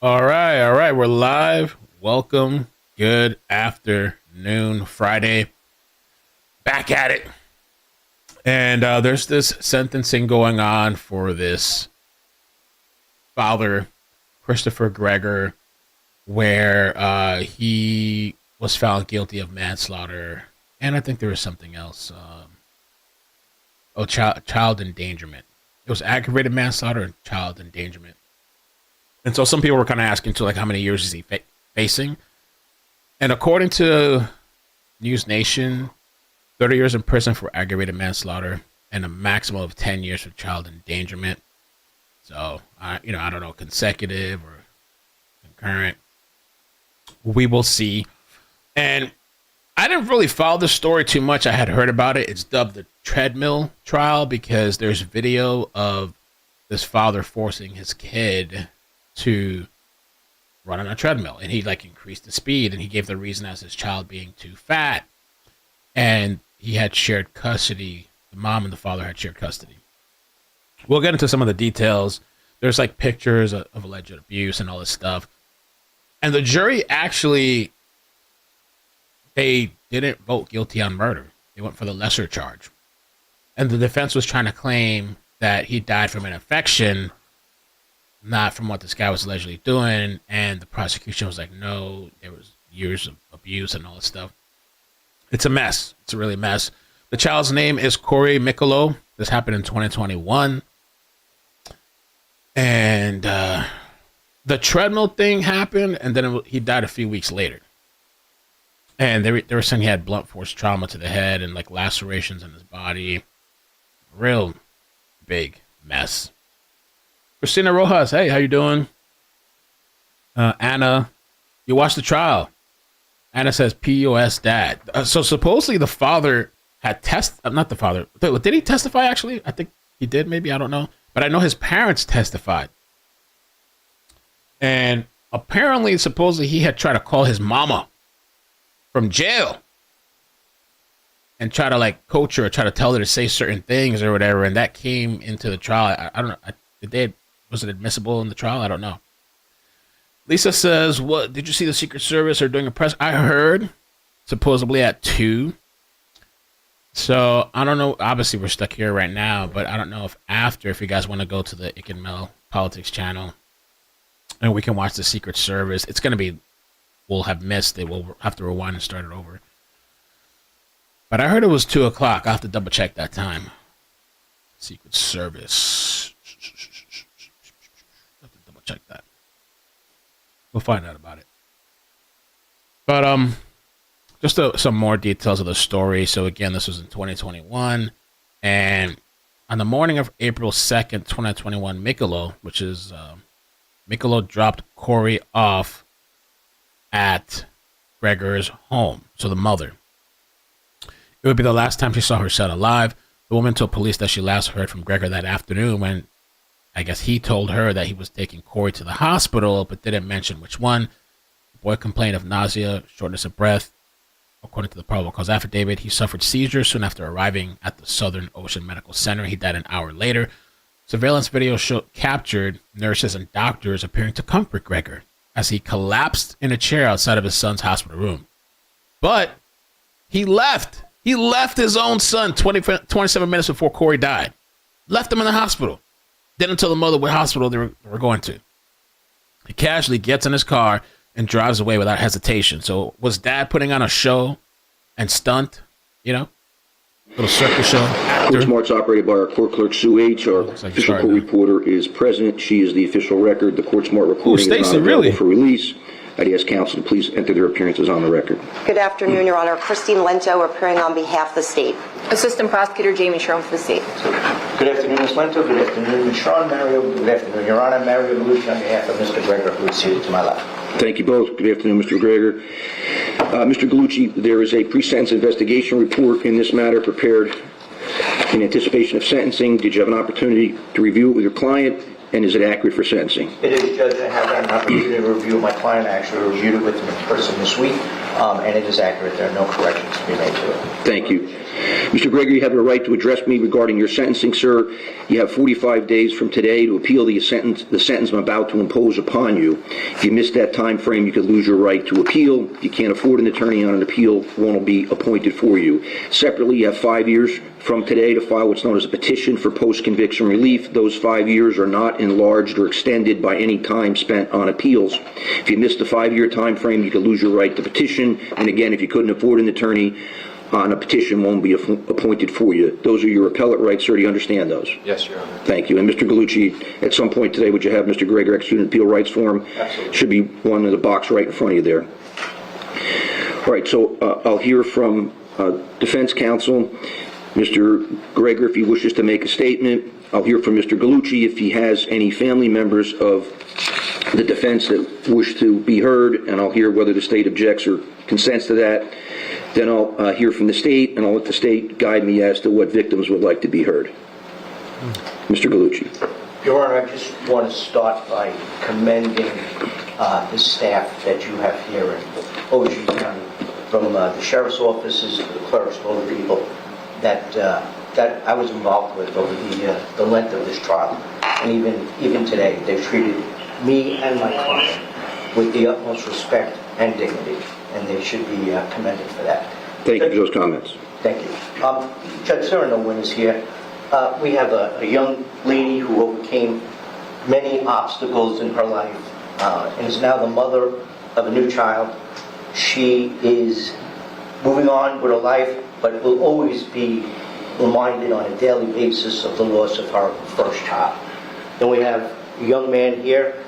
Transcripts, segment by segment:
All right, all right. We're live. Welcome. Good afternoon, Friday. Back at it. And there's this sentencing going on for this father, Christopher Gregor, where he was found guilty of manslaughter. And I think there was something else. Child endangerment. It was aggravated manslaughter and child endangerment. And so some people were kind of asking to like, how many years is he facing? And according to News Nation, 30 years in prison for aggravated manslaughter and a maximum of 10 years for child endangerment. So, I don't know, consecutive or concurrent. We will see. And I didn't really follow the story too much. I had heard about it. It's dubbed the TREADMILL trial because there's video of this father forcing his kid to run on a treadmill, and he like increased the speed, and he gave the reason as his child being too fat, and he had shared custody. The mom and the father had shared custody. We'll get into some of the details. There's like pictures of alleged abuse and all this stuff, and the jury actually, they didn't vote guilty on murder. They went for the lesser charge, and the defense was trying to claim that he died from an infection, not from what this guy was allegedly doing. And the prosecution was like, no, there was years of abuse and all this stuff. It's a mess. It's a really mess. The child's name is Corey Miccolo. This happened in 2021. And the treadmill thing happened, and then he died a few weeks later. And they were saying he had blunt force trauma to the head and like lacerations in his body. Real big mess. Christina Rojas, hey, how you doing? Anna, you watched the trial. Anna says, POS dad. So supposedly the father had not the father. Did he testify actually? I think he did, maybe, I don't know. But I know his parents testified. And apparently, supposedly he had tried to call his mama from jail and try to like coach her or try to tell her to say certain things or whatever. And that came into the trial. I don't know. Was it admissible in the trial? I don't know. Lisa says, "What did you see the Secret Service or doing a press?" I heard supposedly at 2. So I don't know. Obviously, we're stuck here right now, but I don't know if you guys want to go to the Mel Politics channel and we can watch the Secret Service. It's going to be, we'll have missed it. We'll have to rewind and start it over. But I heard it was 2:00. I'll have to double check that time. Secret Service. I'll have to double check that. We'll find out about it. But just some more details of the story. So again, this was in 2021, and on the morning of April 2nd, 2021, Miccolo dropped Corey off at Gregor's home. So the mother. It would be the last time she saw her son alive. The woman told police that she last heard from Gregor that afternoon when I guess he told her that he was taking Corey to the hospital, but didn't mention which one. The boy complained of nausea, shortness of breath. According to the probable cause affidavit, he suffered seizures soon after arriving at the Southern Ocean Medical Center. He died an hour later. Surveillance video captured nurses and doctors appearing to comfort Gregor as he collapsed in a chair outside of his son's hospital room. But he left. He left his own son 27 minutes before Corey died. Left him in the hospital. Didn't tell the mother what hospital they were going to. He casually gets in his car and drives away without hesitation. So was dad putting on a show and stunt, little circus show? Court Smart's operated by our court clerk, Sue H. Our official court reporter is present. She is the official record. The Court Smart recording is not available for release. I'd ask counsel to please enter their appearances on the record. Good afternoon, Your Honor. Christine Lento, appearing on behalf of the state. Assistant Prosecutor Jamie Schroen for the state. Good afternoon, Ms. Lento. Good afternoon, Ms. Schroen. Good afternoon, Your Honor. Mario Bellucci on behalf of Mr. Gregor, who is seated to my left. Thank you both. Good afternoon, Mr. Gregor. Mr. Gallucci, there is a pre-sentence investigation report in this matter prepared in anticipation of sentencing. Did you have an opportunity to review it with your client? And is it accurate for sentencing? It is, Judge. I have an opportunity to review my client. I actually reviewed it with him in person this week, and it is accurate. There are no corrections to be made to it. Thank you. Mr. Gregor, you have the right to address me regarding your sentencing, sir. You have 45 days from today to appeal the sentence I'm about to impose upon you. If you miss that time frame, you could lose your right to appeal. If you can't afford an attorney on an appeal, one will be appointed for you. Separately, you have 5 years from today to file what's known as a petition for post-conviction relief. Those 5 years are not enlarged or extended by any time spent on appeals. If you miss the 5-year time frame, you could lose your right to petition. And again, if you couldn't afford an attorney on a petition, won't be appointed for you. Those are your appellate rights, sir. Do you understand those? Yes, Your Honor. Thank you. And Mr. Gallucci, at some point today, would you have Mr. Gregor execute an appeal rights form? Absolutely. Should be one in the box right in front of you there. All right, so I'll hear from defense counsel. Mr. Gregor, if he wishes to make a statement. I'll hear from Mr. Gallucci if he has any family members of the defense that wish to be heard, and I'll hear whether the state objects or consents to that. Then I'll hear from the state, and I'll let the state guide me as to what victims would like to be heard. Mr. Gallucci. Your Honor, I just want to start by commending the staff that you have here in Ocean County, from the sheriff's offices to the clerks, all the people that I was involved with over the length of this trial. And even today, they've treated me and my client with the utmost respect and dignity, and they should be commended for that. Thank you for those comments. Thank you. Judge Sereno is here. We have a young lady who overcame many obstacles in her life and is now the mother of a new child. She is moving on with her life, but will always be reminded on a daily basis of the loss of her first child. Then we have a young man here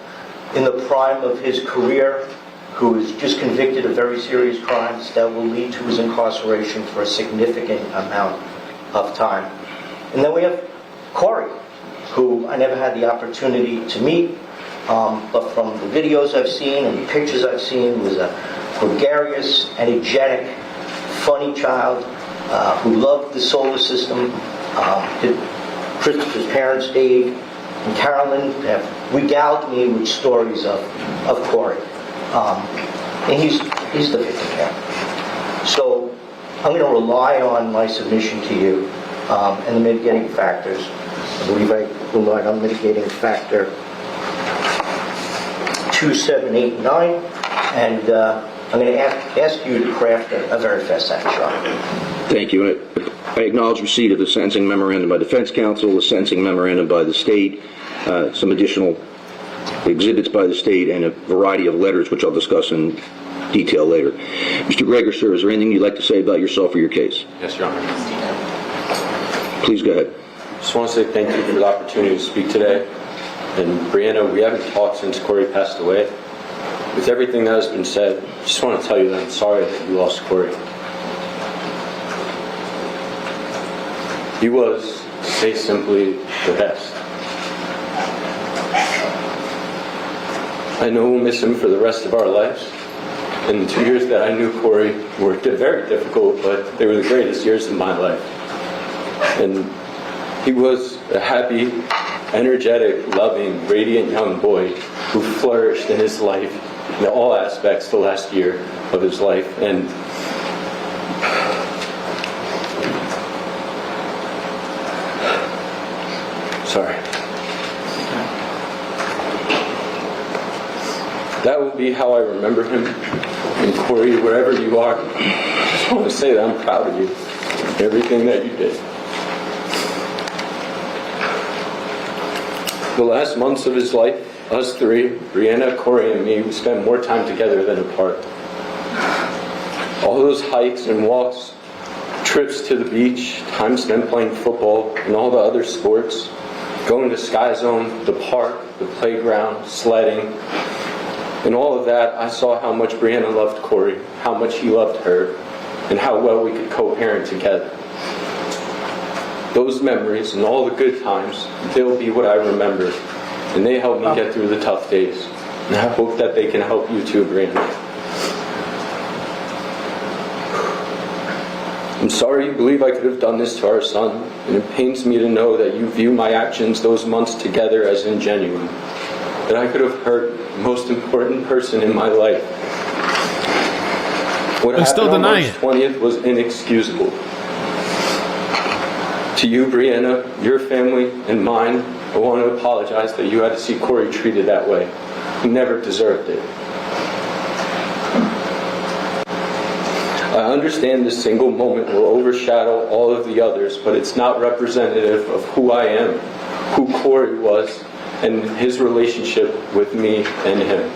in the prime of his career who is just convicted of very serious crimes that will lead to his incarceration for a significant amount of time. And then we have Corey, who I never had the opportunity to meet, but from the videos I've seen and the pictures I've seen, was a gregarious, energetic, funny child who loved the solar system. His parents, Dave and Carolyn, have regaled me with stories of Corey. And he's the victim here. So I'm going to rely on my submission to you and the mitigating factors. I believe I relied on mitigating factor 2, 7, 8, 9, and I'm going to ask you to craft a very fast sentence, Your Honor. Thank you. I acknowledge receipt of the sentencing memorandum by defense counsel, the sentencing memorandum by the state, some additional exhibits by the state, and a variety of letters, which I'll discuss in detail later. Mr. Gregor, sir, is there anything you'd like to say about yourself or your case? Yes, Your Honor. Please go ahead. Just want to say thank you for the opportunity to speak today. And Brianna, we haven't talked since Corey passed away. With everything that has been said, I just want to tell you that I'm sorry that you lost Corey. He was, to say simply, the best. I know we'll miss him for the rest of our lives. And the 2 years that I knew Corey were very difficult, but they were the greatest years of my life. And he was a happy, energetic, loving, radiant young boy who flourished in his life in all aspects the last year of his life. And sorry. That will be how I remember him. And Corey, wherever you are, I just want to say that I'm proud of you and everything that you did. The last months of his life, us three, Brianna, Corey, and me, we spent more time together than apart. All those hikes and walks, trips to the beach, time spent playing football and all the other sports, going to Sky Zone, the park, the playground, sledding, and all of that, I saw how much Brianna loved Corey, how much he loved her, and how well we could co-parent together. Those memories and all the good times, they'll be what I remember, and they helped me get through the tough days. And I hope that they can help you too, Brianna. I'm sorry you believe I could have done this to our son, and it pains me to know that you view my actions those months together as ingenuine, that I could have hurt the most important person in my life. What happened on March 20th was inexcusable. To you, Brianna, your family, and mine, I want to apologize that you had to see Corey treated that way. He never deserved it. I understand this single moment will overshadow all of the others, but it's not representative of who I am, who Corey was, and his relationship with me and him.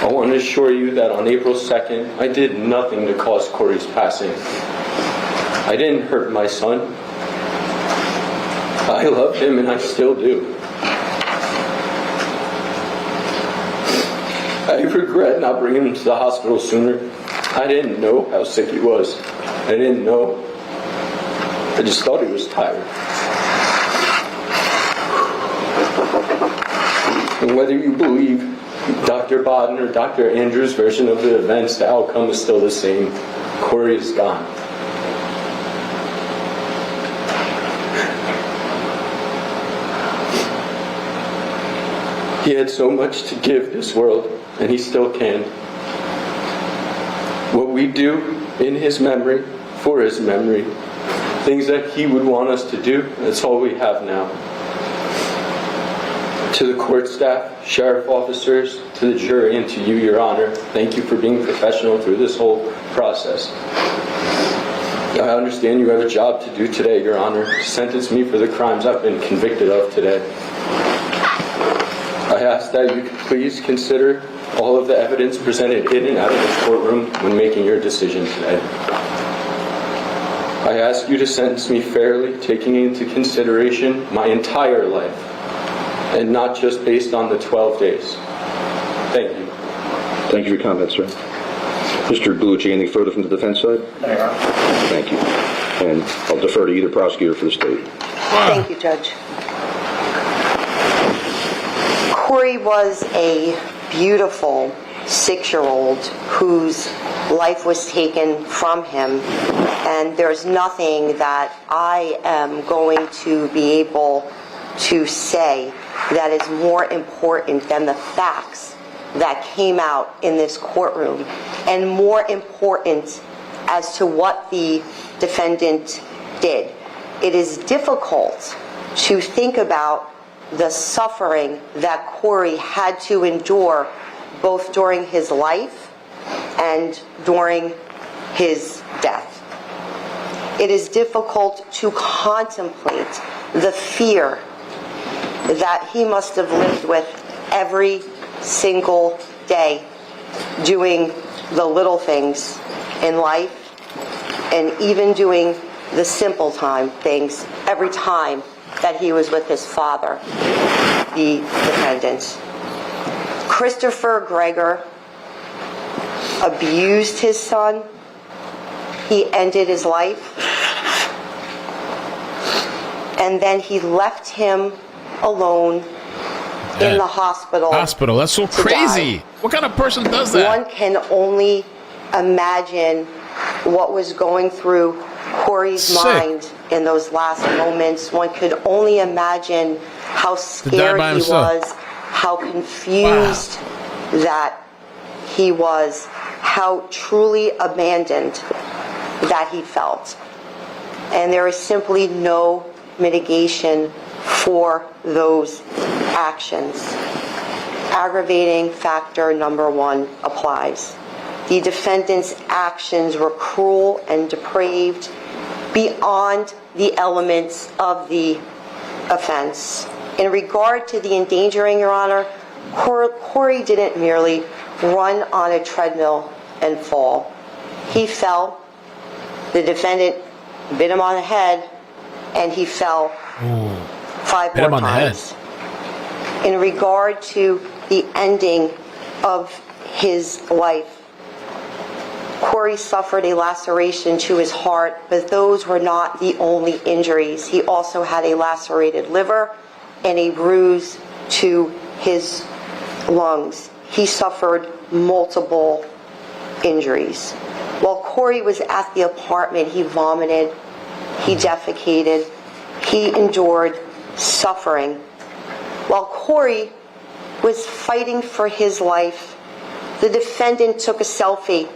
I want to assure you that on April 2nd, I did nothing to cause Corey's passing. I didn't hurt my son. I love him and I still do. I regret not bringing him to the hospital sooner. I didn't know how sick he was. I didn't know. I just thought he was tired. And whether you believe Dr. Bodden or Dr. Andrews' version of the events, the outcome is still the same. Corey is gone. He had so much to give this world, and he still can. What we do in his memory, for his memory, things that he would want us to do, that's all we have now. To the court staff, sheriff officers, to the jury, and to you, Your Honor, thank you for being professional through this whole process. I understand you have a job to do today, Your Honor. Sentence me for the crimes I've been convicted of today. I ask that you could please consider all of the evidence presented in and out of this courtroom when making your decision today. I ask you to sentence me fairly, taking into consideration my entire life, and not just based on the 12 days. Thank you. Thank you for your comments, sir. Mr. Bellucci, anything further from the defense side? No, Your Honor. Thank you. And I'll defer to either prosecutor for the state. Thank you, Judge. Corey was a beautiful 6-year-old whose life was taken from him, and there's nothing that I am going to be able to say that is more important than the facts that came out in this courtroom, and more important as to what the defendant did. It is difficult to think about the suffering that Corey had to endure both during his life and during his death. It is difficult to contemplate the fear that he must have lived with every single day, doing the little things in life and even doing the simple things every time that he was with his father, the defendant. Christopher Gregor abused his son. He ended his life. And then he left him alone in the hospital. Hospital, that's so crazy. What kind of person does that? One can only imagine what was going through Corey's mind in those last moments. One could only imagine how scared he was, how confused that he was, how truly abandoned that he felt. And there is simply no mitigation for those actions. Aggravating factor number 1 applies. The defendant's actions were cruel and depraved beyond the elements of the offense. In regard to the endangering, Your Honor, Corey didn't merely run on a treadmill and fall. He fell. The defendant bit him on the head, and he fell 5 more times. In regard to the ending of his life, Corey suffered a laceration to his heart, but those were not the only injuries. He also had a lacerated liver and a bruise to his lungs. He suffered multiple injuries. While Corey was at the apartment, he vomited, he defecated, he endured suffering. While Corey was fighting for his life, the defendant took a selfie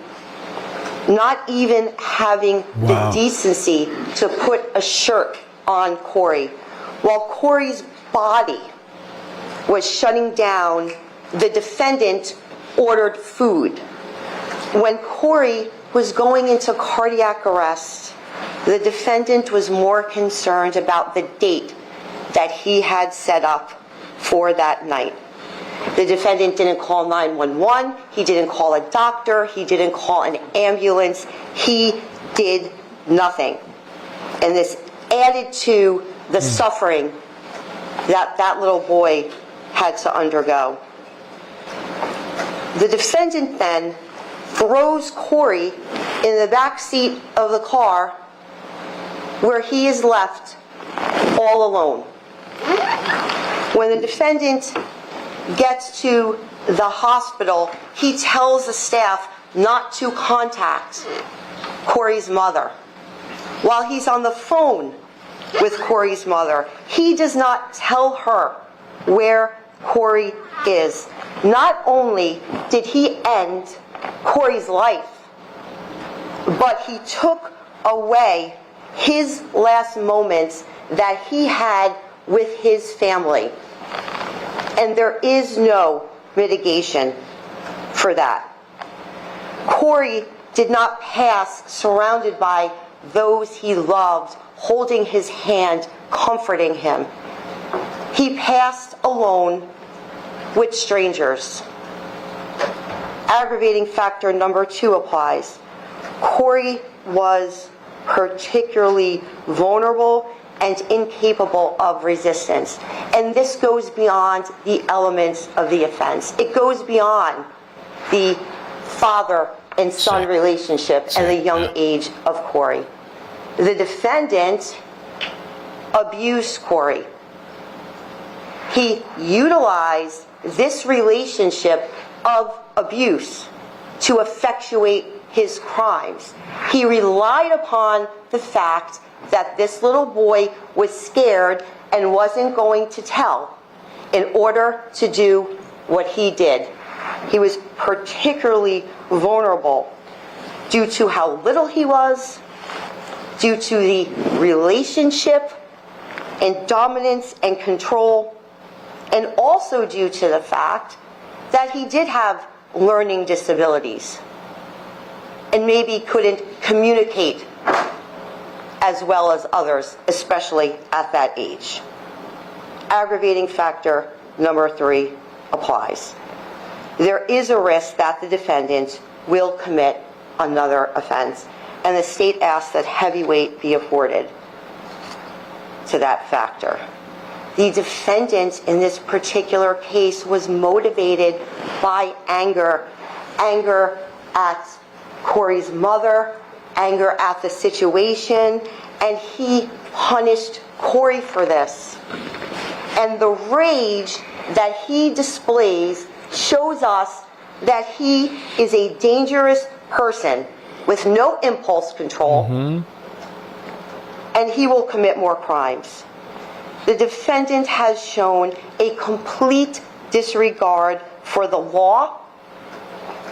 not even having the decency to put a shirt on Corey, while Corey's body was shutting down. The defendant ordered food. When Corey was going into cardiac arrest, the defendant was more concerned about the date that he had set up for that night. The defendant didn't call 911, he didn't call a doctor, he didn't call an ambulance, he did nothing. And this added to the suffering that that little boy had to undergo. The defendant then throws Corey in the back seat of the car where he is left all alone. When the defendant gets to the hospital, he tells the staff not to contact Corey's mother. While he's on the phone with Corey's mother, he does not tell her where Corey is. Not only did he end Corey's life, but he took away his last moments that he had with his family. And there is no mitigation for that. Corey did not pass surrounded by those he loved, holding his hand, comforting him. He passed alone with strangers. Aggravating factor number 2 applies. Corey was particularly vulnerable and incapable of resistance. And this goes beyond the elements of the offense. It goes beyond the father and son relationship and the young age of Corey. The defendant abused Corey. He utilized this relationship of abuse to effectuate his crimes. He relied upon the fact that this little boy was scared and wasn't going to tell in order to do what he did. He was particularly vulnerable due to how little he was, due to the relationship and dominance and control, and also due to the fact that he did have learning disabilities and maybe couldn't communicate as well as others, especially at that age. Aggravating factor number 3 applies. There is a risk that the defendant will commit another offense, and the state asks that heavy weight be afforded to that factor. The defendant in this particular case was motivated by anger at Corey's mother, anger at the situation, and he punished Corey for this. And the rage that he displays shows us that he is a dangerous person with no impulse control, and he will commit more crimes. The defendant has shown a complete disregard for the law,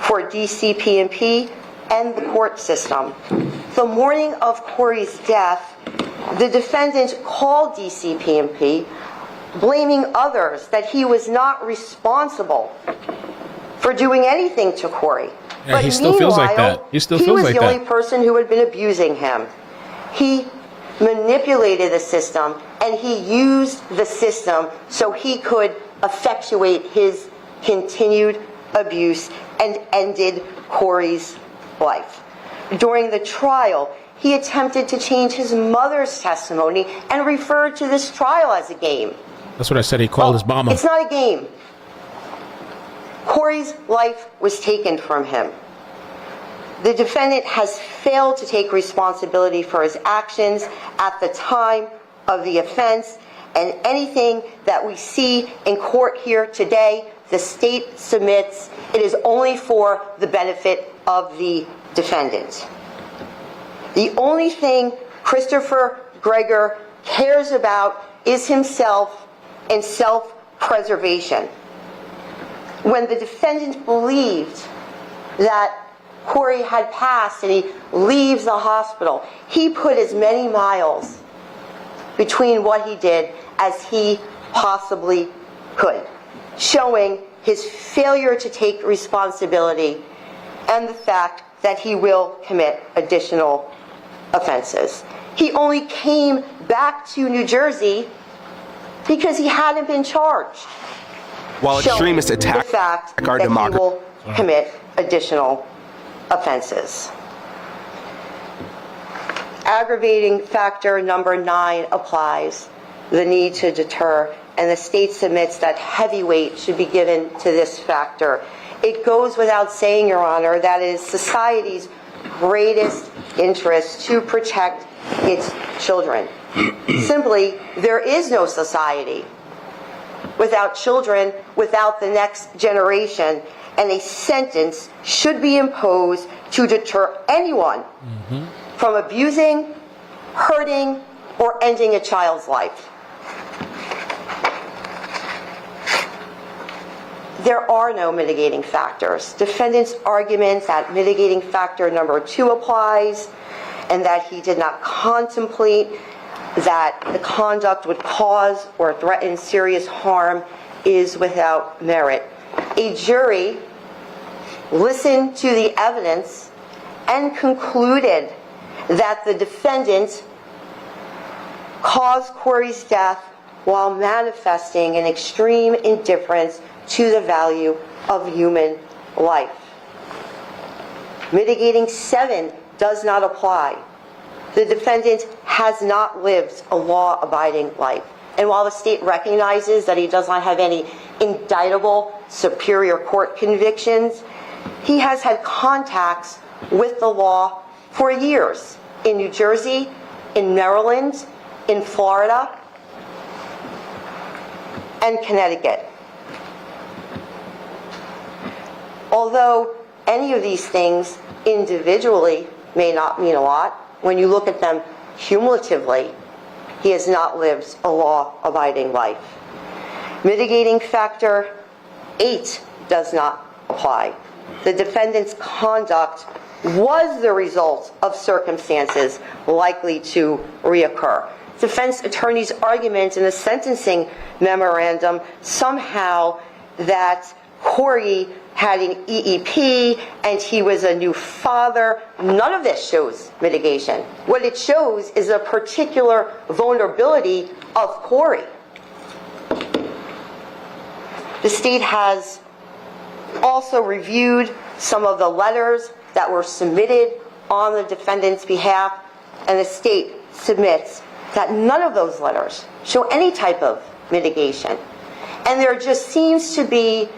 for DCP&P, and the court system. The morning of Corey's death, the defendant called DCP&P, blaming others that he was not responsible for doing anything to Corey. Yeah, but he still feels like that. He was the only person who had been abusing him. He manipulated the system, and he used the system so he could effectuate his continued abuse and ended Corey's life. During the trial, he attempted to change his mother's testimony and referred to this trial as a game. That's what I said. He called his mama. It's not a game. Corey's life was taken from him. The defendant has failed to take responsibility for his actions at the time of the offense, and anything that we see in court here today, the state submits, it is only for the benefit of the defendant. The only thing Christopher Gregor cares about is himself and self-preservation. When the defendant believed that Corey had passed and he leaves the hospital, he put as many miles between what he did as he possibly could, showing his failure to take responsibility and the fact that he will commit additional offenses. He only came back to New Jersey because he hadn't been charged. While extremists attack the fact our that democracy, he will commit additional offenses. Aggravating factor number 9 applies, the need to deter, and the state submits that heavy weight should be given to this factor. It goes without saying, Your Honor, that it is society's greatest interest to protect its children. Simply, there is no society without children, without the next generation, and a sentence should be imposed to deter anyone from abusing, hurting, or ending a child's life. There are no mitigating factors. Defendant's argument that mitigating factor number 2 applies and that he did not contemplate that the conduct would cause or threaten serious harm is without merit. A jury listened to the evidence and concluded that the defendant caused Corey's death while manifesting an extreme indifference to the value of human life. Mitigating 7 does not apply. The defendant has not lived a law-abiding life. And while the state recognizes that he does not have any indictable superior court convictions, he has had contacts with the law for years in New Jersey, in Maryland, in Florida, and Connecticut. Although any of these things individually may not mean a lot, when you look at them cumulatively, he has not lived a law-abiding life. Mitigating factor 8 does not apply. The defendant's conduct was the result of circumstances likely to reoccur. Defense attorney's argument in the sentencing memorandum somehow that Corey had an EEP and he was a new father. None of this shows mitigation. What it shows is a particular vulnerability of Corey. The state has also reviewed some of the letters that were submitted on the defendant's behalf, and the state submits that none of those letters show any type of mitigation. And there just seems to be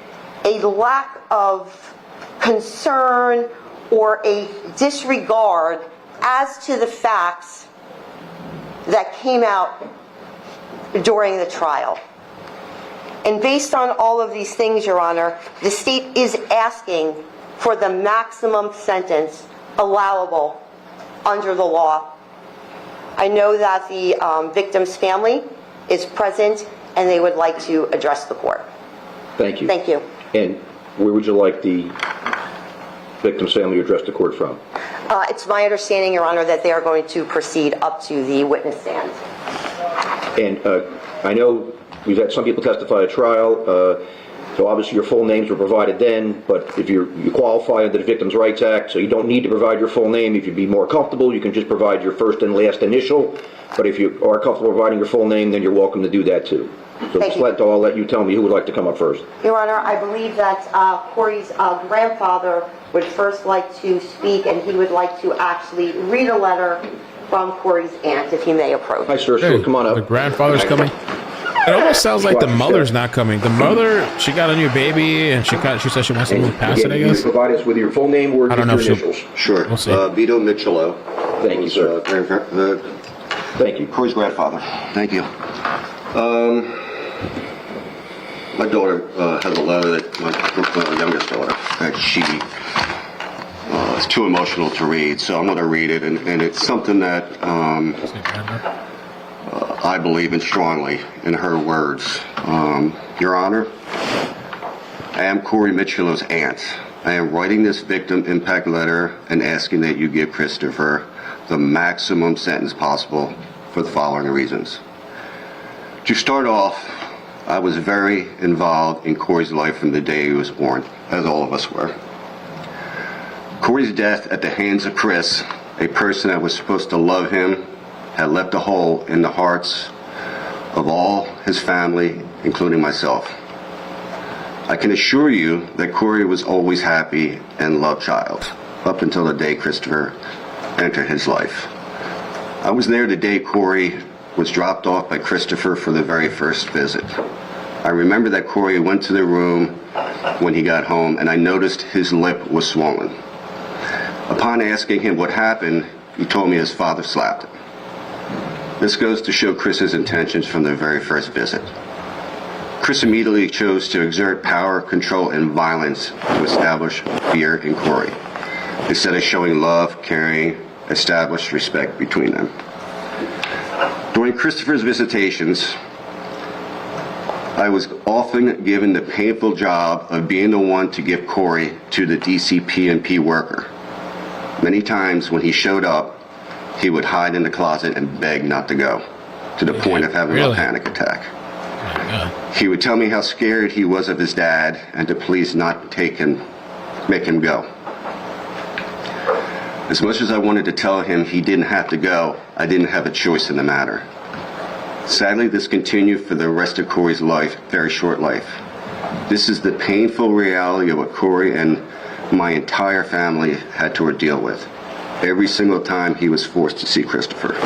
a lack of concern or a disregard as to the facts that came out during the trial. And based on all of these things, Your Honor, the state is asking for the maximum sentence allowable under the law. I know that the victim's family is present and they would like to address the court. Thank you. Thank you. And where would you like the victim's family to address the court from? It's my understanding, Your Honor, that they are going to proceed up to the witness stand. And I know we've had some people testify at trial, so obviously your full names were provided then, but if you qualify under the Victims' Rights Act, so you don't need to provide your full name. If you'd be more comfortable, you can just provide your first and last initial, but if you are comfortable providing your full name, then you're welcome to do that too. So I'll let you tell me who would like to come up first. Your Honor, I believe that Corey's grandfather would first like to speak, and he would like to actually read a letter from Corey's aunt, if he may approach. Hi, sir. So come on up. The grandfather's coming. It almost sounds like the mother's not coming. The mother, she got a new baby, and she said she wants to move past it, I guess. You provide us with your full name or I don't know your if initials. Sure. We'll see. Vito Michello. Thank you, sir. Thank you. Corey's grandfather. Thank you. My daughter has a letter that my youngest daughter that she is too emotional to read, so I'm going to read it, and it's something that I believe in strongly in her words. Your Honor, I am Corey Michello's aunt. I am writing this victim impact letter and asking that you give Christopher the maximum sentence possible for the following reasons. To start off, I was very involved in Corey's life from the day he was born, as all of us were. Corey's death at the hands of Chris, a person that was supposed to love him, had left a hole in the hearts of all his family, including myself. I can assure you that Corey was always happy and loved child, up until the day Christopher entered his life. I was there the day Corey was dropped off by Christopher for the very first visit. I remember that Corey went to the room when he got home, and I noticed his lip was swollen. Upon asking him what happened, he told me his father slapped him. This goes to show Chris's intentions from the very first visit. Chris immediately chose to exert power, control, and violence to establish fear in Corey, instead of showing love, caring, established respect between them. During Christopher's visitations, I was often given the painful job of being the one to give Corey to the DCP&P worker. Many times when he showed up, he would hide in the closet and beg not to go, to the point of having a panic attack. He would tell me how scared he was of his dad and to please not make him go. As much as I wanted to tell him he didn't have to go, I didn't have a choice in the matter. Sadly, this continued for the rest of Corey's life, very short life. This is the painful reality of what Corey and my entire family had to deal with every single time he was forced to see Christopher.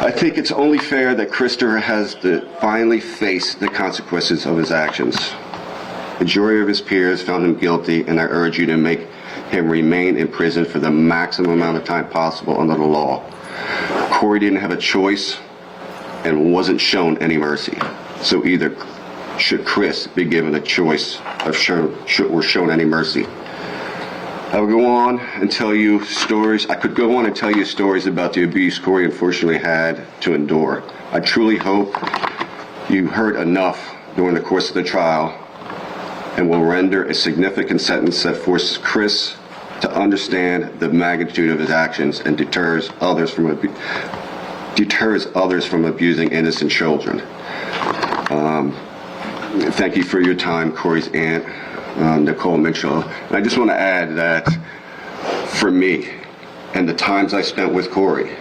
I think it's only fair that Christopher has to finally face the consequences of his actions. The jury of his peers found him guilty, and I urge you to make him remain in prison for the maximum amount of time possible under the law. Corey didn't have a choice and wasn't shown any mercy. So either should Chris be given a choice of shown any mercy. I would go on and tell you stories. I could go on and tell you stories about the abuse Corey unfortunately had to endure. I truly hope you heard enough during the course of the trial and will render a significant sentence that forces Chris to understand the magnitude of his actions and deters others from abusing innocent children. Thank you for your time, Corey's aunt, Nicole Mitchell. And I just want to add that for me and the times I spent with Corey,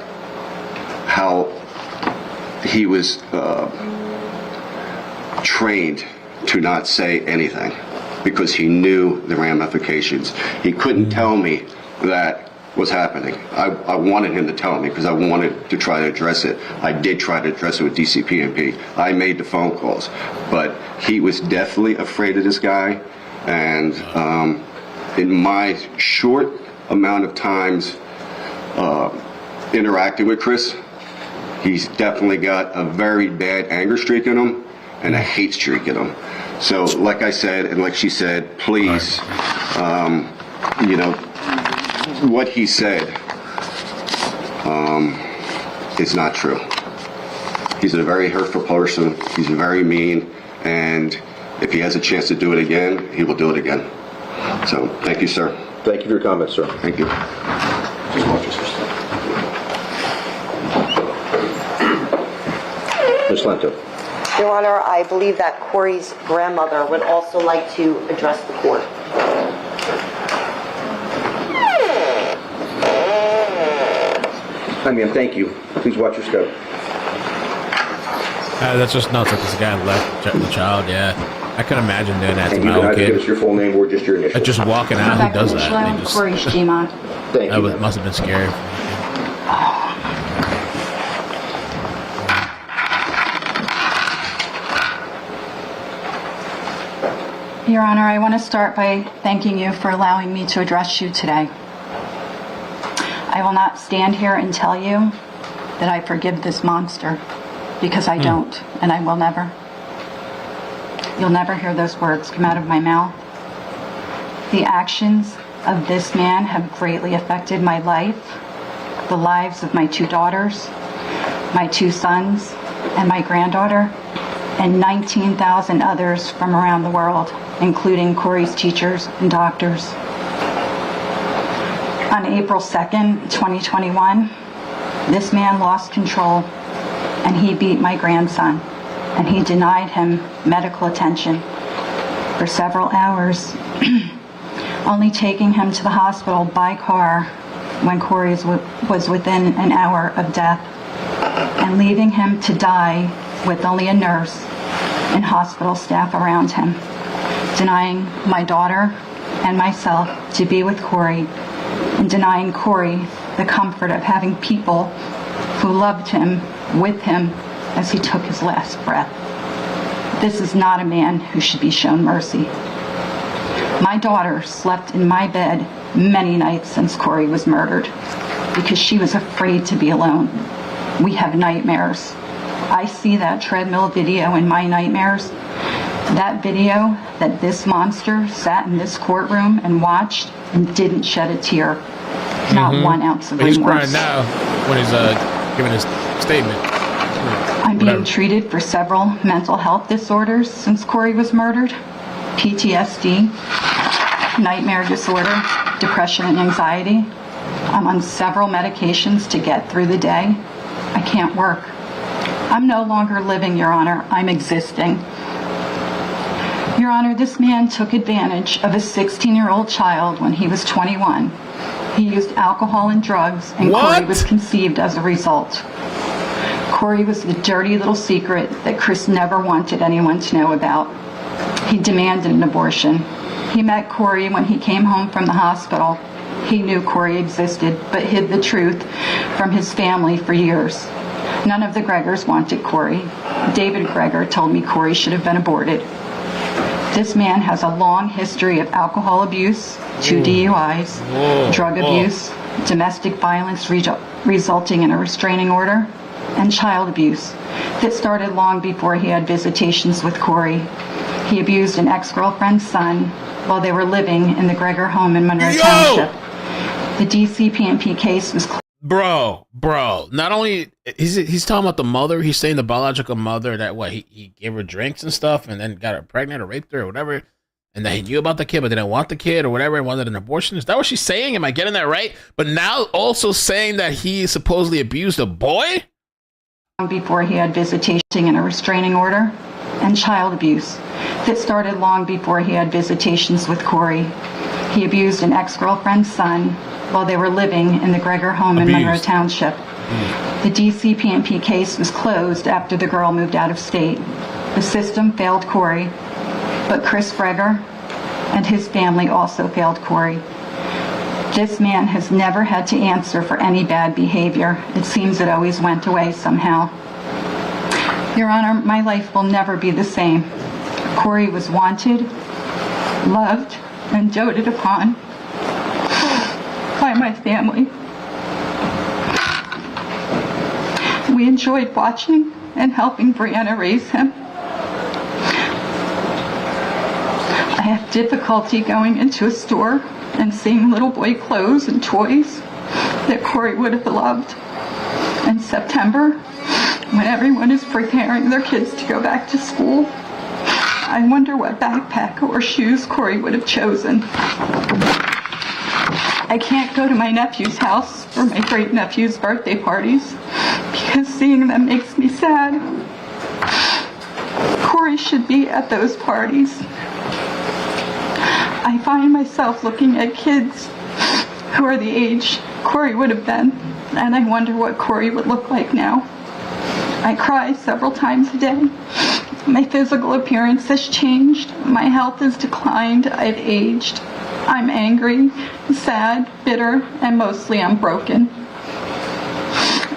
how he was trained to not say anything because he knew the ramifications. He couldn't tell me that was happening. I wanted him to tell me because I wanted to try to address it. I did try to address it with DCP&P. I made the phone calls, but he was definitely afraid of this guy. And in my short amount of times interacting with Chris, he's definitely got a very bad anger streak in him and a hate streak in him. So like I said, and like she said, please, what he said is not true. He's a very hurtful person. He's very mean. And if he has a chance to do it again, he will do it again. So thank you, sir. Thank you for your comments, sir. Thank you. Ms. Lento. Your Honor, I believe that Corey's grandmother would also like to address the court. Hi, ma'am. Thank you. Please watch your step. That's just nuts that this guy left the child, yeah. I could imagine doing that to And you my can own either give us kid. your full name or just your initials. Just walking out, who does that? They just, Corey Shimon. Thank you. that must have been scary for me. Your Honor, I want to start by thanking you for allowing me to address you today. I will not stand here and tell you that I forgive this monster, because I don't, and I will never. You'll never hear those words come out of my mouth. The actions of this man have greatly affected my life, the lives of my 2 daughters, my 2 sons, and my granddaughter. and 19,000 others from around the world, including Corey's teachers and doctors. On April 2nd, 2021, this man lost control and he beat my grandson, and he denied him medical attention for several hours, only taking him to the hospital by car when Corey was within an hour of death, and leaving him to die with only a nurse and hospital staff around him, denying my daughter and myself to be with Corey, and denying Corey the comfort of having people who loved him with him as he took his last breath. This is not a man who should be shown mercy. My daughter slept in my bed many nights since Corey was murdered because she was afraid to be alone. We have nightmares. I see that treadmill video in my nightmares. That video that this monster sat in this courtroom and watched and didn't shed a tear. Not 1 ounce of remorse. He's crying now when he's giving his statement. I'm being treated for several mental health disorders since Corey was murdered. PTSD, nightmare disorder, depression and anxiety. I'm on several medications to get through the day. I can't work. I'm no longer living, Your Honor. I'm existing. Your Honor, this man took advantage of a 16-year-old child when he was 21. He used alcohol and drugs, and Corey was conceived as a result. Corey was the dirty little secret that Chris never wanted anyone to know about. He demanded an abortion. He met Corey when he came home from the hospital. He knew Corey existed, but hid the truth from his family for years. None of the Gregors wanted Corey. David Gregor told me Corey should have been aborted. This man has a long history of alcohol abuse, 2 DUIs, drug abuse, domestic violence resulting in a restraining order, and child abuse that started long before he had visitations with Corey. He abused an ex-girlfriend's son while they were living in the Gregor home in Monroe Township. The DCPMP case was Bro, not only he's talking about the mother, he's saying the biological mother that he gave her drinks and stuff and then got her pregnant or raped her or whatever, and that he knew about the kid but didn't want the kid or whatever and wanted an abortion. Is that what she's saying? Am I getting that right? But now also saying that he supposedly abused a boy? Before he had visitation and a restraining order, and child abuse that started long before he had visitations with Corey. He abused an ex-girlfriend's son while they were living in the Gregor home in Monroe Township. The DCPMP case was closed after the girl moved out of state. The system failed Corey, but Chris Gregor and his family also failed Corey. This man has never had to answer for any bad behavior. It seems it always went away somehow. Your Honor, my life will never be the same. Corey was wanted, loved, and doted upon by my family. We enjoyed watching and helping Brianna raise him. I have difficulty going into a store and seeing little boy clothes and toys that Corey would have loved. In September, when everyone is preparing their kids to go back to school, I wonder what backpack or shoes Corey would have chosen. I can't go to my nephew's house or my great-nephew's birthday parties because seeing them makes me sad. Corey should be at those parties. I find myself looking at kids who are the age Corey would have been, and I wonder what Corey would look like now. I cry several times a day. My physical appearance has changed. My health has declined. I've aged. I'm angry, sad, bitter, and mostly I'm broken.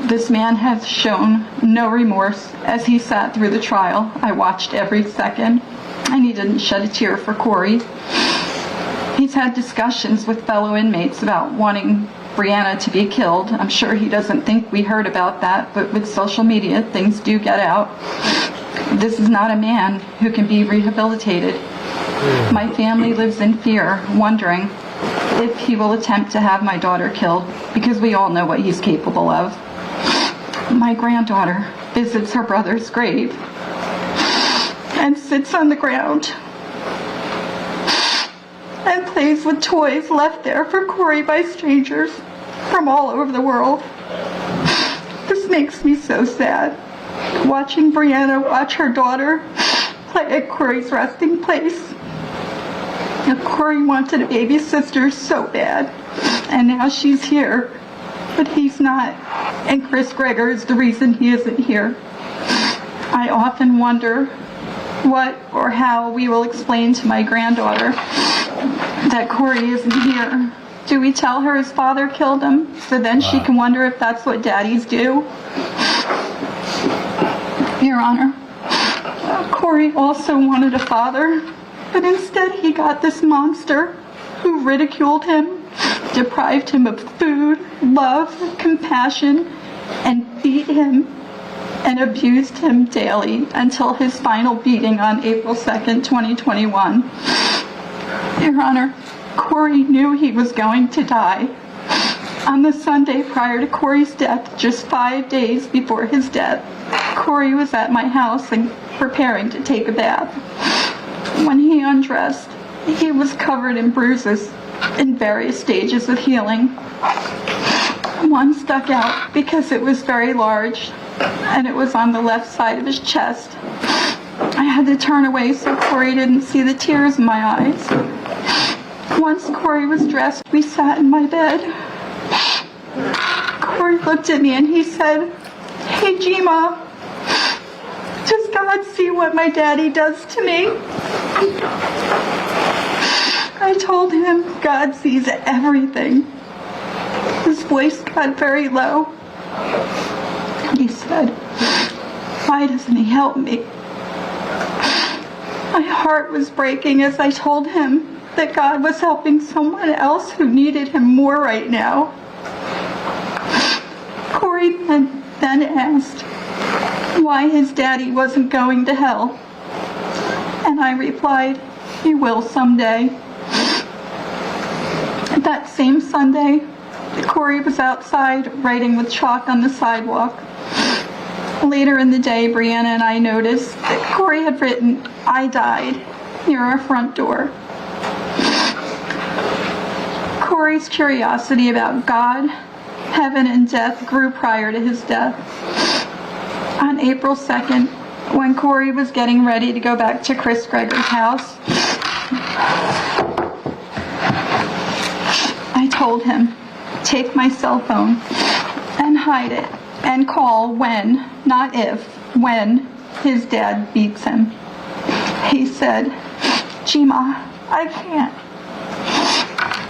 This man has shown no remorse as he sat through the trial. I watched every second, and he didn't shed a tear for Corey. He's had discussions with fellow inmates about wanting Brianna to be killed. I'm sure he doesn't think we heard about that, but with social media, things do get out. This is not a man who can be rehabilitated. My family lives in fear, wondering if he will attempt to have my daughter killed, because we all know what he's capable of. My granddaughter visits her brother's grave. and sits on the ground and plays with toys left there for Corey by strangers from all over the world. This makes me so sad. Watching Brianna watch her daughter play at Corey's resting place. And Corey wanted a baby sister so bad, and now she's here, but he's not. And Chris Gregor is the reason he isn't here. I often wonder what or how we will explain to my granddaughter that Corey isn't here. Do we tell her his father killed him, so then she can wonder if that's what daddies do? Your Honor, Corey also wanted a father, but instead he got this monster who ridiculed him, deprived him of food, love, compassion, and beat him and abused him daily until his final beating on April 2nd, 2021. Your Honor, Corey knew he was going to die. On the Sunday prior to Corey's death, just 5 days before his death, Corey was at my house and preparing to take a bath. When he undressed, he was covered in bruises in various stages of healing. One stuck out because it was very large, and it was on the left side of his chest. I had to turn away so Corey didn't see the tears in my eyes. Once Corey was dressed, we sat in my bed. Corey looked at me and he said, "Hey, Gima, does God see what my daddy does to me?" I told him God sees everything. His voice got very low. He said, "Why doesn't he help me?" My heart was breaking as I told him that God was helping someone else who needed him more right now. Corey then asked why his daddy wasn't going to hell. And I replied, "He will someday." That same Sunday, Corey was outside writing with chalk on the sidewalk. Later in the day, Brianna and I noticed that Corey had written, "I died," near our front door. Corey's curiosity about God, heaven, and death grew prior to his death. On April 2nd, when Corey was getting ready to go back to Chris Gregor's house, I told him, "Take my cell phone and hide it and call when, not if, when his dad beats him." He said, "Gima, I can't."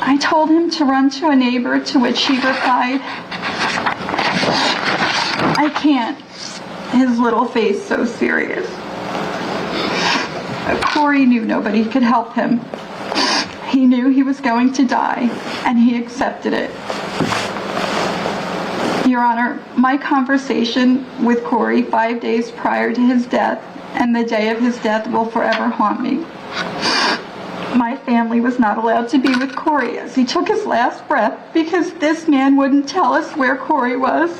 I told him to run to a neighbor, to which he replied, "I can't," his little face so serious. Corey knew nobody could help him. He knew he was going to die, and he accepted it. Your Honor, my conversation with Corey 5 days prior to his death and the day of his death will forever haunt me. My family was not allowed to be with Corey as he took his last breath because this man wouldn't tell us where Corey was.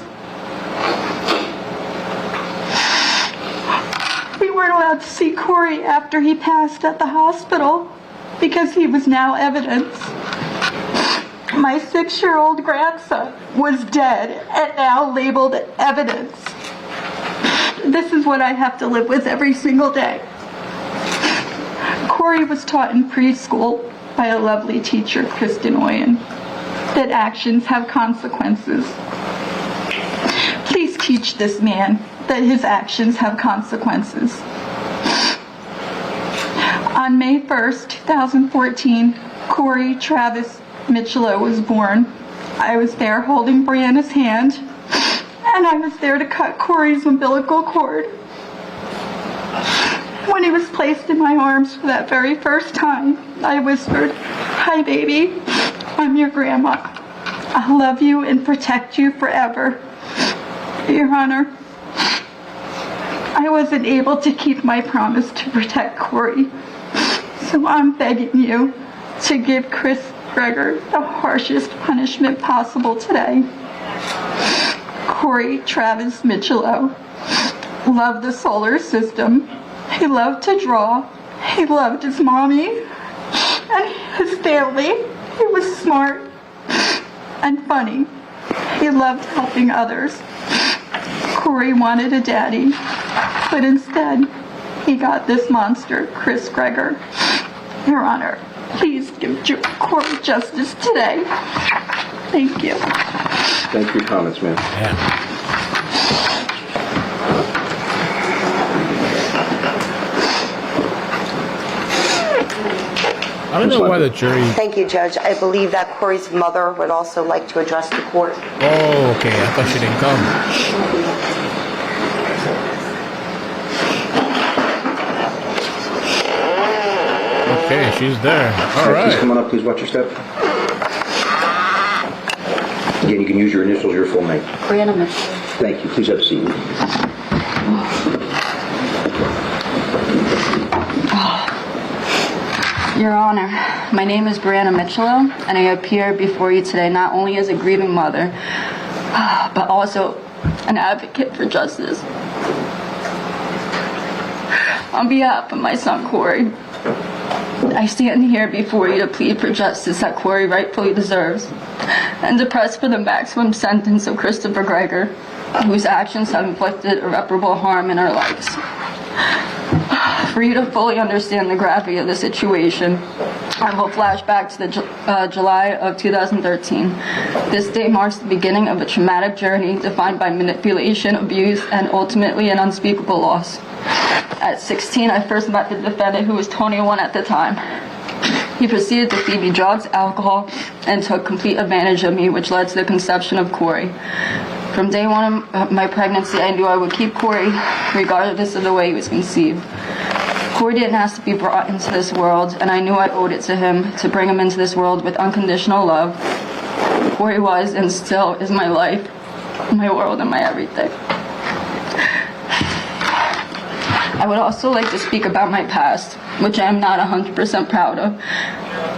We weren't allowed to see Corey after he passed at the hospital because he was now evidence. My 6-year-old grandson was dead and now labeled evidence. This is what I have to live with every single day. Corey was taught in preschool by a lovely teacher, Kristen Oyen, that actions have consequences. Please teach this man that his actions have consequences. On May 1st, 2014, Corey Travis Michelow was born. I was there holding Brianna's hand, and I was there to cut Corey's umbilical cord. When he was placed in my arms for that very first time, I whispered, "Hi, baby. I'm your grandma. I'll love you and protect you forever." Your Honor, I wasn't able to keep my promise to protect Corey, so I'm begging you to give Chris Gregor the harshest punishment possible today. Corey Travis Michelow loved the solar system. He loved to draw. He loved his mommy and his family. He was smart and funny. He loved helping others. Corey wanted a daddy, but instead, he got this monster, Chris Gregor. Your Honor, please give Corey justice today. Thank you. Thank you for your comments, ma'am. Yeah. I don't know why the jury. Thank you, Judge. I believe that Corey's mother would also like to address the court. Oh, okay. I thought she didn't come. Okay, she's there. All Please right. come on up. Please watch your step. Again, you can use your initials, your full name. Brianna Mitchell. Thank you. Please have a seat. Your Honor, my name is Brianna Mitchell, and I appear before you today not only as a grieving mother, but also an advocate for justice. On behalf of my son, Corey, I stand here before you to plead for justice that Corey rightfully deserves, and to press for the maximum sentence of Christopher Gregor, whose actions have inflicted irreparable harm in our lives. For you to fully understand the gravity of the situation, I will flash back to the July of 2013. This day marks the beginning of a traumatic journey defined by manipulation, abuse, and ultimately an unspeakable loss. At 16, I first met the defendant, who was 21 at the time. He proceeded to feed me drugs, alcohol, and took complete advantage of me, which led to the conception of Corey. From day one of my pregnancy, I knew I would keep Corey regardless of the way he was conceived. Corey didn't ask to be brought into this world, and I knew I owed it to him to bring him into this world with unconditional love. Corey was and still is my life, my world, and my everything. I would also like to speak about my past, which I am not 100% proud of.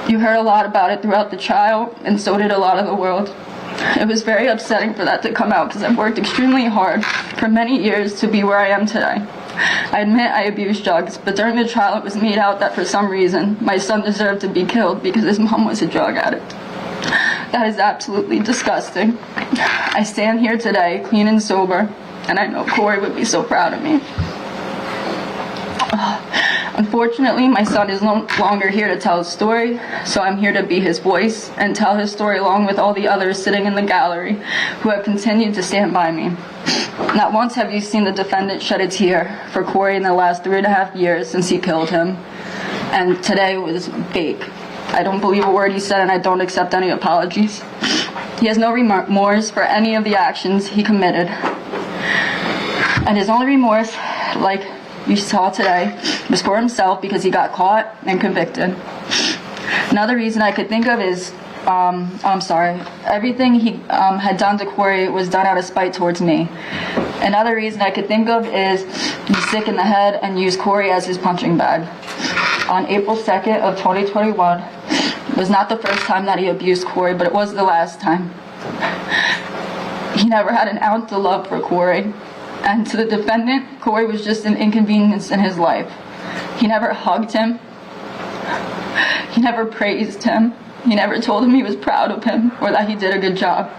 You heard a lot about it throughout the trial, and so did a lot of the world. It was very upsetting for that to come out because I've worked extremely hard for many years to be where I am today. I admit I abused drugs, but during the trial it was made out that for some reason my son deserved to be killed because his mom was a drug addict. That is absolutely disgusting. I stand here today clean and sober, and I know Corey would be so proud of me. Unfortunately, my son is no longer here to tell his story, so I'm here to be his voice and tell his story along with all the others sitting in the gallery who have continued to stand by me. Not once have you seen the defendant shed a tear for Corey in the last 3.5 years since he killed him, and today was fake. I don't believe a word he said, and I don't accept any apologies. He has no remorse for any of the actions he committed, and his only remorse, like you saw today, was for himself because he got caught and convicted. Another reason I could think of is, everything he had done to Corey was done out of spite towards me. Another reason I could think of is he's sick in the head and used Corey as his punching bag. On April 2nd of 2021, was not the first time that he abused Corey, but it was the last time. He never had an ounce of love for Corey. And to the defendant, Corey was just an inconvenience in his life. He never hugged him. He never praised him. He never told him he was proud of him or that he did a good job.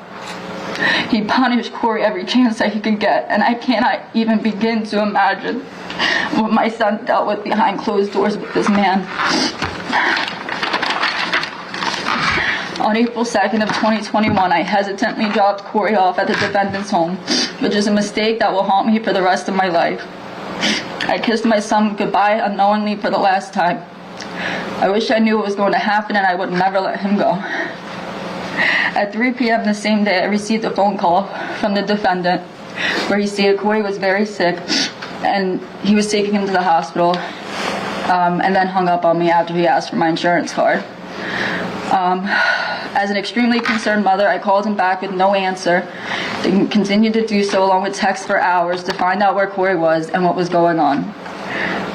He punished Corey every chance that he could get, and I cannot even begin to imagine what my son dealt with behind closed doors with this man. On April 2nd of 2021, I hesitantly dropped Corey off at the defendant's home, which is a mistake that will haunt me for the rest of my life. I kissed my son goodbye unknowingly for the last time. I wish I knew what was going to happen and I would never let him go. At 3 p.m. the same day, I received a phone call from the defendant where he stated Corey was very sick and he was taking him to the hospital, and then hung up on me after he asked for my insurance card. As an extremely concerned mother, I called him back with no answer and continued to do so along with texts for hours to find out where Corey was and what was going on.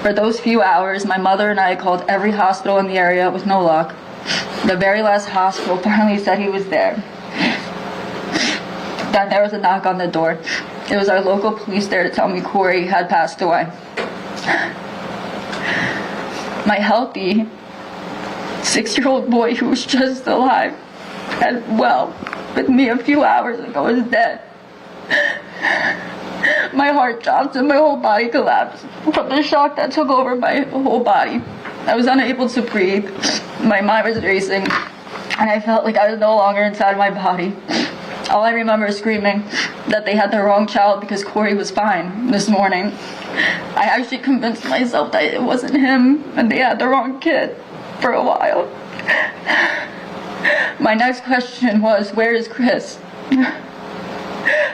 For those few hours, my mother and I called every hospital in the area with no luck. The very last hospital finally said he was there. Then there was a knock on the door. It was our local police there to tell me Corey had passed away. my healthy 6-year-old boy who was just alive and well with me a few hours ago is dead. My heart dropped and my whole body collapsed from the shock that took over my whole body. I was unable to breathe. My mind was racing, and I felt like I was no longer inside my body. All I remember is screaming that they had the wrong child because Corey was fine this morning. I actually convinced myself that it wasn't him and they had the wrong kid for a while. My next question was, where is Chris?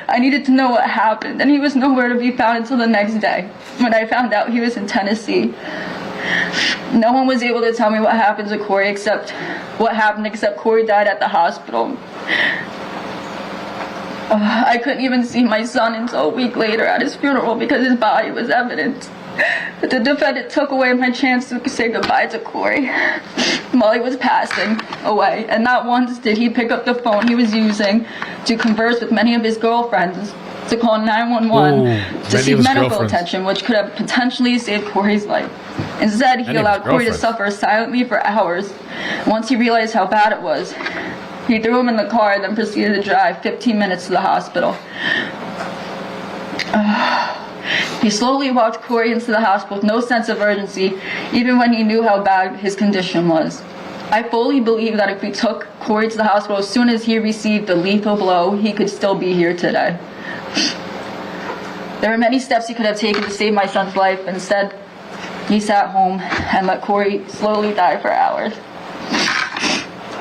I needed to know what happened, and he was nowhere to be found until the next day, when I found out he was in Tennessee. No one was able to tell me what happened to Corey except Corey died at the hospital. I couldn't even see my son until a week later at his funeral because his body was evidence. But the defendant took away my chance to say goodbye to Corey while he was passing away, and not once did he pick up the phone he was using to converse with many of his girlfriends, to call 911 to seek medical attention, which could have potentially saved Corey's life. Instead, he allowed Corey to suffer silently for hours. Once he realized how bad it was, he threw him in the car and then proceeded to drive 15 minutes to the hospital. He slowly walked Corey into the hospital with no sense of urgency, even when he knew how bad his condition was. I fully believe that if we took Corey to the hospital as soon as he received the lethal blow, he could still be here today. There were many steps he could have taken to save my son's life. Instead, he sat home and let Corey slowly die for hours.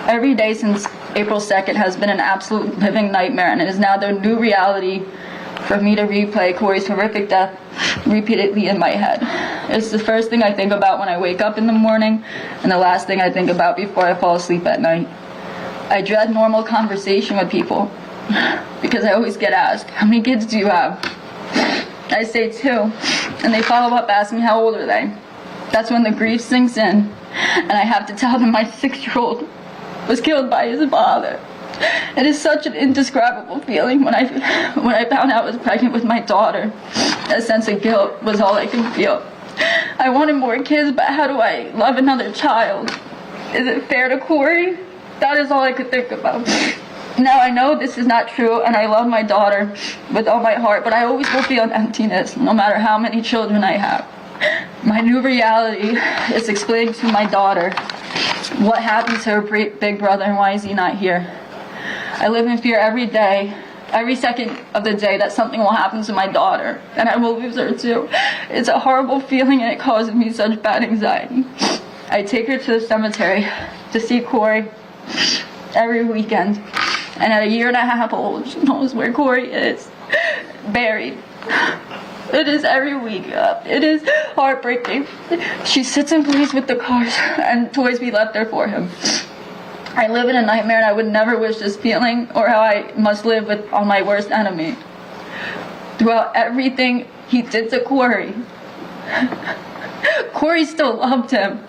Every day since April 2nd has been an absolute living nightmare, and it is now the new reality for me to replay Corey's horrific death repeatedly in my head. It's the first thing I think about when I wake up in the morning, and the last thing I think about before I fall asleep at night. I dread normal conversation with people because I always get asked, how many kids do you have? I say 2, and they follow up asking how old are they. That's when the grief sinks in, and I have to tell them my 6-year-old was killed by his father. It is such an indescribable feeling when I found out I was pregnant with my daughter. A sense of guilt was all I could feel. I wanted more kids, but how do I love another child? Is it fair to Corey? That is all I could think about. Now I know this is not true, and I love my daughter with all my heart, but I always will feel an emptiness, no matter how many children I have. My new reality is explaining to my daughter what happened to her big brother and why is he not here. I live in fear every day, every second of the day, that something will happen to my daughter, and I will lose her too. It's a horrible feeling, and it causes me such bad anxiety. I take her to the cemetery to see Corey every weekend, and at 1.5 years old, she knows where Corey is, buried. It is every week. It is heartbreaking. She sits and plays with the cars and toys we left there for him. I live in a nightmare, and I would never wish this feeling or how I must live on my worst enemy. Throughout everything he did to Corey, Corey still loved him.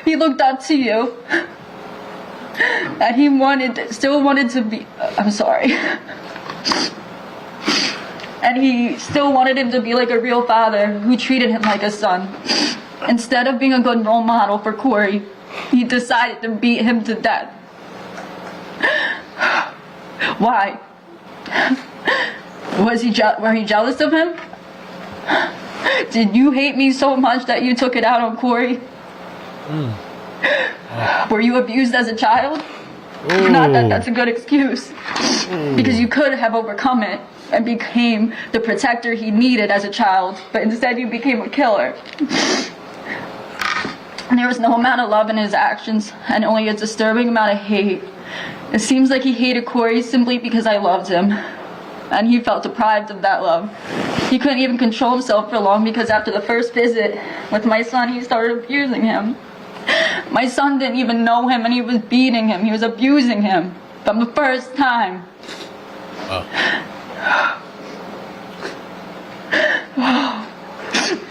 He looked up to you, and he still wanted to be, I'm sorry. And he still wanted him to be like a real father who treated him like a son. Instead of being a good role model for Corey, he decided to beat him to death. Why? Were you jealous of him? Did you hate me so much that you took it out on Corey? Were you abused as a child? Ooh. Not that that's a good excuse, because you could have overcome it and became the protector he needed as a child, but instead you became a killer. There was no amount of love in his actions, and only a disturbing amount of hate. It seems like he hated Corey simply because I loved him, and he felt deprived of that love. He couldn't even control himself for long, because after the first visit with my son, he started abusing him. My son didn't even know him, and he was beating him. He was abusing him from the first time.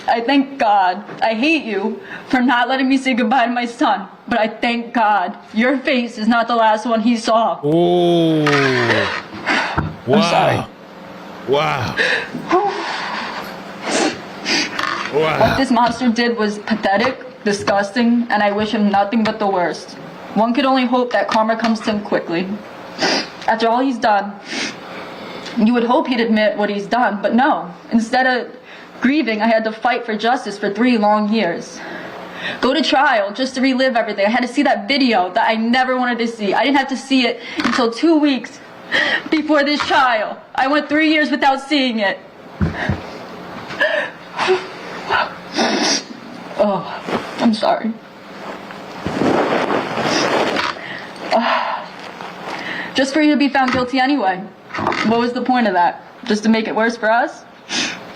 I thank God. I hate you for not letting me say goodbye to my son, but I thank God your face is not the last one he saw. Oh, wow. I'm sorry. Wow. What this monster did was pathetic, disgusting, and I wish him nothing but the worst. One could only hope that karma comes to him quickly. After all he's done, you would hope he'd admit what he's done, but no. Instead of grieving, I had to fight for justice for 3 long years. Go to trial just to relive everything. I had to see that video that I never wanted to see. I didn't have to see it until 2 weeks before this trial. I went 3 years without seeing it. Oh, I'm sorry. Just for you to be found guilty anyway. What was the point of that? Just to make it worse for us?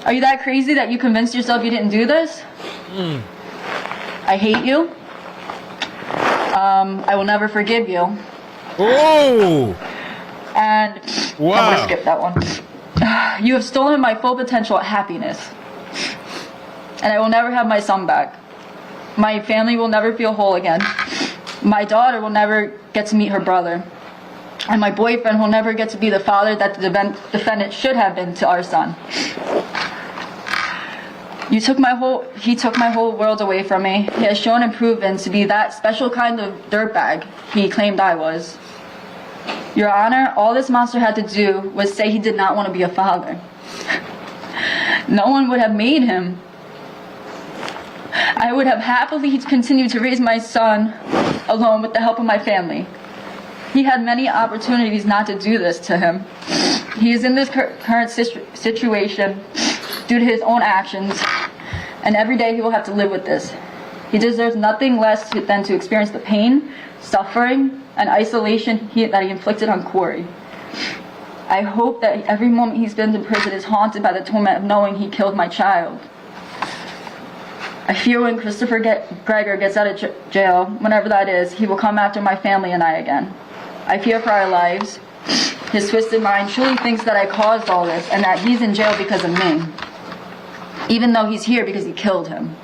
Are you that crazy that you convinced yourself you didn't do this? I hate you. I will never forgive you. Oh! And Wow. I'm gonna skip that one. You have stolen my full potential at happiness. And I will never have my son back. My family will never feel whole again. My daughter will never get to meet her brother. And my boyfriend will never get to be the father that the defendant should have been to our son. He took my whole world away from me. He has shown and proven to be that special kind of dirtbag he claimed I was. Your Honor, all this monster had to do was say he did not want to be a father. No one would have made him. I would have happily continued to raise my son alone with the help of my family. He had many opportunities not to do this to him. He is in this current situation due to his own actions, and every day he will have to live with this. He deserves nothing less than to experience the pain, suffering, and isolation that he inflicted on Corey. I hope that every moment he spends in prison is haunted by the torment of knowing he killed my child. I fear when Christopher Gregor gets out of jail, whenever that is, he will come after my family and I again. I fear for our lives. His twisted mind truly thinks that I caused all this and that he's in jail because of me, even though he's here because he killed him.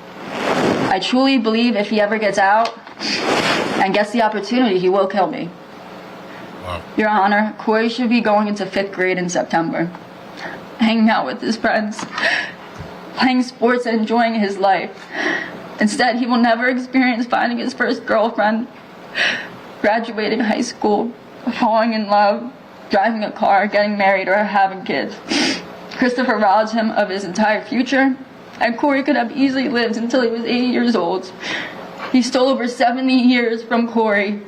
I truly believe if he ever gets out and gets the opportunity, he will kill me. Wow. Your Honor, Corey should be going into 5th grade in September, hanging out with his friends, playing sports and enjoying his life. Instead, he will never experience finding his first girlfriend, graduating high school, falling in love, driving a car, getting married, or having kids. Christopher robbed him of his entire future, and Corey could have easily lived until he was 80 years old. He stole over 70 years from Corey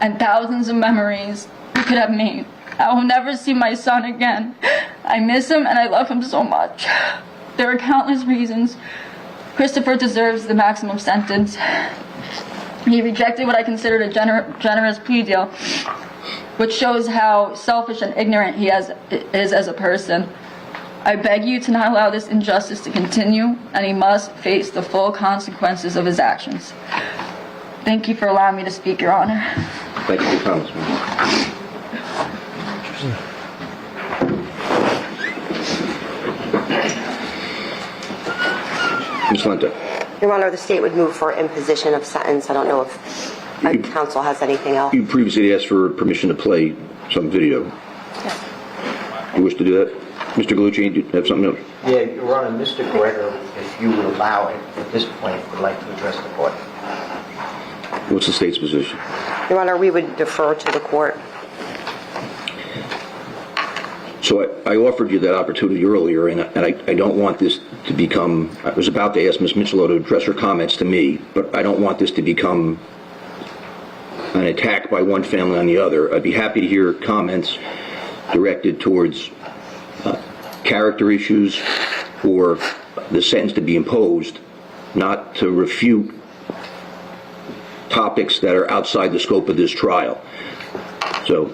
and thousands of memories we could have made. I will never see my son again. I miss him and I love him so much. There are countless reasons Christopher deserves the maximum sentence. He rejected what I considered a generous plea deal, which shows how selfish and ignorant he is as a person. I beg you to not allow this injustice to continue, and he must face the full consequences of his actions. Thank you for allowing me to speak, Your Honor. Thank you for your comments, ma'am. Ms. Lenta. Your Honor, the state would move for imposition of sentence. I don't know if counsel has anything else. You previously asked for permission to play some video. Yes. You wish to do that? Mr. Gallucci, do you have something else? Yeah, Your Honor, Mr. Gregor, if you would allow it, at this point, would like to address the court. What's the state's position? Your Honor, we would defer to the court. So I offered you that opportunity earlier, and I don't want this to become, I was about to ask Ms. Michelot to address her comments to me, but I don't want this to become an attack by one family on the other. I'd be happy to hear comments directed towards character issues or the sentence to be imposed, not to refute topics that are outside the scope of this trial. So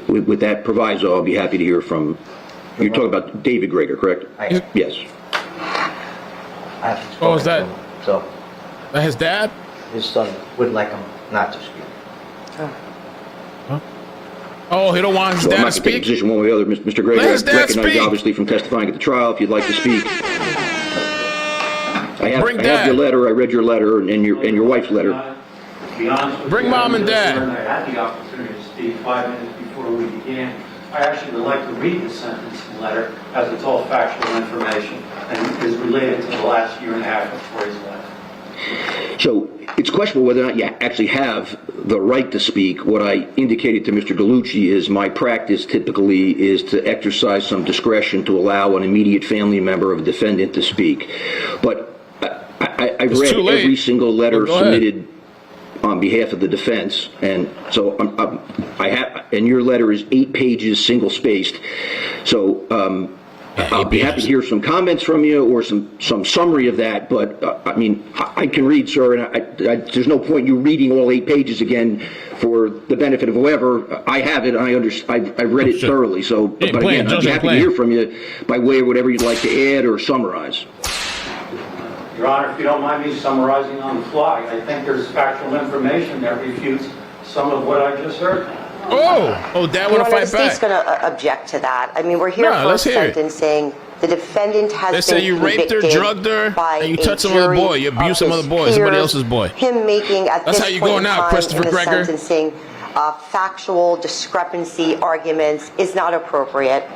with that proviso, I'll be happy to hear from, you're talking about David Gregor, correct? Yes. Oh, is that? So That his dad? his son would like him not to speak. Oh, he don't want his So I'm dad not to going to take a speak? position one way or the other. Mr. Gregor, Let his I dad recognize speak. obviously from testifying at the trial, if you'd like to speak. I have your letter, I read your letter, and your wife's letter. To be honest with Bring you, Mom and Dad. I had the opportunity to speak 5 minutes before we began. I actually would like to read the sentencing letter as it's all factual information. and is related to the last year and a half of Corey's life. So it's questionable whether or not you actually have the right to speak. What I indicated to Mr. Gallucci is my practice typically is to exercise some discretion to allow an immediate family member of a defendant to speak. But I've read every single letter submitted on behalf of the defense, and so and your letter is 8 pages, single-spaced. So I'll be happy to hear some comments from you or some summary of that. But I mean, I can read, sir, and there's no point you reading all 8 pages again for the benefit of whoever. I have it. I've read it thoroughly. So, but again, I'd be happy to hear from you by way of whatever you'd like to add or summarize. Your Honor, if you don't mind me summarizing on the fly, I think there's factual information that refutes some of what I just heard. Dad want to fight The state's back. going to object to that. I mean, we're here for sentencing. The defendant has They say you raped her, drugged her, and you touched some other boy. You abused some other boy, somebody else's boy. Him making at That's this how you point going in out, time Christopher in the Gregor. sentencing, factual discrepancy arguments is not appropriate,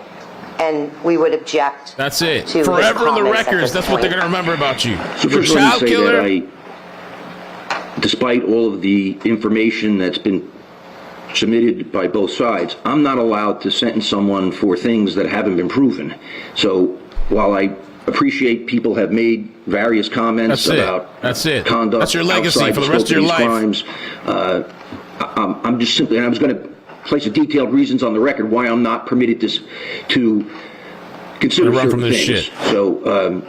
and we would object. That's it. To Forever in the comments at records. this That's what they're point. going to remember about you. So You're a first let me child say killer. that despite all of the information that's been submitted by both sides, I'm not allowed to sentence someone for things that haven't been proven. So while I appreciate people have made various comments about conduct That's your legacy outside for the the rest scope of your of life. these crimes, I'm just simply, and I was going to place the detailed reasons on the record why I'm not permitted to consider Run certain from this things. shit. So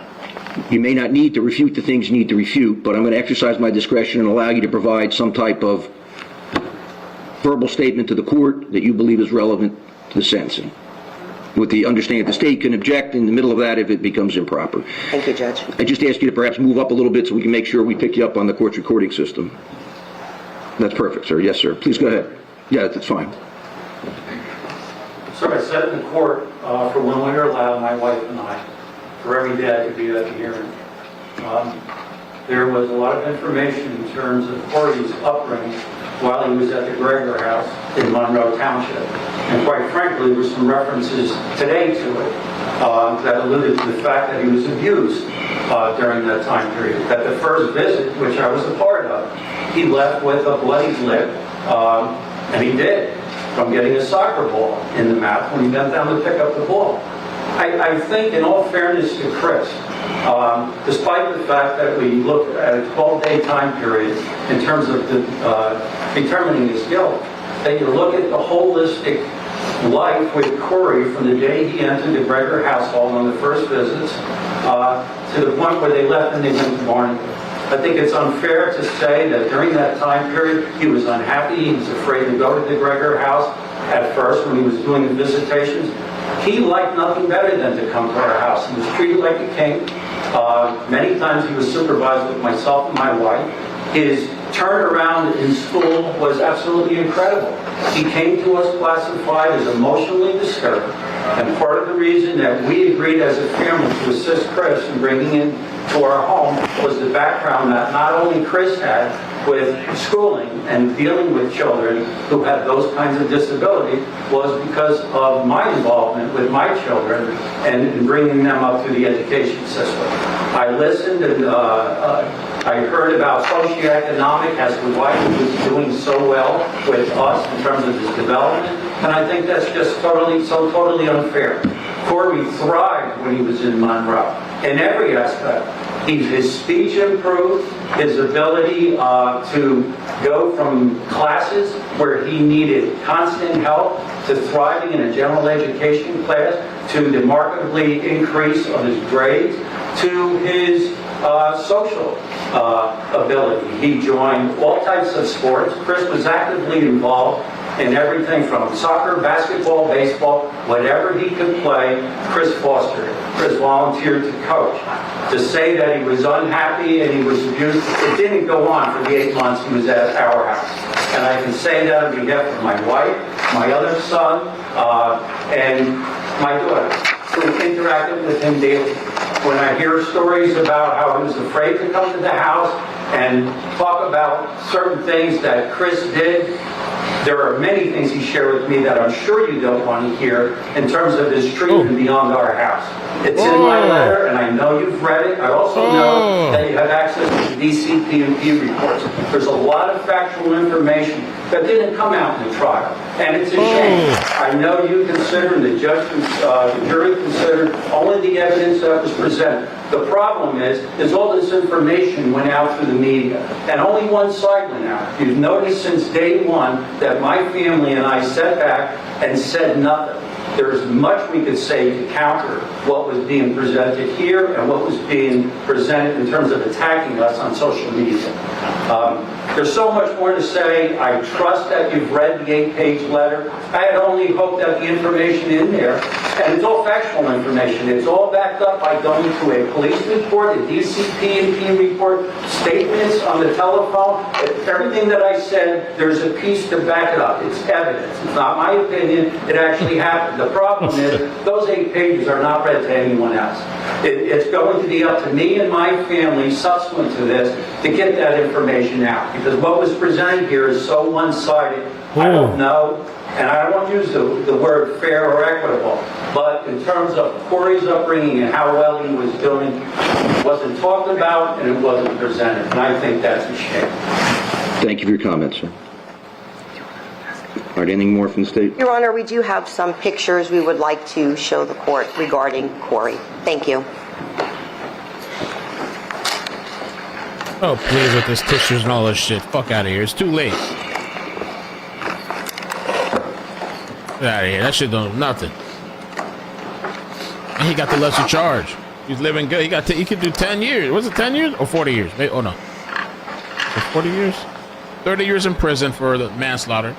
you may not need to refute the things you need to refute, but I'm going to exercise my discretion and allow you to provide some type of verbal statement to the court that you believe is relevant to the sentencing, with the understanding that the state can object in the middle of that if it becomes improper. Thank you, Judge. I just ask you to perhaps move up a little bit so we can make sure we pick you up on the court's recording system. That's perfect, sir. Yes, sir. Please go ahead. Yeah, that's fine. Sir, I said in the court, for when we were allowed, my wife and I, for every day I could be at the hearing, there was a lot of information in terms of Corey's upbringing while he was at the Gregor house in Monroe Township. And quite frankly, there were some references today to it that alluded to the fact that he was abused during that time period. That the first visit, which I was a part of, he left with a bloody lip, and he did, from getting a soccer ball in the mouth when he bent down to pick up the ball. I think, in all fairness to Chris, despite the fact that we look at a 12-day time period in terms of determining his guilt, that you look at the holistic life with Corey from the day he entered the Gregor household on the first visits to the point where they left and they went to Barney. I think it's unfair to say that during that time period he was unhappy, he was afraid to go to the Gregor house at first when he was doing the visitations. He liked nothing better than to come to our house. He was treated like a king. Many times he was supervised with myself and my wife. His turnaround in school was absolutely incredible. He came to us classified as emotionally disturbed. And part of the reason that we agreed as a family to assist Chris in bringing him to our home was the background that not only Chris had with schooling and dealing with children who had those kinds of disabilities, was because of my involvement with my children and bringing them up through the education system. I listened and I heard about socioeconomic as to why he was doing so well with us in terms of his development, and I think that's just totally unfair. Corey thrived when he was in Monroe in every aspect. His speech improved, his ability to go from classes where he needed constant help to thriving in a general education class, to the markedly increase of his grades, to his social ability. He joined all types of sports. Chris was actively involved in everything from soccer, basketball, baseball, whatever he could play, Chris fostered it. Chris volunteered to coach. To say that he was unhappy and he was abused, it didn't go on for the 8 months he was at our house. And I can say that on behalf of my wife, my other son, and my daughter, who interacted with him daily. when I hear stories about how he was afraid to come to the house and talk about certain things that Chris did. There are many things he shared with me that I'm sure you don't want to hear in terms of his treatment beyond our house. It's in my letter, and I know you've read it. I also know that you have access to DCP&P reports. There's a lot of factual information that didn't come out in the trial, and it's a shame. I know you considered, and the judge, the jury considered only the evidence that was presented. The problem is all this information went out through the media, and only one side went out. You've noticed since day one that my family and I sat back and said nothing. There's much we could say to counter what was being presented here and what was being presented in terms of attacking us on social media. There's so much more to say. I trust that you've read the 8-page letter. I had only hoped that the information in there, and it's all factual information, it's all backed up by going to a police report, a DCP&P report, statements on the telephone. Everything that I said, there's a piece to back it up. It's evidence. It's not my opinion. It actually happened. The problem is those 8 pages are not read to anyone else. It's going to be up to me and my family subsequent to this to get that information out, because what was presented here is so one-sided. I don't know, and I don't want to use the word fair or equitable, but in terms of Corey's upbringing and how well he was doing, it wasn't talked about and it wasn't presented, and I think that's a shame. Thank you for your comments, sir. All right, anything more from the state? Your Honor, we do have some pictures we would like to show the court regarding Corey. Thank you. Oh, please, with this tissues and all this shit. Fuck out of here. It's too late. Get out of here. That shit don't do nothing. And he got the lesser charge. He's living good. He could do 10 years. Was it 10 years or 40 years? Maybe, oh, no. 40 years? 30 years in prison for the manslaughter.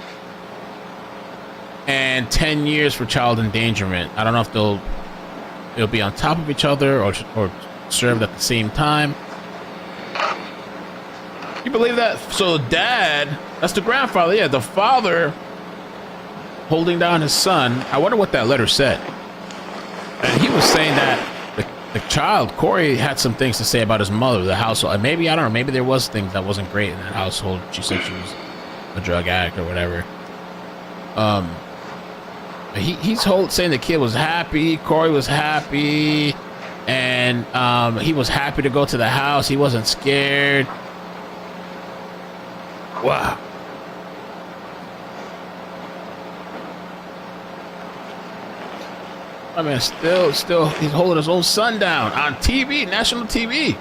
And 10 years for child endangerment. I don't know if they'll be on top of each other or served at the same time. You believe that? So dad, that's the grandfather, yeah, the father holding down his son. I wonder what that letter said. And he was saying that the child, Corey, had some things to say about his mother, the household. And maybe, I don't know, maybe there was things that wasn't great in that household. She said she was a drug addict or whatever. He's saying the kid was happy, Corey was happy, and he was happy to go to the house. He wasn't scared. Wow. I mean, still, he's holding his own son down on TV, national TV.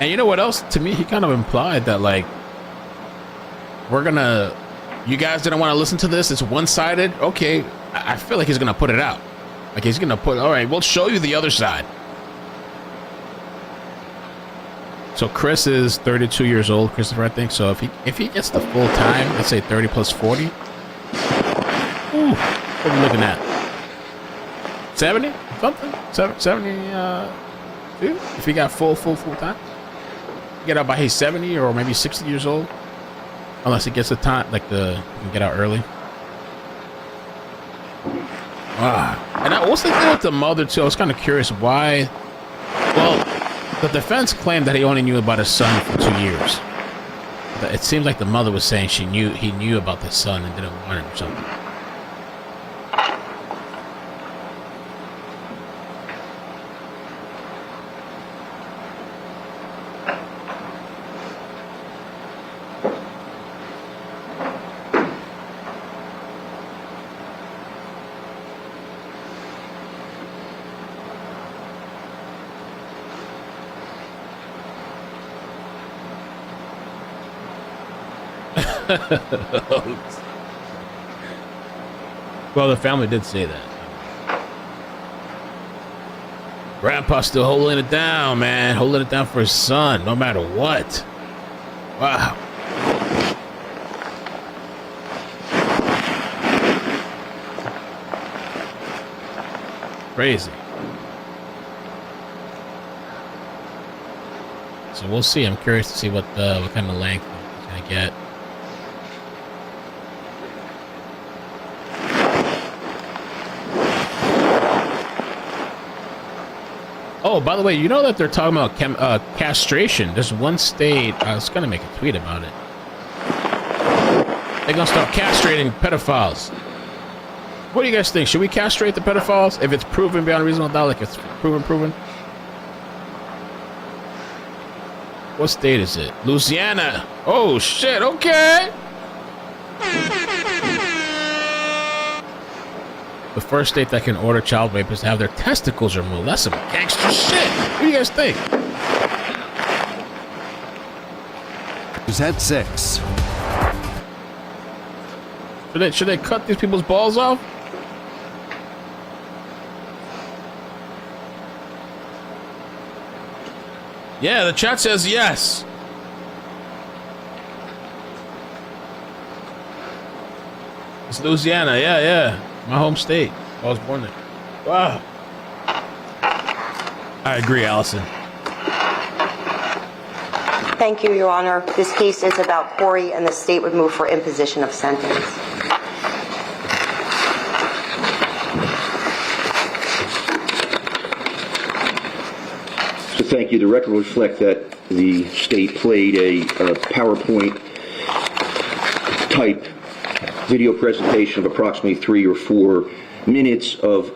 And you know what else? To me, he kind of implied that, like, you guys didn't want to listen to this. It's one-sided. Okay, I feel like he's going to put it out. Like, he's going to all right, we'll show you the other side. So Chris is 32 years old, Christopher, I think. So if he gets the full time, let's say 30 plus 40. Ooh, what are we looking at? 70 something? 70 if he got full time. Get out by he's 70 or maybe 60 years old. Unless he gets the time, like you can get out early. And what's the thing with the mother too? I was kind of curious why. Well, the defense claimed that he only knew about his son for 2 years. It seems like the mother was saying he knew about the son and didn't want him or something. Well, the family did say that. Grandpa's still holding it down, man. Holding it down for his son, no matter what. Wow. Crazy. So we'll see. I'm curious to see what kind of length he's gonna get. Oh, by the way, you know that they're talking about castration. There's one state, I was going to make a tweet about it. They're going to start castrating pedophiles. What do you guys think? Should we castrate the pedophiles if it's proven beyond a reasonable doubt, like it's proven? What state is it? Louisiana. Oh, shit, okay. The first state that can order child rapists to have their testicles removed. That's some gangster shit. What do you guys think? Who's at 6? Should they cut these people's balls off? Yeah, the chat says yes. It's Louisiana, yeah. My home state. I was born there. Wow. I agree, Allison. Thank you, Your Honor. This case is about Corey, and the state would move for imposition of sentence. So thank you. The record will reflect that the state played a PowerPoint type video presentation of approximately 3 or 4 minutes of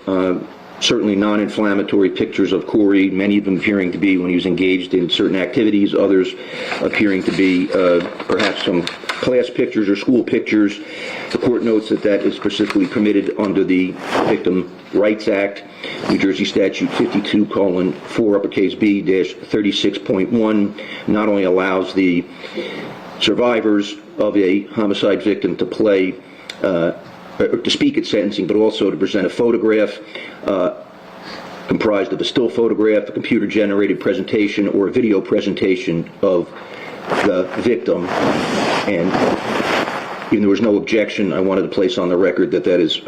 certainly non-inflammatory pictures of Corey, many of them appearing to be when he was engaged in certain activities, others appearing to be perhaps some class pictures or school pictures. The court notes that that is specifically permitted under the Victim Rights Act, New Jersey Statute 52:4B-36.1 not only allows the survivors of a homicide victim to play to speak at sentencing, but also to present a photograph comprised of a still photograph, a computer-generated presentation, or a video presentation of the victim. And even there was no objection, I wanted to place on the record that that is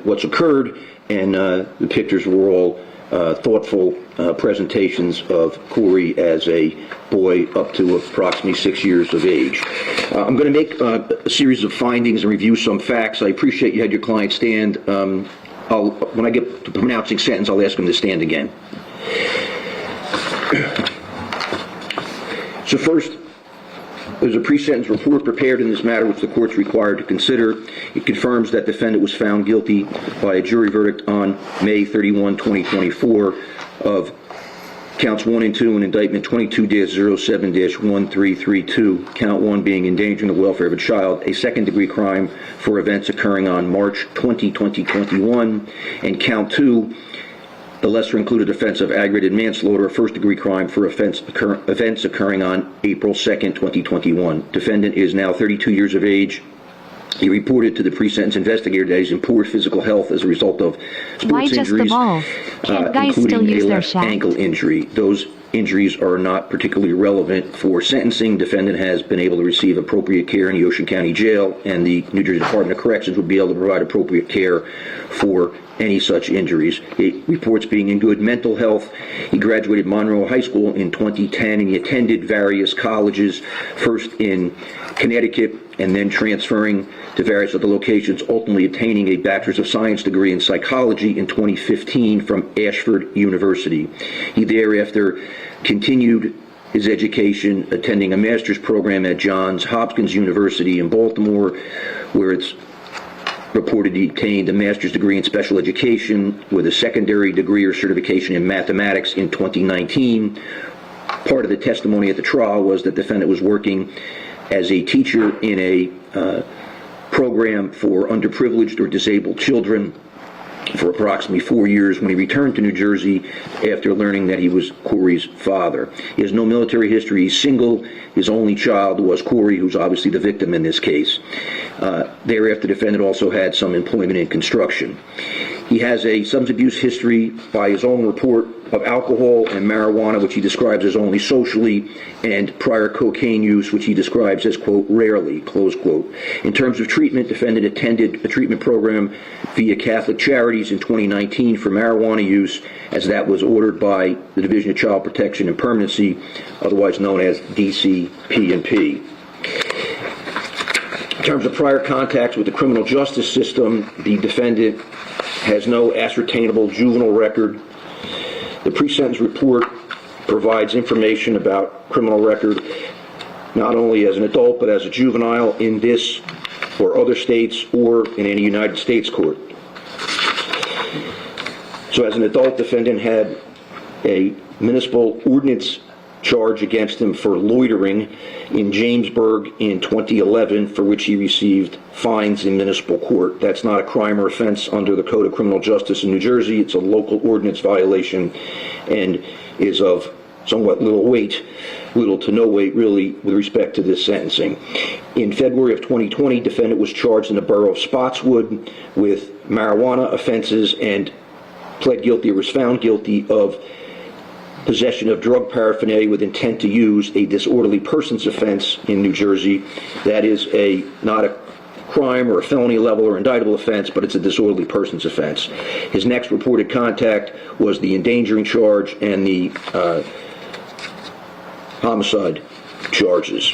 what's occurred, and the pictures were all thoughtful presentations of Corey as a boy up to approximately 6 years of age. I'm going to make a series of findings and review some facts. I appreciate you had your client stand. When I get to pronouncing sentence, I'll ask him to stand again. So first, there's a pre-sentence report prepared in this matter which the court's required to consider. It confirms that defendant was found guilty by a jury verdict on May 31, 2024 of counts 1 and 2 in indictment 22-07-1332, count 1 being endangering the welfare of a child, a second-degree crime for events occurring on March 20, 2021, and count 2, the lesser-included offense of aggravated manslaughter, a first-degree crime for events occurring on April 2nd, 2021. Defendant is now 32 years of age. He reported to the pre-sentence investigator that he's in poor physical health as a result of sports injuries, including a left ankle injury. Those injuries are not particularly relevant for sentencing. Defendant has been able to receive appropriate care in the Ocean County Jail, and the New Jersey Department of Corrections would be able to provide appropriate care for any such injuries. He reports being in good mental health. He graduated Monroe High School in 2010, and he attended various colleges, first in Connecticut and then transferring to various other locations, ultimately attaining a Bachelor's of Science degree in psychology in 2015 from Ashford University. He thereafter continued his education, attending a master's program at Johns Hopkins University in Baltimore, where it's reported he obtained a master's degree in special education with a secondary degree or certification in mathematics in 2019. Part of the testimony at the trial was that the defendant was working as a teacher in a program for underprivileged or disabled children for approximately 4 years when he returned to New Jersey after learning that he was Corey's father. He has no military history. He's single. His only child was Corey, who's obviously the victim in this case. Thereafter, the defendant also had some employment in construction. He has a substance abuse history by his own report of alcohol and marijuana, which he describes as only socially, and prior cocaine use, which he describes as, quote, rarely, close quote. In terms of treatment, defendant attended a treatment program via Catholic Charities in 2019 for marijuana use, as that was ordered by the Division of Child Protection and Permanency, otherwise known as DCP&P. In terms of prior contacts with the criminal justice system, the defendant has no ascertainable juvenile record. The pre-sentence report provides information about criminal record not only as an adult but as a juvenile in this or other states or in any United States court. So as an adult, defendant had a municipal ordinance charge against him for loitering in Jamesburg in 2011, for which he received fines in municipal court. That's not a crime or offense under the Code of Criminal Justice in New Jersey. It's a local ordinance violation and is of somewhat little to no weight really with respect to this sentencing. In February of 2020, defendant was charged in the borough of Spotswood with marijuana offenses and pled guilty or was found guilty of possession of drug paraphernalia with intent to use, a disorderly persons offense in New Jersey. That is not a crime or a felony level or indictable offense, but it's a disorderly persons offense. His next reported contact was the endangering charge and the homicide charges.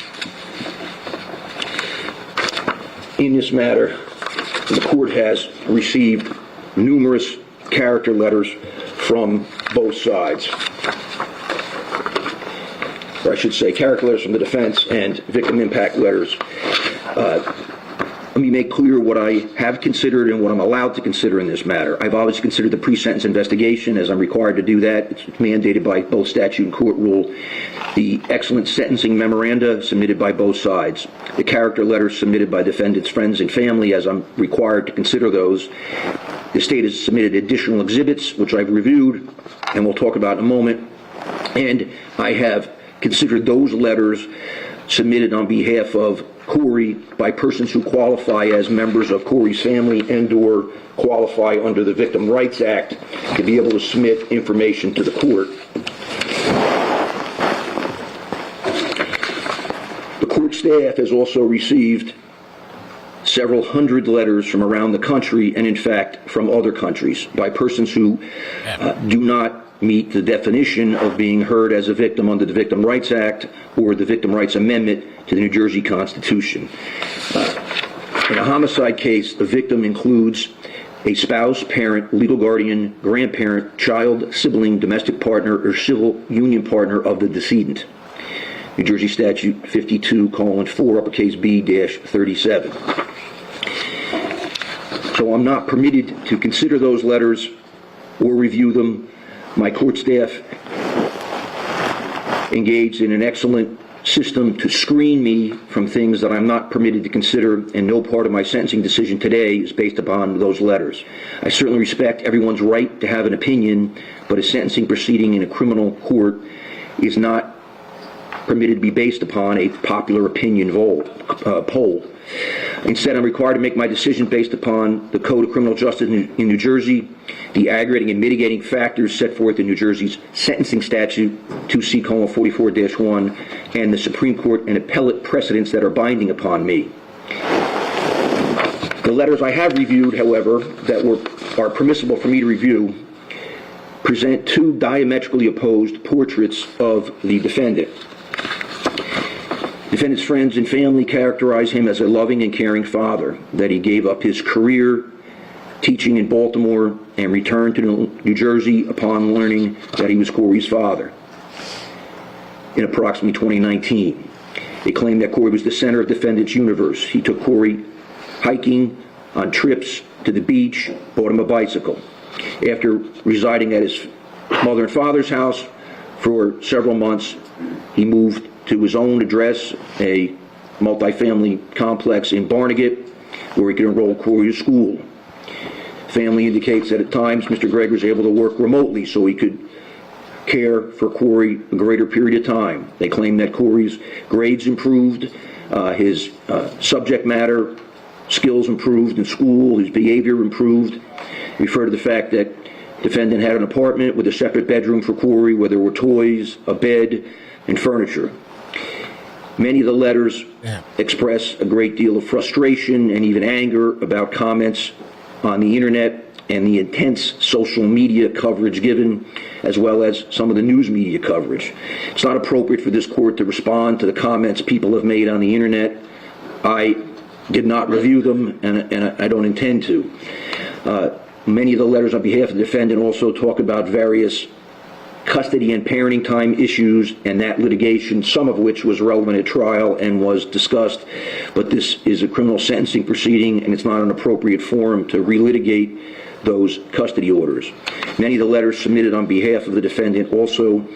In this matter, the court has received numerous character letters from both sides. Or I should say character letters from the defense and victim impact letters. Let me make clear what I have considered and what I'm allowed to consider in this matter. I've always considered the pre-sentence investigation, as I'm required to do that. It's mandated by both statute and court rule. The excellent sentencing memoranda submitted by both sides. The character letters submitted by defendant's friends and family, as I'm required to consider those. The state has submitted additional exhibits, which I've reviewed and we'll talk about in a moment. And I have considered those letters submitted on behalf of Corey by persons who qualify as members of Corey's family and or qualify under the Victim Rights Act to be able to submit information to the court. The court staff has also received several hundred letters from around the country and in fact from other countries by persons who do not meet the definition of being heard as a victim under the Victim Rights Act or the Victim Rights Amendment to the New Jersey Constitution. In a homicide case, the victim includes a spouse, parent, legal guardian, grandparent, child, sibling, domestic partner, or civil union partner of the decedent. New Jersey Statute 52:4, uppercase B-37. So I'm not permitted to consider those letters or review them. My court staff engaged in an excellent system to screen me from things that I'm not permitted to consider, and no part of my sentencing decision today is based upon those letters. I certainly respect everyone's right to have an opinion, but a sentencing proceeding in a criminal court is not permitted to be based upon a popular opinion poll. Instead, I'm required to make my decision based upon the Code of Criminal Justice in New Jersey, the aggravating and mitigating factors set forth in New Jersey's sentencing statute 2C:44-1, and the Supreme Court and appellate precedents that are binding upon me. The letters I have reviewed, however, that are permissible for me to review, present two diametrically opposed portraits of the defendant. Defendant's friends and family characterize him as a loving and caring father, that he gave up his career teaching in Baltimore and returned to New Jersey upon learning that he was Corey's father in approximately 2019. They claim that Corey was the center of defendant's universe. He took Corey hiking, on trips to the beach, bought him a bicycle. After residing at his mother and father's house for several months, he moved to his own address, a multifamily complex in Barnegat, where he could enroll Corey to school. Family indicates that at times Mr. Gregor was able to work remotely so he could care for Corey a greater period of time. They claim that Corey's grades improved, his subject matter skills improved in school, his behavior improved. Refer to the fact that defendant had an apartment with a separate bedroom for Corey where there were toys, a bed, and furniture. Many of the letters express a great deal of frustration and even anger about comments on the internet and the intense social media coverage given, as well as some of the news media coverage. It's not appropriate for this court to respond to the comments people have made on the internet. I did not review them, and I don't intend to. Many of the letters on behalf of the defendant also talk about various custody and parenting time issues and that litigation, some of which was relevant at trial and was discussed, but this is a criminal sentencing proceeding and it's not an appropriate forum to relitigate those custody orders. Many of the letters submitted on behalf of the defendant also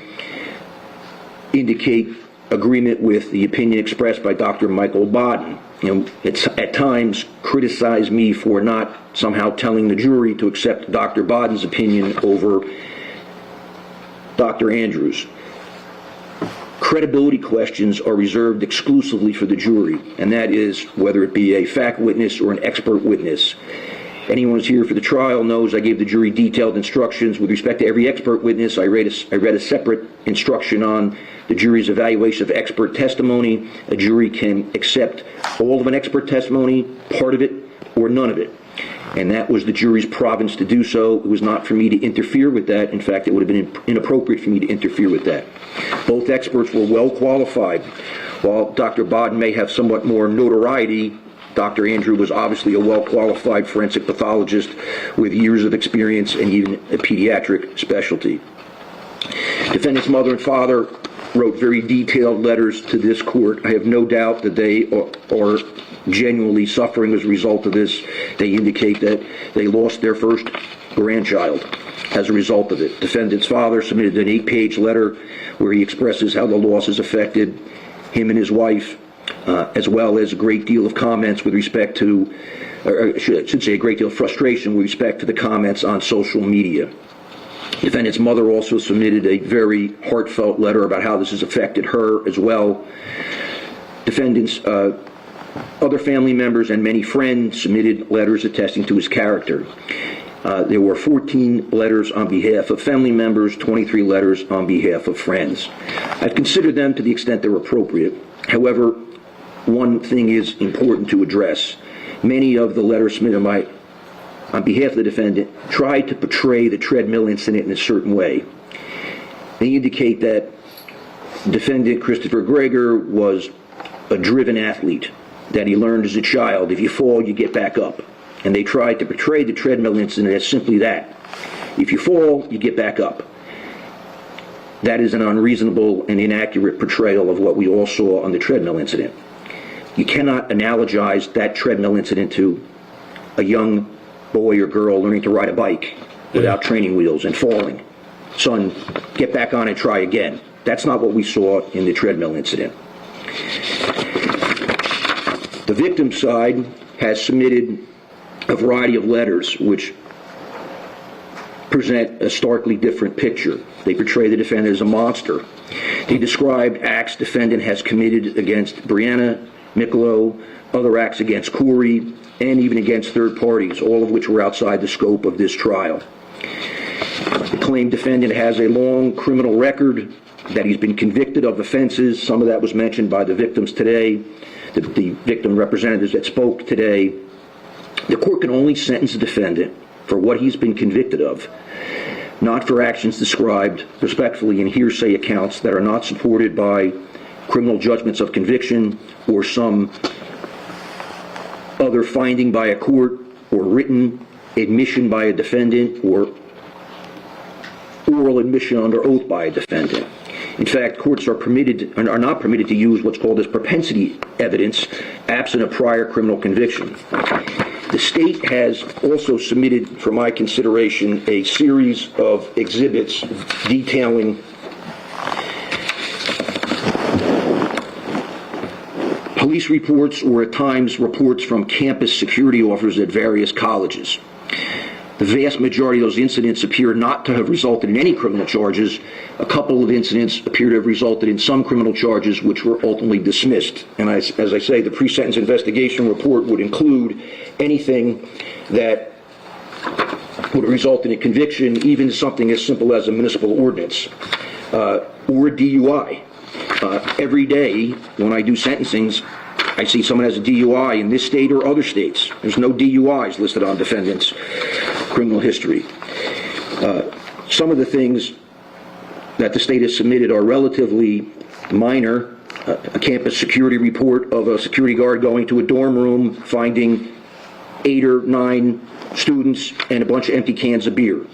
indicate agreement with the opinion expressed by Dr. Michael Bodden. It's at times criticized me for not somehow telling the jury to accept Dr. Bodden's opinion over Dr. Andrews. Credibility questions are reserved exclusively for the jury, and that is whether it be a fact witness or an expert witness. Anyone who's here for the trial knows I gave the jury detailed instructions. With respect to every expert witness, I read a separate instruction on the jury's evaluation of expert testimony. A jury can accept all of an expert testimony, part of it, or none of it. And that was the jury's province to do so. It was not for me to interfere with that. In fact, it would have been inappropriate for me to interfere with that. Both experts were well qualified. While Dr. Bodden may have somewhat more notoriety, Dr. Andrew was obviously a well-qualified forensic pathologist with years of experience and even a pediatric specialty. Defendant's mother and father wrote very detailed letters to this court. I have no doubt that they are genuinely suffering as a result of this. They indicate that they lost their first grandchild as a result of it. Defendant's father submitted an 8-page letter where he expresses how the loss has affected him and his wife, as well as a great deal of comments with respect to, or I should say a great deal of frustration with respect to the comments on social media. Defendant's mother also submitted a very heartfelt letter about how this has affected her as well. Defendant's other family members and many friends submitted letters attesting to his character. There were 14 letters on behalf of family members, 23 letters on behalf of friends. I've considered them to the extent they're appropriate. However, one thing is important to address. Many of the letters submitted on behalf of the defendant tried to portray the treadmill incident in a certain way. They indicate that defendant Christopher Gregor was a driven athlete, that he learned as a child, if you fall, you get back up. And they tried to portray the treadmill incident as simply that. If you fall, you get back up. That is an unreasonable and inaccurate portrayal of what we all saw on the treadmill incident. You cannot analogize that treadmill incident to a young boy or girl learning to ride a bike without training wheels and falling. Son, get back on and try again. That's not what we saw in the treadmill incident. The victim side has submitted a variety of letters which present a starkly different picture. They portray the defendant as a monster. They described acts defendant has committed against Brianna, Mikolo, other acts against Corey, and even against third parties, all of which were outside the scope of this trial. The claimed defendant has a long criminal record, that he's been convicted of offenses. Some of that was mentioned by the victims today, the victim representatives that spoke today. The court can only sentence the defendant for what he's been convicted of, not for actions described respectfully in hearsay accounts that are not supported by criminal judgments of conviction or some other finding by a court or written admission by a defendant or oral admission under oath by a defendant. In fact, courts are not permitted to use what's called as propensity evidence absent a prior criminal conviction. The state has also submitted for my consideration a series of exhibits detailing police reports or at times reports from campus security officers at various colleges. The vast majority of those incidents appear not to have resulted in any criminal charges. A couple of incidents appear to have resulted in some criminal charges which were ultimately dismissed. And as I say, the pre-sentence investigation report would include anything that would result in a conviction, even something as simple as a municipal ordinance or a DUI. Every day when I do sentencings, I see someone has a DUI in this state or other states. There's no DUIs listed on defendants' criminal history. Some of the things that the state has submitted are relatively minor. A campus security report of a security guard going to a dorm room, finding 8 or 9 students and a bunch of empty cans of beer.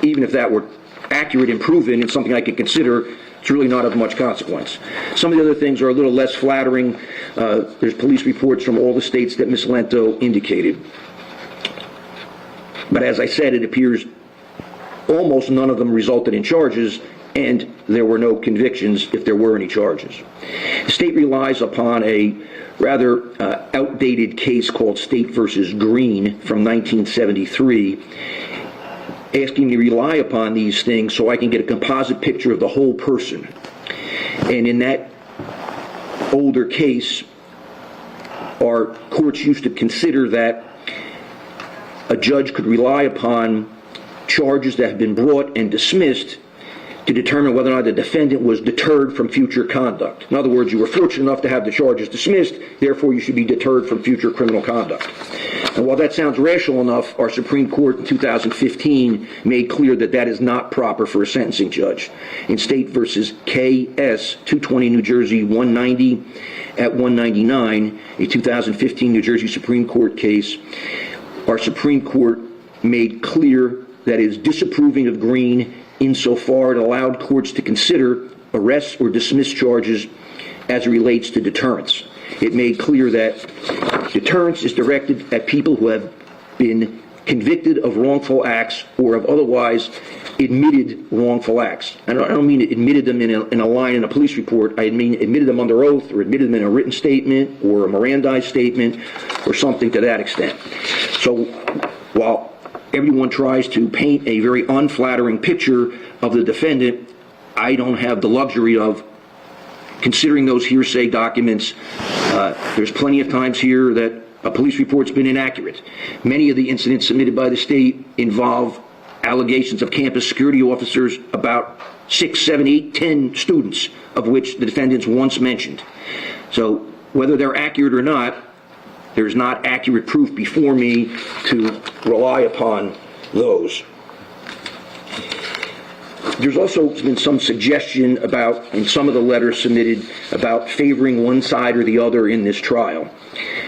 Even if that were accurate and proven and something I can consider, it's really not of much consequence. Some of the other things are a little less flattering. There's police reports from all the states that Ms. Lento indicated. But as I said, it appears almost none of them resulted in charges, and there were no convictions if there were any charges. The state relies upon a rather outdated case called State versus Green from 1973, asking me to rely upon these things so I can get a composite picture of the whole person. And in that older case, our courts used to consider that a judge could rely upon charges that have been brought and dismissed to determine whether or not the defendant was deterred from future conduct. In other words, you were fortunate enough to have the charges dismissed, therefore you should be deterred from future criminal conduct. And while that sounds rational enough, our Supreme Court in 2015 made clear that that is not proper for a sentencing judge. In State versus KS 220 New Jersey 190 at 199, a 2015 New Jersey Supreme Court case, our Supreme Court made clear that it is disapproving of Green insofar it allowed courts to consider arrests or dismiss charges as it relates to deterrence. It made clear that deterrence is directed at people who have been convicted of wrongful acts or have otherwise admitted wrongful acts. And I don't mean admitted them in a line in a police report. I mean admitted them under oath or admitted them in a written statement or a Mirandized statement or something to that extent. So while everyone tries to paint a very unflattering picture of the defendant, I don't have the luxury of considering those hearsay documents. There's plenty of times here that a police report's been inaccurate. Many of the incidents submitted by the state involve allegations of campus security officers about 6, 7, 8, 10 students, of which the defendants once mentioned. So whether they're accurate or not, there's not accurate proof before me to rely upon those. There's also been some suggestion about, in some of the letters submitted, about favoring one side or the other in this trial.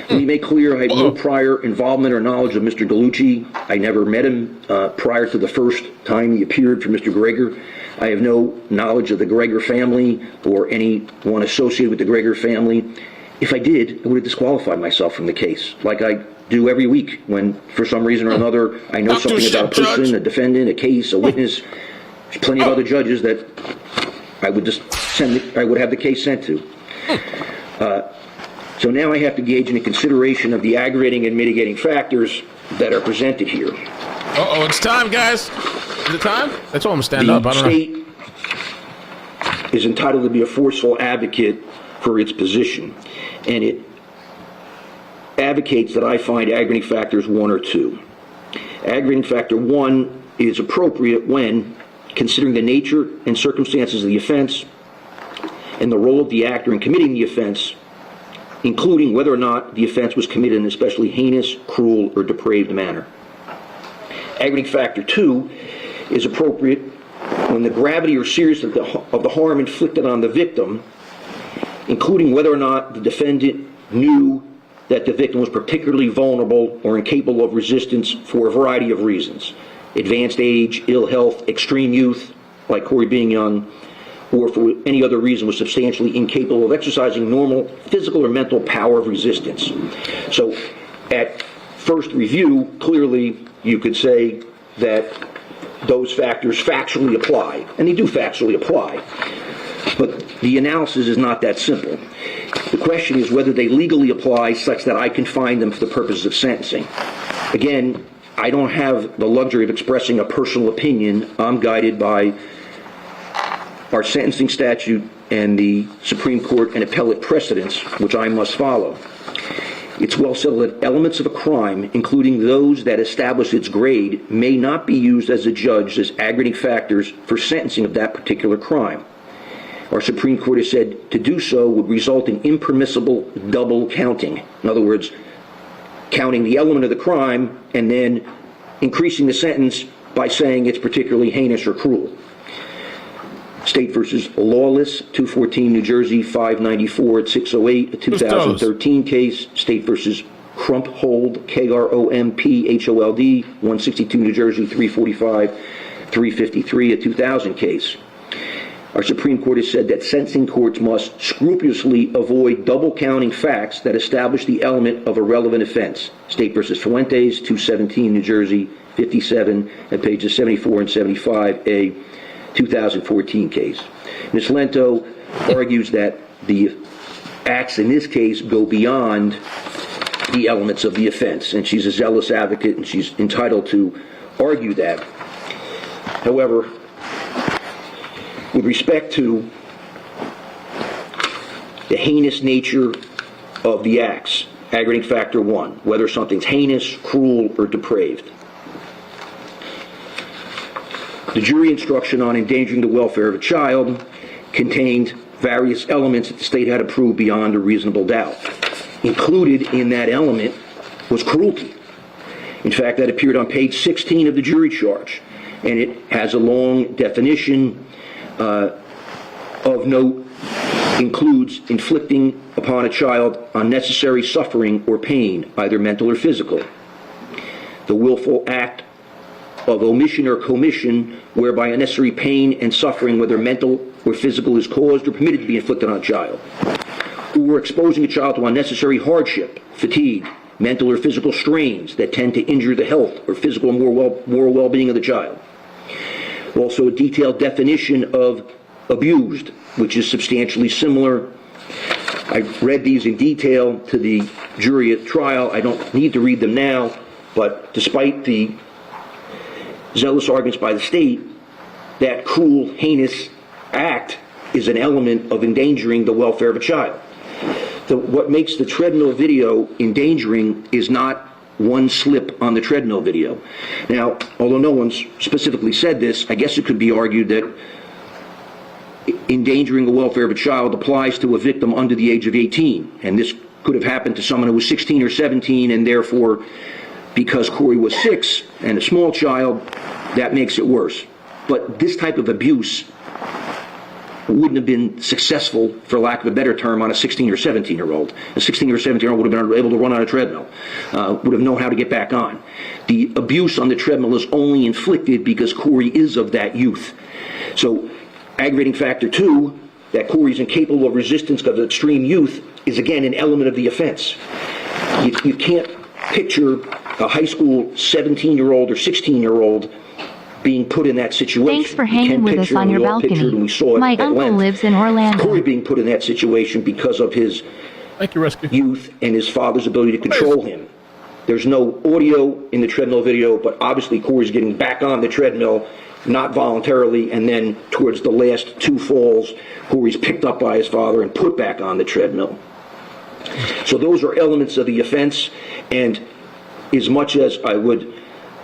Let me make clear I had no prior involvement or knowledge of Mr. Gallucci. I never met him prior to the first time he appeared for Mr. Gregor. I have no knowledge of the Gregor family or anyone associated with the Gregor family. If I did, I would have disqualified myself from the case, like I do every week when, for some reason or another, I know something about a person, a defendant, a case, a witness. There's plenty of other judges that I would just I would have the case sent to. So now I have to gauge into consideration of the aggravating and mitigating factors that are presented here. Uh-oh, it's time, guys. Is it time? That's all I'm standing up. I don't know. The state is entitled to be a forceful advocate for its position, and it advocates that I find aggravating factors 1 or 2. Aggravating factor 1 is appropriate when considering the nature and circumstances of the offense and the role of the actor in committing the offense, including whether or not the offense was committed in an especially heinous, cruel, or depraved manner. Aggravating factor 2 is appropriate when the gravity or seriousness of the harm inflicted on the victim, including whether or not the defendant knew that the victim was particularly vulnerable or incapable of resistance for a variety of reasons. Advanced age, ill health, extreme youth, like Corey being young, or for any other reason was substantially incapable of exercising normal physical or mental power of resistance. So at first review, clearly you could say that those factors factually apply, and they do factually apply. But the analysis is not that simple. The question is whether they legally apply such that I can find them for the purposes of sentencing. Again, I don't have the luxury of expressing a personal opinion. I'm guided by our sentencing statute and the Supreme Court and appellate precedents, which I must follow. It's well settled that elements of a crime, including those that establish its grade, may not be used as a judge as aggravating factors for sentencing of that particular crime. Our Supreme Court has said to do so would result in impermissible double counting. In other words, counting the element of the crime and then increasing the sentence by saying it's particularly heinous or cruel. State versus Lawless, 214 New Jersey, 594 at 608, a 2013 case. State versus Krumphold, Krumphold, 162 New Jersey, 345 353, a 2000 case. Our Supreme Court has said that sentencing courts must scrupulously avoid double-counting facts that establish the element of a relevant offense. State versus Fuentes, 217, New Jersey, 57, at pages 74 and 75, a 2014 case. Ms. Lento argues that the acts in this case go beyond the elements of the offense, and she's a zealous advocate, and she's entitled to argue that. However, with respect to the heinous nature of the acts, aggravating factor 1, whether something's heinous, cruel, or depraved, the jury instruction on endangering the welfare of a child contained various elements that the state had to prove beyond a reasonable doubt. Included in that element was cruelty. In fact, that appeared on page 16 of the jury charge, and it has a long definition. Of note includes inflicting upon a child unnecessary suffering or pain, either mental or physical. The willful act of omission or commission whereby unnecessary pain and suffering, whether mental or physical, is caused or permitted to be inflicted on a child. Or exposing a child to unnecessary hardship, fatigue, mental or physical strains that tend to injure the health or physical or moral well-being of the child. Also, a detailed definition of abused, which is substantially similar. I read these in detail to the jury at trial. I don't need to read them now, but despite the zealous arguments by the state, that cruel, heinous act is an element of endangering the welfare of a child. What makes the treadmill video endangering is not one slip on the treadmill video. Now, although no one's specifically said this, I guess it could be argued that endangering the welfare of a child applies to a victim under the age of 18, and this could have happened to someone who was 16 or 17, and therefore, because Corey was 6 and a small child, that makes it worse. But this type of abuse wouldn't have been successful, for lack of a better term, on a 16 or 17-year-old. A 16 or 17-year-old would have been able to run on a treadmill, would have known how to get back on. The abuse on the treadmill is only inflicted because Corey is of that youth. So, aggravating factor 2, that Corey's incapable of resistance because of extreme youth, is again an element of the offense. You can't picture a high school 17-year-old or 16-year-old being put in that situation. Thanks for hanging with us on your balcony. My uncle lives in Orlando. Corey being put in that situation because of his youth and his father's ability to control him. There's no audio in the treadmill video, but obviously Corey's getting back on the treadmill, not voluntarily, and then towards the last 2 falls, Corey's picked up by his father and put back on the treadmill. So those are elements of the offense, and as much as I would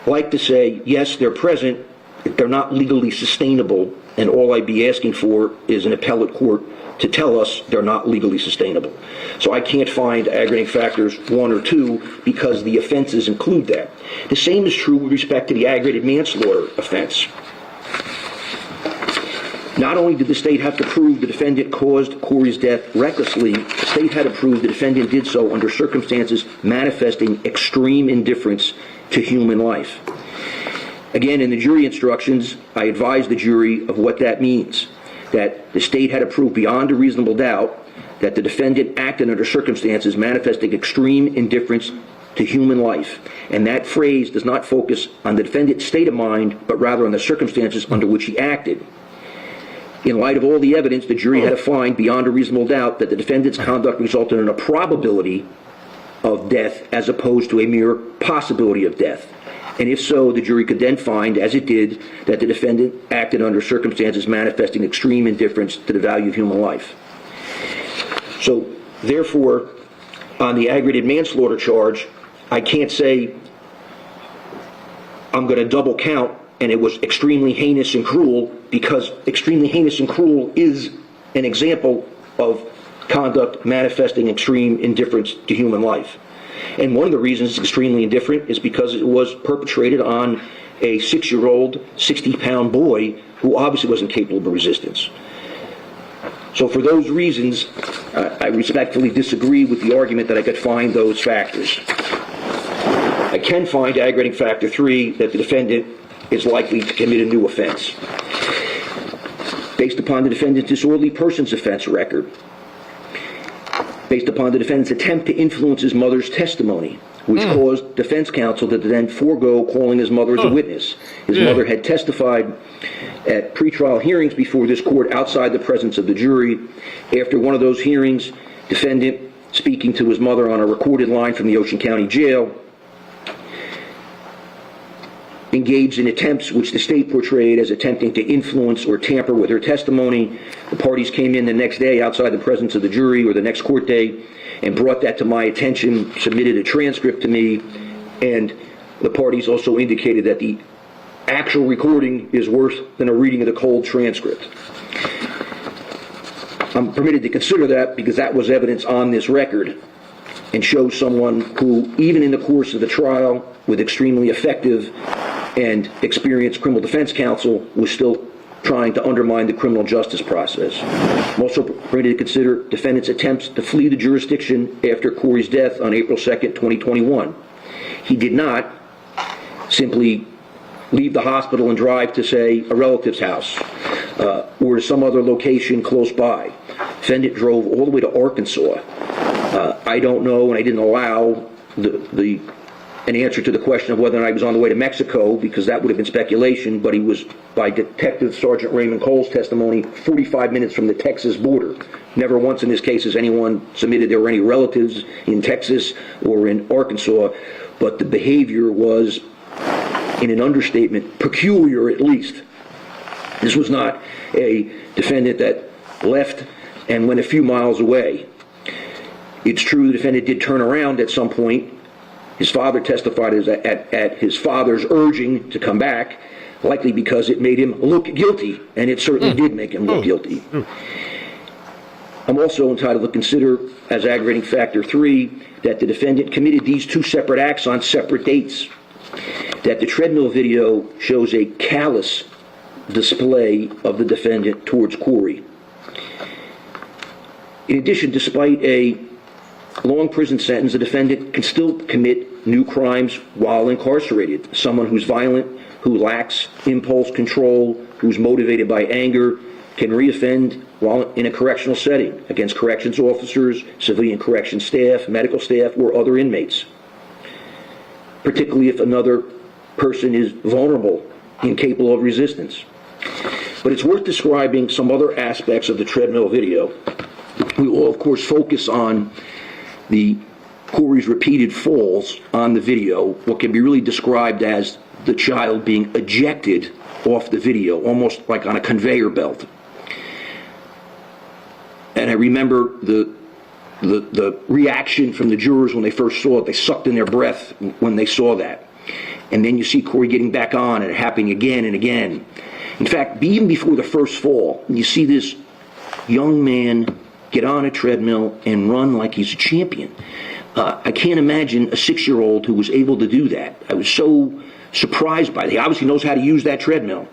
like to say, yes, they're present, they're not legally sustainable, and all I'd be asking for is an appellate court to tell us they're not legally sustainable. So I can't find aggravating factors 1 or 2 because the offenses include that. The same is true with respect to the aggravated manslaughter offense. Not only did the state have to prove the defendant caused Corey's death recklessly, the state had to prove the defendant did so under circumstances manifesting extreme indifference to human life. Again, in the jury instructions, I advised the jury of what that means, that the state had to prove beyond a reasonable doubt that the defendant acted under circumstances manifesting extreme indifference to human life. And that phrase does not focus on the defendant's state of mind, but rather on the circumstances under which he acted. In light of all the evidence, the jury had to find beyond a reasonable doubt that the defendant's conduct resulted in a probability of death as opposed to a mere possibility of death. And if so, the jury could then find, as it did, that the defendant acted under circumstances manifesting extreme indifference to the value of human life. So, therefore, on the aggravated manslaughter charge, I can't say I'm going to double count and it was extremely heinous and cruel, because extremely heinous and cruel is an example of conduct manifesting extreme indifference to human life. And one of the reasons it's extremely indifferent is because it was perpetrated on a 6-year-old, 60-pound boy who obviously wasn't capable of resistance. So for those reasons, I respectfully disagree with the argument that I could find those factors. I can find aggravating factor 3 that the defendant is likely to commit a new offense. Based upon the defendant's disorderly persons offense record, based upon the defendant's attempt to influence his mother's testimony, which caused defense counsel to then forego calling his mother as a witness. His mother had testified at pretrial hearings before this court outside the presence of the jury. After one of those hearings, defendant, speaking to his mother on a recorded line from the Ocean County Jail, engaged in attempts which the state portrayed as attempting to influence or tamper with her testimony. The parties came in the next day outside the presence of the jury, or the next court day, and brought that to my attention, submitted a transcript to me, and the parties also indicated that the actual recording is worse than a reading of the cold transcript. I'm permitted to consider that because that was evidence on this record and shows someone who, even in the course of the trial, with extremely effective and experienced criminal defense counsel, was still trying to undermine the criminal justice process. I'm also permitted to consider defendant's attempts to flee the jurisdiction after Corey's death on April 2nd, 2021. He did not simply leave the hospital and drive to, say, a relative's house or to some other location close by. Defendant drove all the way to Arkansas. I don't know, and I didn't allow an answer to the question of whether or not he was on the way to Mexico, because that would have been speculation, but he was, by Detective Sergeant Raymond Cole's testimony, 45 minutes from the Texas border. Never once in this case has anyone submitted there were any relatives in Texas or in Arkansas, but the behavior was, in an understatement, peculiar at least. This was not a defendant that left and went a few miles away. It's true the defendant did turn around at some point. His father testified at his father's urging to come back, likely because it made him look guilty, and it certainly did make him look guilty. I'm also entitled to consider, as aggravating factor 3, that the defendant committed these two separate acts on separate dates, that the treadmill video shows a callous display of the defendant towards Corey. In addition, despite a long prison sentence, the defendant can still commit new crimes while incarcerated. Someone who's violent, who lacks impulse control, who's motivated by anger, can reoffend while in a correctional setting against corrections officers, civilian correction staff, medical staff, or other inmates, particularly if another person is vulnerable, incapable of resistance. But it's worth describing some other aspects of the treadmill video. We will, of course, focus on Corey's repeated falls on the video, what can be really described as the child being ejected off the video, almost like on a conveyor belt. And I remember the reaction from the jurors when they first saw it. They sucked in their breath when they saw that. And then you see Corey getting back on and it happening again and again. In fact, even before the first fall, you see this young man get on a treadmill and run like he's a champion. I can't imagine a 6-year-old who was able to do that. I was so surprised by that. He obviously knows how to use that treadmill.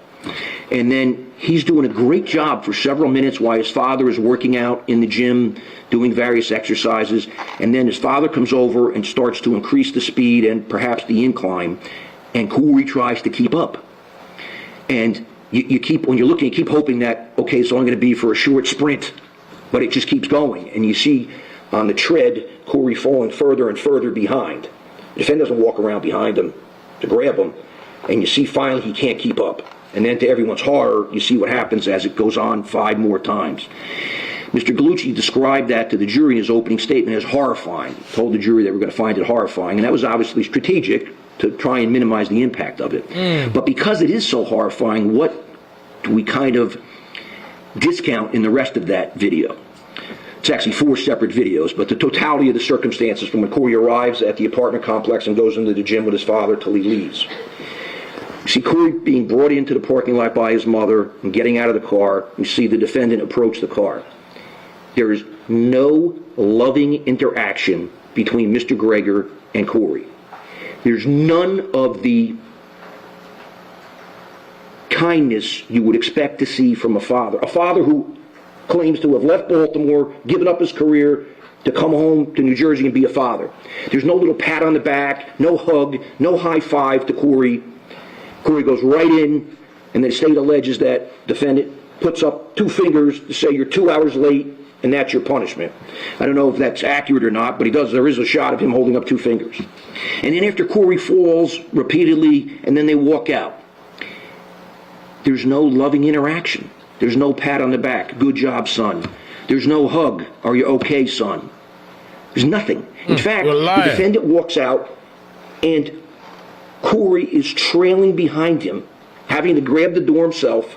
And then he's doing a great job for several minutes while his father is working out in the gym, doing various exercises. And then his father comes over and starts to increase the speed and perhaps the incline. And Corey tries to keep up. And you keep, when you're looking, you keep hoping that, okay, it's only going to be for a short sprint. But it just keeps going. And you see on the tread, Corey falling further and further behind. The defendant doesn't walk around behind him to grab him. And you see finally he can't keep up. And then to everyone's horror, you see what happens as it goes on 5 more times. Mr. Gallucci described that to the jury in his opening statement as horrifying. Told the jury they were going to find it horrifying. And that was obviously strategic to try and minimize the impact of it. But because it is so horrifying, what do we kind of discount in the rest of that video? It's actually 4 separate videos, but the totality of the circumstances from when Corey arrives at the apartment complex and goes into the gym with his father till he leaves. You see Corey being brought into the parking lot by his mother and getting out of the car. You see the defendant approach the car. There is no loving interaction between Mr. Gregor and Corey. There's none of the kindness you would expect to see from a father who claims to have left Baltimore, given up his career to come home to New Jersey and be a father. There's no little pat on the back, no hug, no high five to Corey. Corey goes right in, and the state alleges that defendant puts up 2 fingers to say you're 2 hours late, and that's your punishment. I don't know if that's accurate or not, but there is a shot of him holding up 2 fingers. And then after Corey falls repeatedly, and then they walk out, there's no loving interaction. There's no pat on the back, good job, son. There's no hug, are you okay, son? There's nothing. In fact, the defendant walks out, and Corey is trailing behind him, having to grab the door himself.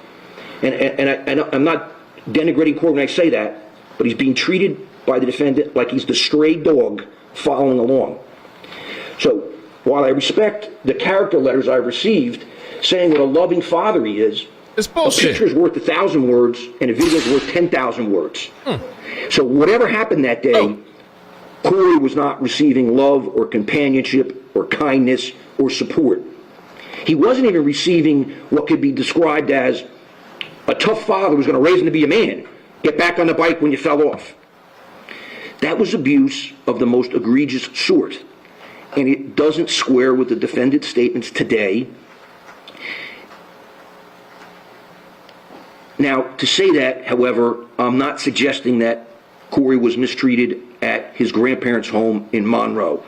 And I'm not denigrating Corey when I say that, but he's being treated by the defendant like he's the stray dog following along. So while I respect the character letters I've received saying what a loving father he is, it's bullshit. A picture is worth 1,000 words, and a video is worth 10,000 words. So whatever happened that day, Corey was not receiving love or companionship or kindness or support. He wasn't even receiving what could be described as a tough father who's going to raise him to be a man. Get back on the bike when you fell off. That was abuse of the most egregious sort, and it doesn't square with the defendant's statements today. Now, to say that, however, I'm not suggesting that Corey was mistreated at his grandparents' home in Monroe.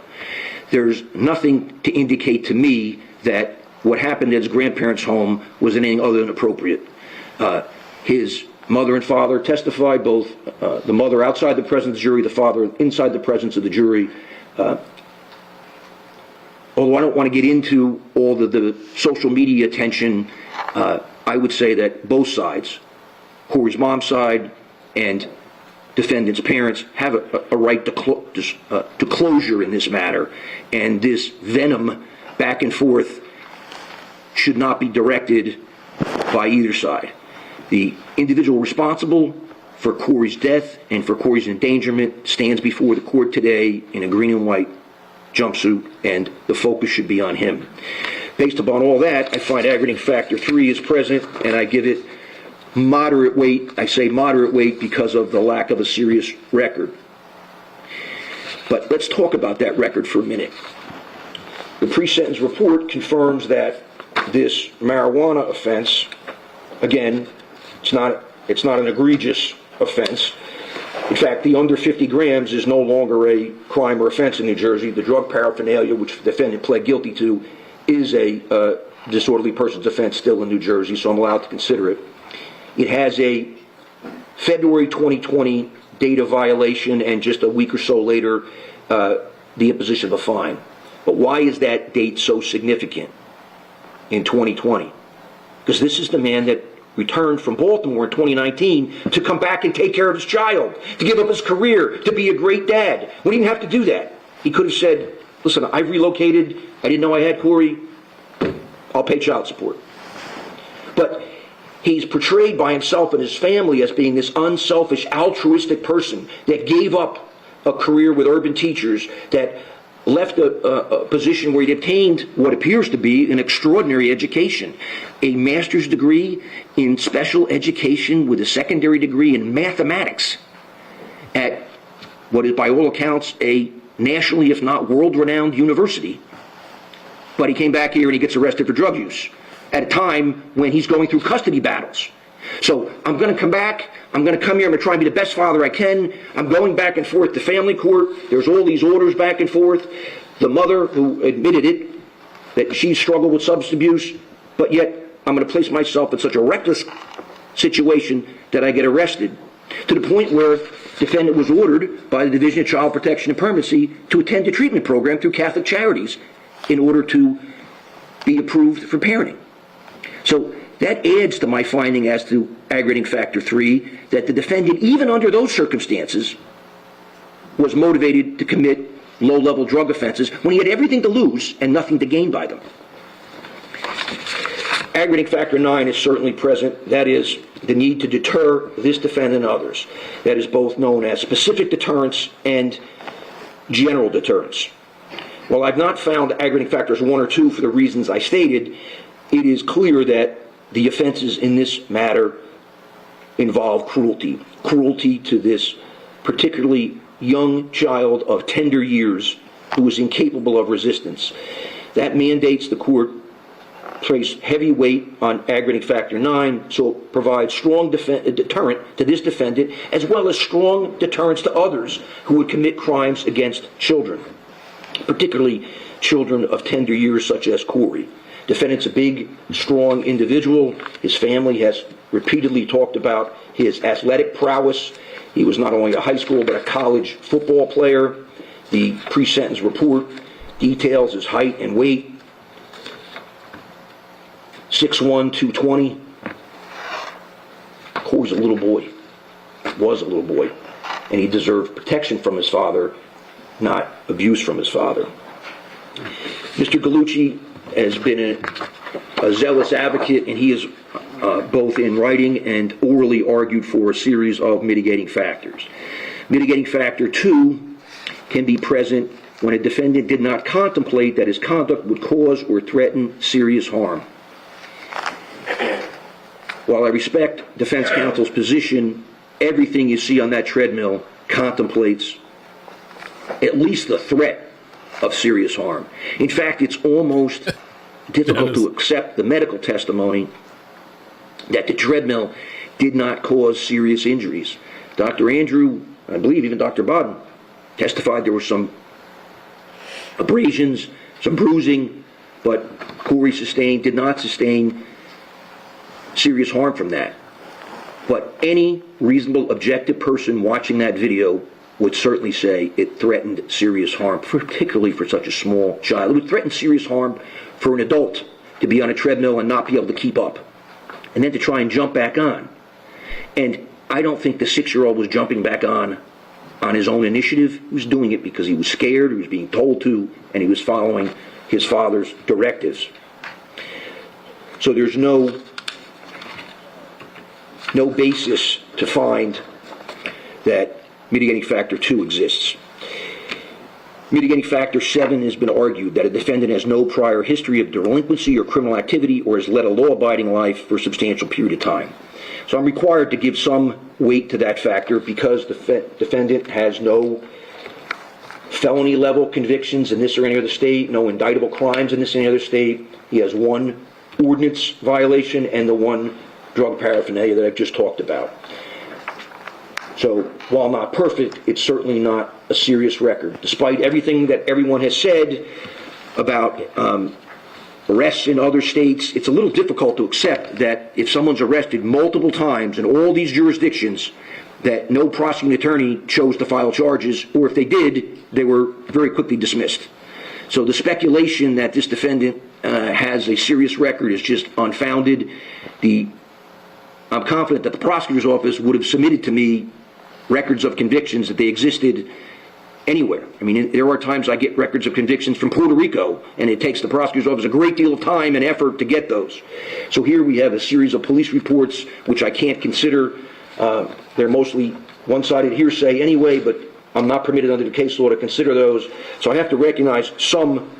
There's nothing to indicate to me that what happened at his grandparents' home was anything other than appropriate. His mother and father testified, both the mother outside the presence of the jury, the father inside the presence of the jury. Although I don't want to get into all the social media attention, I would say that both sides, Corey's mom's side and defendant's parents, have a right to closure in this matter, and this venom back and forth should not be directed by either side. The individual responsible for Corey's death and for Corey's endangerment stands before the court today in a green and white jumpsuit, and the focus should be on him. Based upon all that, I find aggravating factor 3 is present, and I give it moderate weight. I say moderate weight because of the lack of a serious record. But let's talk about that record for a minute. The pre-sentence report confirms that this marijuana offense, again, it's not an egregious offense. In fact, the under 50 grams is no longer a crime or offense in New Jersey. The drug paraphernalia, which the defendant pled guilty to, is a disorderly person's offense still in New Jersey, so I'm allowed to consider it. It has a February 2020 date of violation, and just a week or so later, the imposition of a fine. But why is that date so significant in 2020? Because this is the man that returned from Baltimore in 2019 to come back and take care of his child, to give up his career, to be a great dad. We didn't have to do that. He could have said, listen, I've relocated, I didn't know I had Corey, I'll pay child support. But he's portrayed by himself and his family as being this unselfish, altruistic person that gave up a career with urban teachers, that left a position where he obtained what appears to be an extraordinary education, a master's degree in special education with a secondary degree in mathematics at what is by all accounts a nationally, if not world-renowned university. But he came back here and he gets arrested for drug use at a time when he's going through custody battles. So I'm going to come back, I'm going to come here, I'm going to try and be the best father I can. I'm going back and forth to family court. There's all these orders back and forth. The mother who admitted it, that she struggled with substance abuse, but yet I'm going to place myself in such a reckless situation that I get arrested, to the point where defendant was ordered by the Division of Child Protection and Permanency to attend a treatment program through Catholic Charities in order to be approved for parenting. So that adds to my finding as to aggravating factor 3, that the defendant, even under those circumstances, was motivated to commit low-level drug offenses when he had everything to lose and nothing to gain by them. Aggravating factor 9 is certainly present. That is the need to deter this defendant and others. That is both known as specific deterrence and general deterrence. While I've not found aggravating factors 1 or 2 for the reasons I stated, it is clear that the offenses in this matter involve cruelty. Cruelty to this particularly young child of tender years who was incapable of resistance. That mandates the court place heavy weight on aggravating factor 9, so it provides strong deterrent to this defendant, as well as strong deterrence to others who would commit crimes against children, particularly children of tender years such as Corey. Defendant's a big, strong individual. His family has repeatedly talked about his athletic prowess. He was not only a high school but a college football player. The pre-sentence report details his height and weight. 6'1", 220. Corey's a little boy. Was a little boy. And he deserved protection from his father, not abuse from his father. Mr. Gallucci has been a zealous advocate, and he has both in writing and orally argued for a series of mitigating factors. Mitigating factor 2 can be present when a defendant did not contemplate that his conduct would cause or threaten serious harm. While I respect defense counsel's position, everything you see on that treadmill contemplates at least the threat of serious harm. In fact, it's almost difficult to accept the medical testimony that the treadmill did not cause serious injuries. Dr. Andrew, I believe even Dr. Bodden, testified there were some abrasions, some bruising, but Corey did not sustain serious harm from that. But any reasonable, objective person watching that video would certainly say it threatened serious harm, particularly for such a small child. It would threaten serious harm for an adult to be on a treadmill and not be able to keep up, and then to try and jump back on. And I don't think the 6-year-old was jumping back on his own initiative. He was doing it because he was scared, he was being told to, and he was following his father's directives. So there's no basis to find that mitigating factor 2 exists. Mitigating factor 7 has been argued that a defendant has no prior history of delinquency or criminal activity or has led a law-abiding life for a substantial period of time. So I'm required to give some weight to that factor because the defendant has no felony level convictions in this or any other state, no indictable crimes in this or any other state. He has one ordinance violation and the one drug paraphernalia that I've just talked about. So while not perfect, it's certainly not a serious record. Despite everything that everyone has said about arrests in other states, it's a little difficult to accept that if someone's arrested multiple times in all these jurisdictions, that no prosecuting attorney chose to file charges, or if they did, they were very quickly dismissed. So the speculation that this defendant has a serious record is just unfounded. I'm confident that the prosecutor's office would have submitted to me records of convictions that they existed anywhere. I mean, there are times I get records of convictions from Puerto Rico, and it takes the prosecutor's office a great deal of time and effort to get those. So here we have a series of police reports, which I can't consider. They're mostly one-sided hearsay anyway, but I'm not permitted under the case law to consider those. So I have to recognize some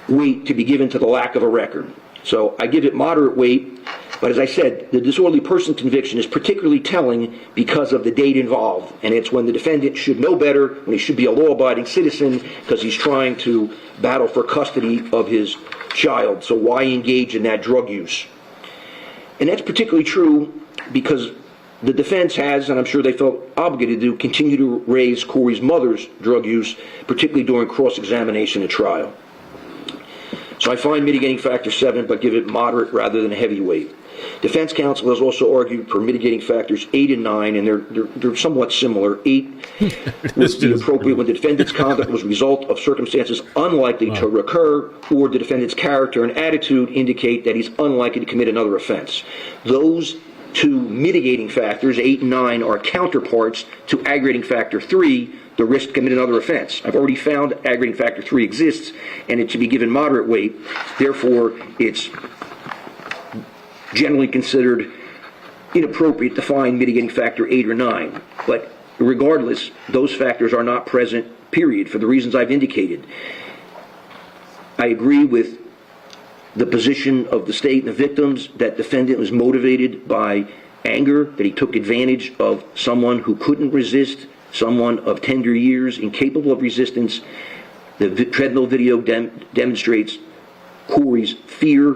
weight to be given to the lack of a record. So I give it moderate weight. But as I said, the disorderly person conviction is particularly telling because of the date involved. And it's when the defendant should know better, when he should be a law-abiding citizen, because he's trying to battle for custody of his child. So why engage in that drug use? And that's particularly true because the defense has, and I'm sure they felt obligated to, continue to raise Corey's mother's drug use, particularly during cross-examination at trial. So I find mitigating factor 7, but give it moderate rather than heavy weight. Defense counsel has also argued for mitigating factors 8 and 9, and they're somewhat similar. 8 would be appropriate when the defendant's conduct was a result of circumstances unlikely to recur, or the defendant's character and attitude indicate that he's unlikely to commit another offense. Those two mitigating factors, 8 and 9, are counterparts to aggravating factor 3, the risk to commit another offense. I've already found aggravating factor 3 exists, and it should be given moderate weight. Therefore, it's generally considered inappropriate to find mitigating factor 8 or 9. But regardless, those factors are not present, period, for the reasons I've indicated. I agree with the position of the state and the victims that defendant was motivated by anger, that he took advantage of someone who couldn't resist, someone of tender years, incapable of resistance. The treadmill video demonstrates Corey's fear.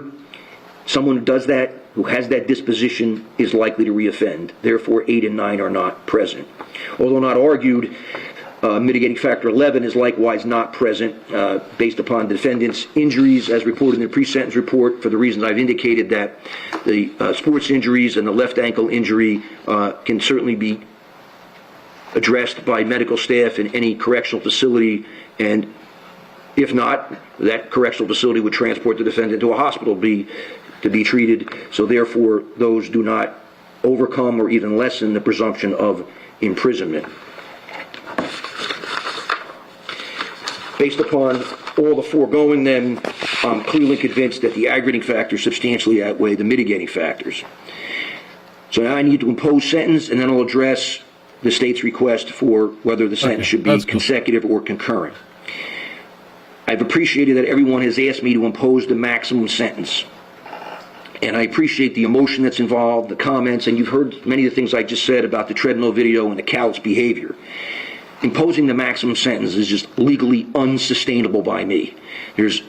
Someone who does that, who has that disposition, is likely to reoffend. Therefore, 8 and 9 are not present. Although not argued, mitigating factor 11 is likewise not present based upon the defendant's injuries as reported in the pre-sentence report, for the reasons I've indicated, that the sports injuries and the left ankle injury can certainly be addressed by medical staff in any correctional facility, and if not, that correctional facility would transport the defendant to a hospital to be treated. So therefore, those do not overcome or even lessen the presumption of imprisonment. Based upon all the foregoing, then, I'm clearly convinced that the aggravating factors substantially outweigh the mitigating factors. So now I need to impose sentence, and then I'll address the state's request for whether the sentence should be consecutive or concurrent. I've appreciated that everyone has asked me to impose the maximum sentence. And I appreciate the emotion that's involved, the comments, and you've heard many of the things I just said about the treadmill video and the callous behavior. Imposing the maximum sentence is just legally unsustainable by me. There's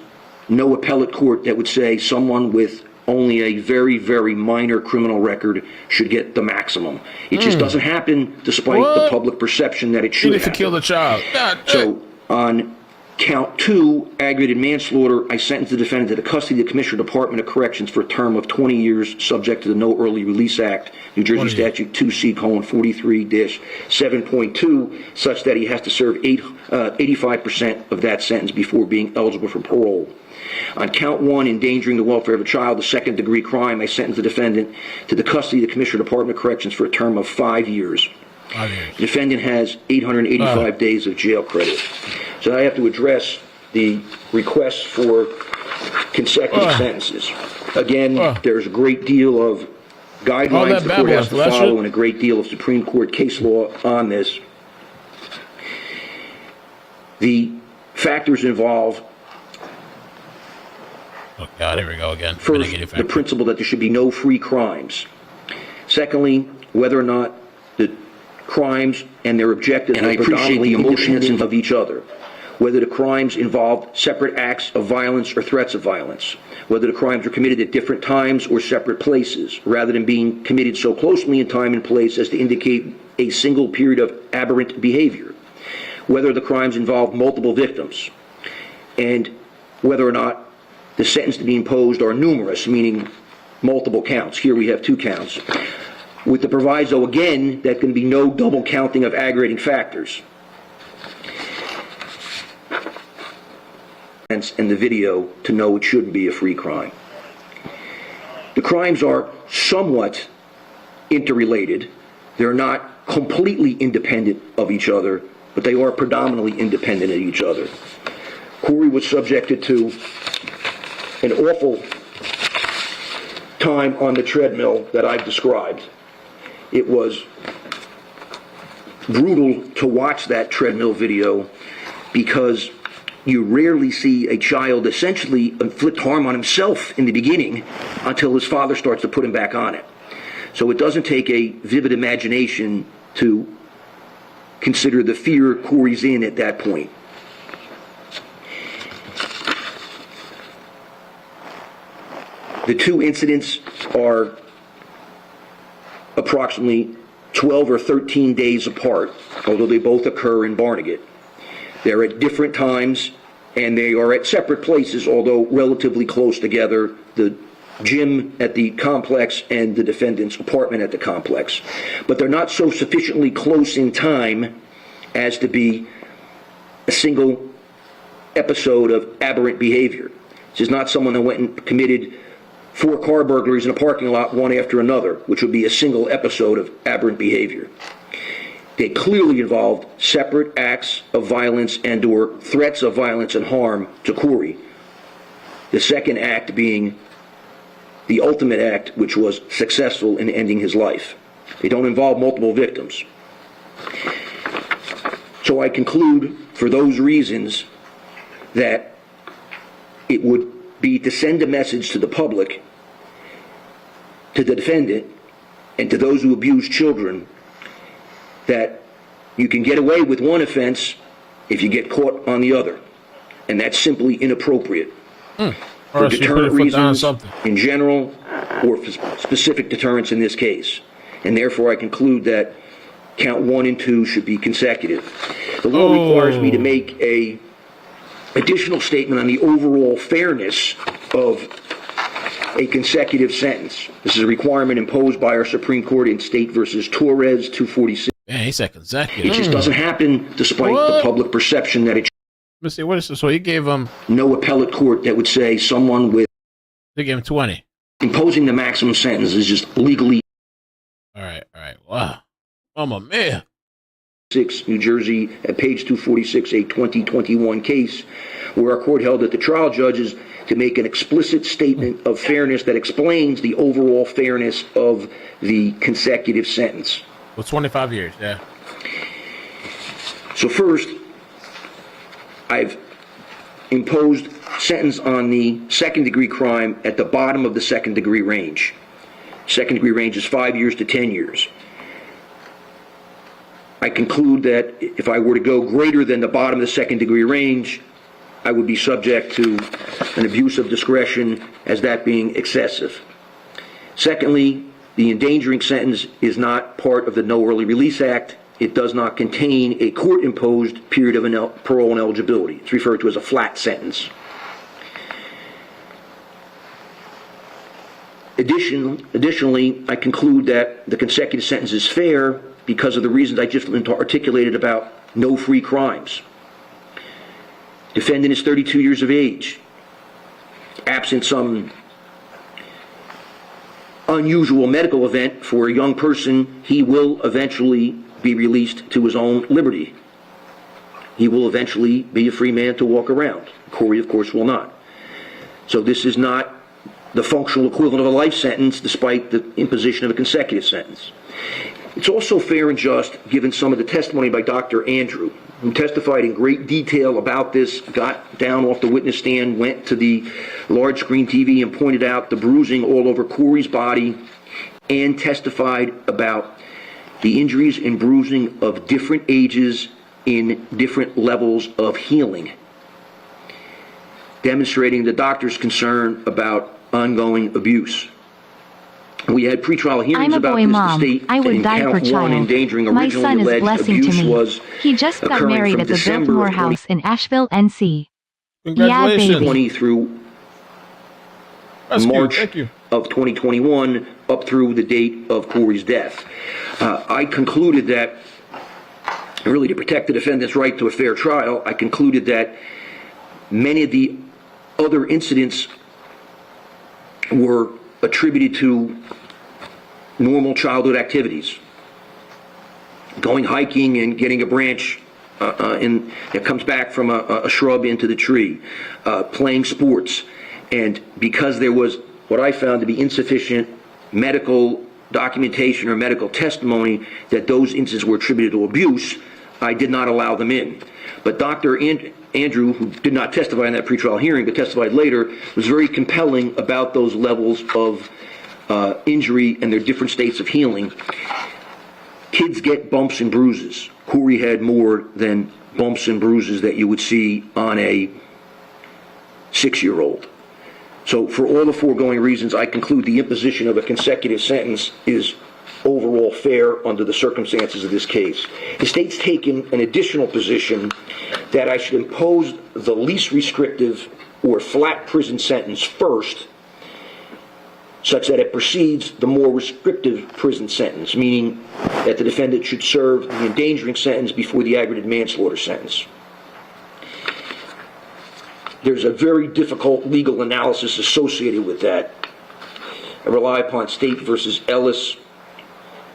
no appellate court that would say someone with only a very, very minor criminal record should get the maximum. It just doesn't happen, despite the public perception that it should happen. To kill the child. So on count 2, aggravated manslaughter, I sentenced the defendant to the custody of the Commissioner Department of Corrections for a term of 20 years, subject to the No Early Release Act, New Jersey Statute 2C:43-7.2, such that he has to serve 85% of that sentence before being eligible for parole. On count 1, endangering the welfare of a child, a second-degree crime, I sentenced the defendant to the custody of the Commissioner Department of Corrections for a term of 5 years. The defendant has 885 days of jail credit. So I have to address the requests for consecutive sentences. Again, there's a great deal of guidelines the court has to follow and a great deal of Supreme Court case law on this. The factors involve, oh God, here we go again. First, the principle that there should be no free crimes. Secondly, whether or not the crimes and their objectives, and I appreciate the emotions of each other, whether the crimes involve separate acts of violence or threats of violence, whether the crimes are committed at different times or separate places, rather than being committed so closely in time and place as to indicate a single period of aberrant behavior, whether the crimes involve multiple victims, and whether or not the sentence to be imposed are numerous, meaning multiple counts. Here we have 2 counts, with the proviso, again, that can be no double counting of aggravating factors. And the video to know it shouldn't be a free crime. The crimes are somewhat interrelated. They're not completely independent of each other, but they are predominantly independent of each other. Corey was subjected to an awful time on the treadmill that I've described. It was brutal to watch that treadmill video because you rarely see a child essentially inflict harm on himself in the beginning until his father starts to put him back on it. So it doesn't take a vivid imagination to consider the fear Corey's in at that point. The 2 incidents are approximately 12 or 13 days apart, although they both occur in Barnegat. They're at different times, and they are at separate places, although relatively close together, the gym at the complex and the defendant's apartment at the complex. But they're not so sufficiently close in time as to be a single episode of aberrant behavior. This is not someone that went and committed 4 car burglaries in a parking lot, one after another, which would be a single episode of aberrant behavior. They clearly involved separate acts of violence and or threats of violence and harm to Corey. The second act being the ultimate act, which was successful in ending his life. They don't involve multiple victims. So I conclude, for those reasons, that it would be to send a message to the public, to the defendant, and to those who abuse children, that you can get away with one offense if you get caught on the other. And that's simply inappropriate. for Or else you put deterrent your foot down on reasons something. in general or for specific deterrence in this case. And therefore, I conclude that count 1 and 2 should be consecutive. The law requires me to make a additional statement on the overall fairness of a consecutive sentence. This is a requirement imposed by our Supreme Court in State versus Torres 246. Man, he said consecutive. It just doesn't happen despite the public perception that it Let me see, what is this? So he gave him, no appellate court that would say someone with they gave him 20. imposing the maximum sentence is just legally. All right. Wow. Mama man. 6, New Jersey, at page 246, a 2021 case where our court held that the trial judges to make an explicit statement of fairness that explains the overall fairness of the consecutive sentence. Well, 25 years, yeah. So first, I've imposed sentence on the second-degree crime at the bottom of the second-degree range. Second-degree range is 5 years to 10 years. I conclude that if I were to go greater than the bottom of the second-degree range, I would be subject to an abuse of discretion as that being excessive. Secondly, the endangering sentence is not part of the No Early Release Act. It does not contain a court-imposed period of parole and eligibility. It's referred to as a flat sentence. Additionally, I conclude that the consecutive sentence is fair because of the reasons I just articulated about no free crimes. Defendant is 32 years of age. Absent some unusual medical event for a young person, he will eventually be released to his own liberty. He will eventually be a free man to walk around. Corey, of course, will not. So this is not the functional equivalent of a life sentence, despite the imposition of a consecutive sentence. It's also fair and just, given some of the testimony by Dr. Andrew, who testified in great detail about this, got down off the witness stand, went to the large screen TV and pointed out the bruising all over Corey's body, and testified about the injuries and bruising of different ages in different levels of healing, demonstrating the doctor's concern about ongoing abuse. We had pretrial hearings about this. The state I would die for child. Endangering My originally son is alleged blessing abuse to me. was He just got occurring married from at the December Biltmore of house in Asheville, NC. Congratulations. Yeah, baby. 2020 through That's March cute. Thank you. of 2021 up through the date of Corey's death. I concluded that, really to protect the defendant's right to a fair trial, I concluded that many of the other incidents were attributed to normal childhood activities. Going hiking and getting a branch that comes back from a shrub into the tree, playing sports. And because there was what I found to be insufficient medical documentation or medical testimony that those incidents were attributed to abuse, I did not allow them in. But Dr. Andrew, who did not testify in that pretrial hearing but testified later, was very compelling about those levels of injury and their different states of healing. Kids get bumps and bruises. Corey had more than bumps and bruises that you would see on a 6-year-old. So for all the foregoing reasons, I conclude the imposition of a consecutive sentence is overall fair under the circumstances of this case. The state's taken an additional position that I should impose the least restrictive or flat prison sentence first, such that it precedes the more restrictive prison sentence, meaning that the defendant should serve the endangering sentence before the aggravated manslaughter sentence. There's a very difficult legal analysis associated with that. I rely upon State versus Ellis.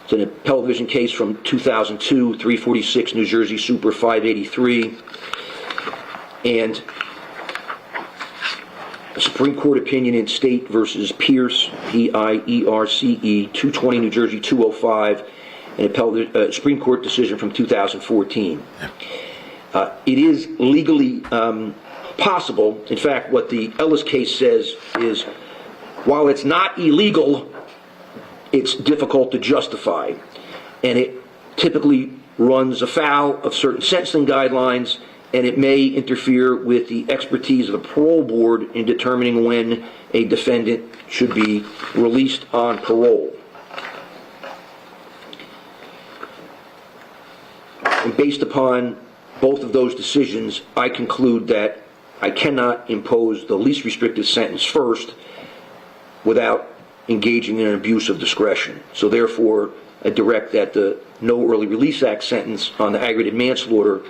It's an appellate division case from 2002, 346 New Jersey Super 583. And a Supreme Court opinion in State versus Pierce, P-I-E-R-C-E, 220 New Jersey 205, an appellate Supreme Court decision from 2014. It is legally possible. In fact, what the Ellis case says is, while it's not illegal, it's difficult to justify. And it typically runs afoul of certain sentencing guidelines and it may interfere with the expertise of the parole board in determining when a defendant should be released on parole. And based upon both of those decisions, I conclude that I cannot impose the least restrictive sentence first without engaging in an abuse of discretion. So therefore, I direct that the No Early Release Act sentence on the aggravated manslaughter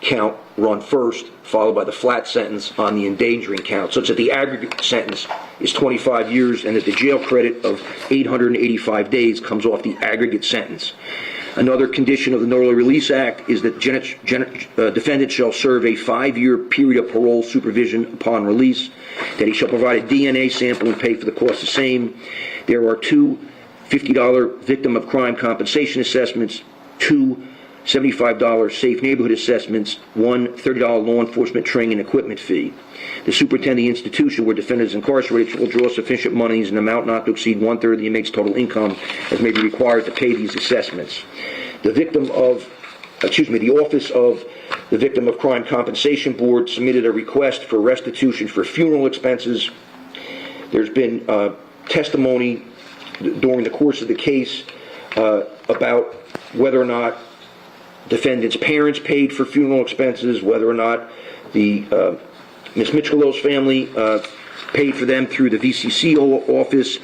count run first, followed by the flat sentence on the endangering count, such that the aggregate sentence is 25 years and that the jail credit of 885 days comes off the aggregate sentence. Another condition of the No Early Release Act is that defendant shall serve a 5-year period of parole supervision upon release, that he shall provide a DNA sample and pay for the cost of same. There are 2 $50 victim of crime compensation assessments, 2 $75 safe neighborhood assessments, 1 $30 law enforcement training and equipment fee. The superintendent of the institution where defendant is incarcerated will draw sufficient monies in an amount not to exceed 1/3 of the inmate's total income as may be required to pay these assessments. The Office of the Victim of Crime Compensation Board submitted a request for restitution for funeral expenses. There's been testimony during the course of the case about whether or not defendant's parents paid for funeral expenses, whether or not the Ms. Mitchell's family paid for them through the VCCO office.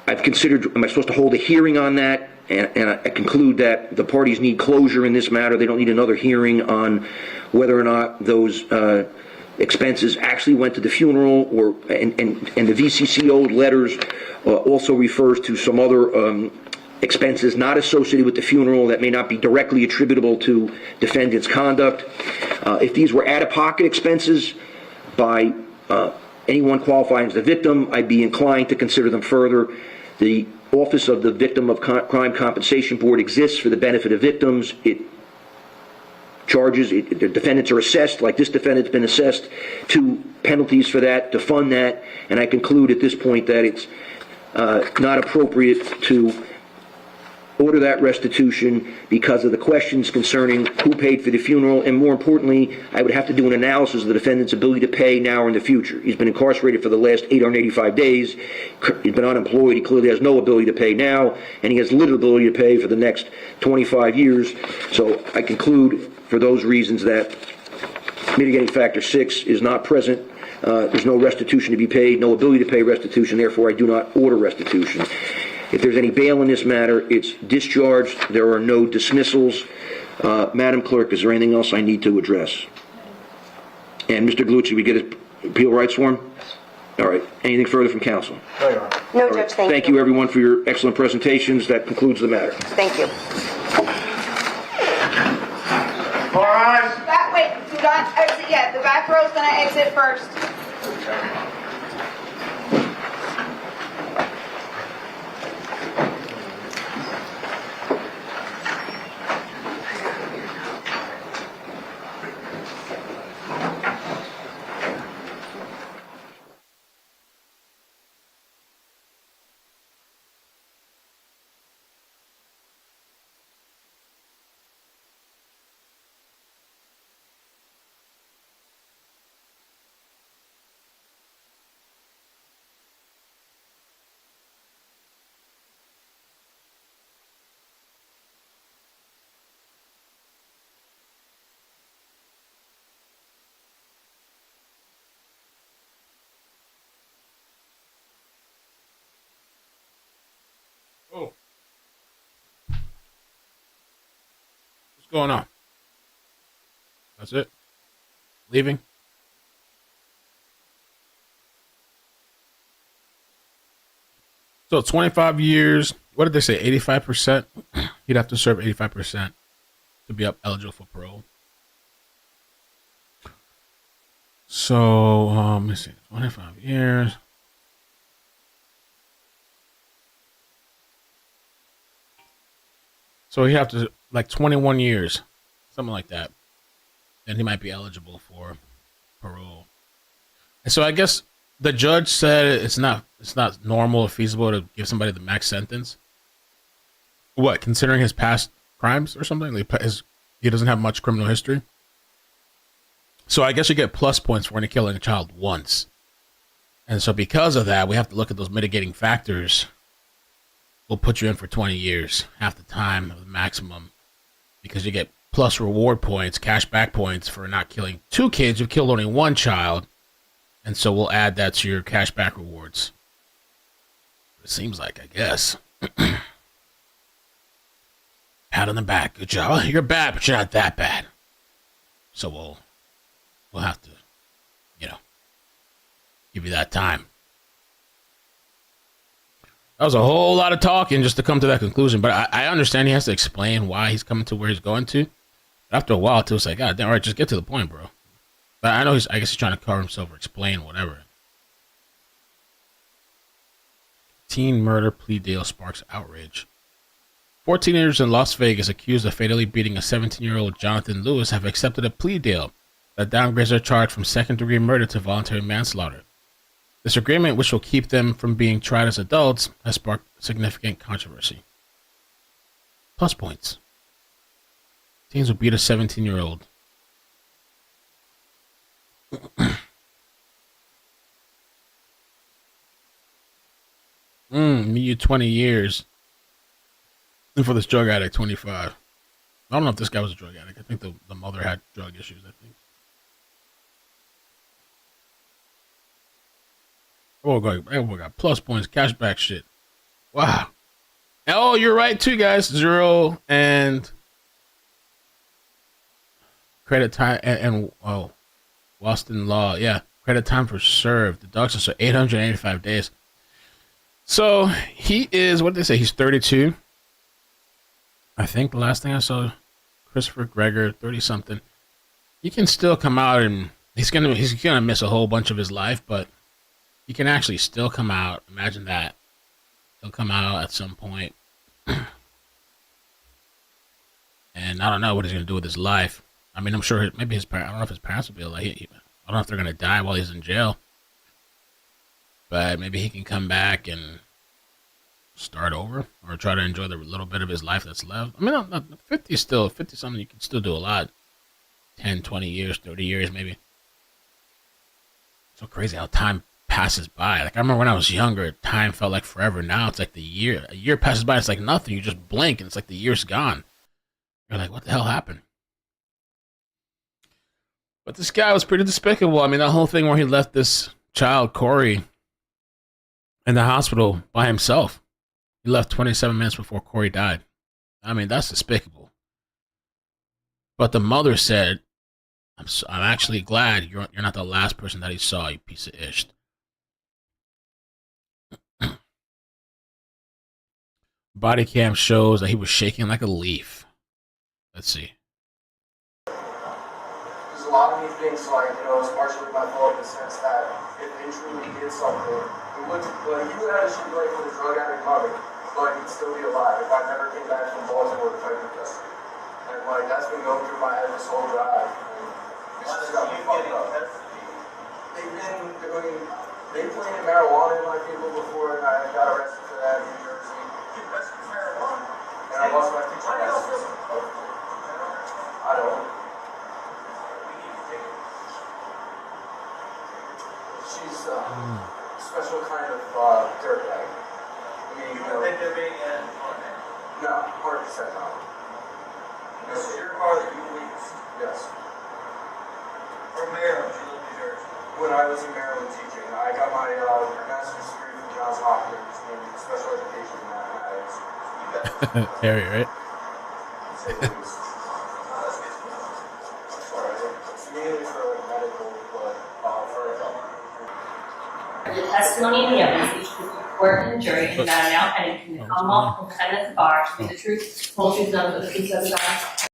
I've considered, am I supposed to hold a hearing on that? And I conclude that the parties need closure in this matter. They don't need another hearing on whether or not those expenses actually went to the funeral, and the VCCO letters also refers to some other expenses not associated with the funeral that may not be directly attributable to defendant's conduct. If these were out-of-pocket expenses by anyone qualifying as the victim, I'd be inclined to consider them further. The Office of the Victim of Crime Compensation Board exists for the benefit of victims. It charges, the defendants are assessed, like this defendant's been assessed, 2 penalties for that, to fund that, and I conclude at this point that it's not appropriate to order that restitution because of the questions concerning who paid for the funeral, and more importantly, I would have to do an analysis of the defendant's ability to pay now or in the future. He's been incarcerated for the last 885 days. He's been unemployed. He clearly has no ability to pay now, and he has little ability to pay for the next 25 years. So I conclude for those reasons that mitigating factor 6 is not present. There's no restitution to be paid, no ability to pay restitution. Therefore, I do not order restitution. If there's any bail in this matter, it's discharged. There are no dismissals. Madam Clerk, is there anything else I need to address? And Mr. Gallucci, we get his appeal rights form? All right. Anything further from counsel? No, Your Honor. No, Judge, thank you. Thank you, everyone, for your excellent presentations. That concludes the matter. Thank you. All right. Wait, do not exit yet. The back row's gonna exit first. Oh. What's going on? That's it? Leaving? So 25 years, what did they say, 85%? You'd have to serve 85% to be eligible for parole. So, let me see, 25 years. So he have to, like 21 years, something like that. Then he might be eligible for parole. And so I guess the judge said it's not normal or feasible to give somebody the max sentence. What, considering his past crimes or something. He doesn't have much criminal history. So I guess you get plus points for only killing a child once. And so because of that, we have to look at those mitigating factors. We'll put you in for 20 years, half the time of the maximum, because you get plus reward points, cash back points for not killing 2 kids. You've killed only 1 child. And so we'll add that to your cash back rewards. It seems like, I guess. Pat on the back. Good job. You're bad, but you're not that bad. So we'll have to, give you that time. That was a whole lot of talking just to come to that conclusion. But I understand he has to explain why he's coming to where he's going to. But after a while, too, it's like, God damn, all right, just get to the point, bro. But I know I guess he's trying to cover himself or explain whatever. Teen murder plea deal sparks outrage. 4 teenagers in Las Vegas accused of fatally beating a 17-year-old Jonathan Lewis have accepted a plea deal that downgrades their charge from second-degree murder to voluntary manslaughter. This agreement, which will keep them from being tried as adults, has sparked significant controversy. Plus points. Teens will beat a 17-year-old. Me, you 20 years. And for this drug addict, 25. I don't know if this guy was a drug addict. I think the mother had drug issues, I think. Oh, we got plus points, cashback shit. Wow. Oh, you're right too, guys. 0 and credit time and lost in law. Yeah, credit time for served deduction. So 885 days. So he is, what did they say? He's 32. I think the last thing I saw, Christopher Gregor, 30 something. He can still come out and he's gonna miss a whole bunch of his life, but he can actually still come out. Imagine that. He'll come out at some point. And I don't know what he's going to do with his life. I mean, I'm sure maybe his parents, I don't know if his parents will be like, I don't know if they're going to die while he's in jail. But maybe he can come back and start over or try to enjoy the little bit of his life that's left. I mean, 50 is still, 50 something, you can still do a lot. 10, 20 years, 30 years maybe. So crazy how time passes by. Like I remember when I was younger, time felt like forever. Now it's like a year passes by, it's like nothing. You just blink and it's like the year's gone. You're like, what the hell happened? But this guy was pretty despicable. I mean, that whole thing where he left this child, Corey, in the hospital by himself. He left 27 minutes before Corey died. I mean, that's despicable. But the mother said, I'm actually glad you're not the last person that he saw, you piece of ish. Body cam shows that he was shaking like a leaf. Let's see. There's a lot of me things like, it's partially my fault in the sense that if they truly did something, it would, like, you would have to shoot like with a drug addict mother, but you'd still be alive if I never came back from Baltimore to fight for custody. And like, that's been going through my head this whole drive. It's just got me fucked up. They planted marijuana in my people before, and I got arrested for that in New Jersey. And I lost my teacher license. I don't. She's a special kind of dirtbag. I mean, think they're being no, 100% not. This is your car that you leased? Yes. From Maryland, you live in New Jersey? When I was in Maryland teaching, I got my master's degree from Johns Hopkins in special education and mathematics. Harry, right? The testimony and the evidence each before the court and the jury is not now pending can come off and defendant the bar to be the truth, whole truth, none but the truth of the matter.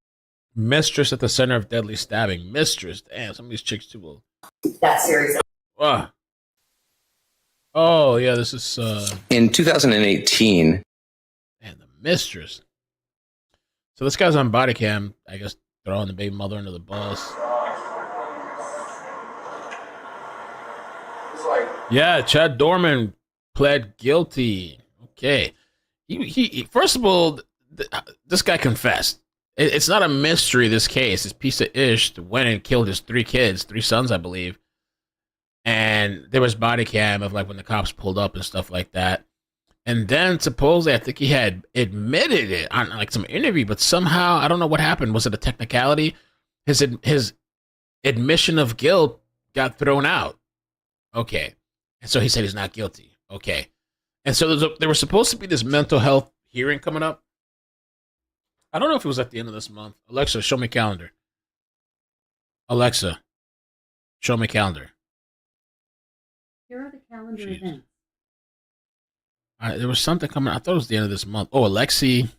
Mistress at the center of deadly stabbing. Mistress. Damn, some of these chicks too will. That series. Oh, yeah, this is in 2018. Man, the mistress. So this guy's on body cam, I guess, throwing the baby mother under the bus. Yeah, Chad Dorman pled guilty. Okay. He first of all, this guy confessed. It's not a mystery, this case. This piece of ish went and killed his 3 kids, 3 sons, I believe. And there was body cam of like when the cops pulled up and stuff like that. And then supposedly, I think he had admitted it on like some interview, but somehow, I don't know what happened. Was it a technicality? His admission of guilt got thrown out. Okay. And so he said he's not guilty. Okay. And so there was supposed to be this mental health hearing coming up. I don't know if it was at the end of this month. Alexa, show me calendar. Alexa, show me calendar. Here are the calendar events. There was something coming. I thought it was the end of this month. Oh, Alexi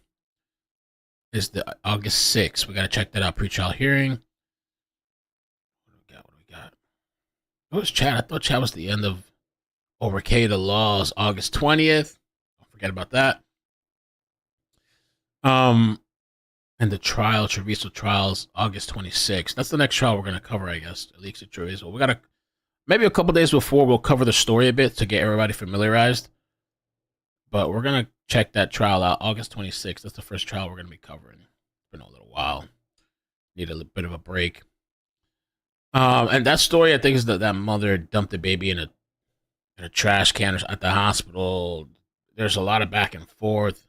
is the August 6th. We got to check that out. Pre-trial hearing. What do we got? It was Chad. I thought Chad was the end of Overcay the Laws, August 20th. Don't forget about that. And the trial, Treviso trials, August 26th. That's the next trial we're going to cover, I guess. At least at Treviso. We got to, maybe a couple days before, we'll cover the story a bit to get everybody familiarized. But we're going to check that trial out, August 26th. That's the first trial we're going to be covering. It's been a little while. Need a bit of a break. And that story, I think, is that mother dumped the baby in a trash can at the hospital. There's a lot of back and forth.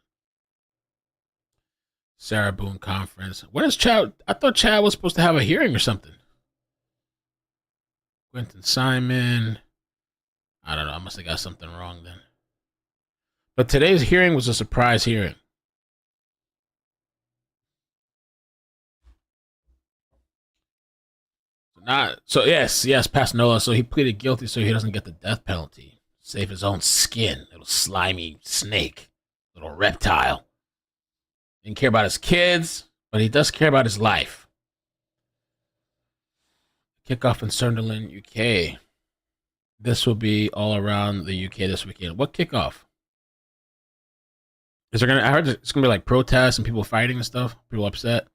Sarah Boone conference. When is Chad? I thought Chad was supposed to have a hearing or something. Quentin Simon. I don't know. I must have got something wrong then. But today's hearing was a surprise hearing. Yes, past Nola. So he pleaded guilty so he doesn't get the death penalty. Save his own skin. Little slimy snake. Little reptile. Didn't care about his kids, but he does care about his life. Kickoff in Sunderland, UK. This will be all around the UK this weekend. What kickoff? I heard it's gonna be like protests and people fighting and stuff. People upset.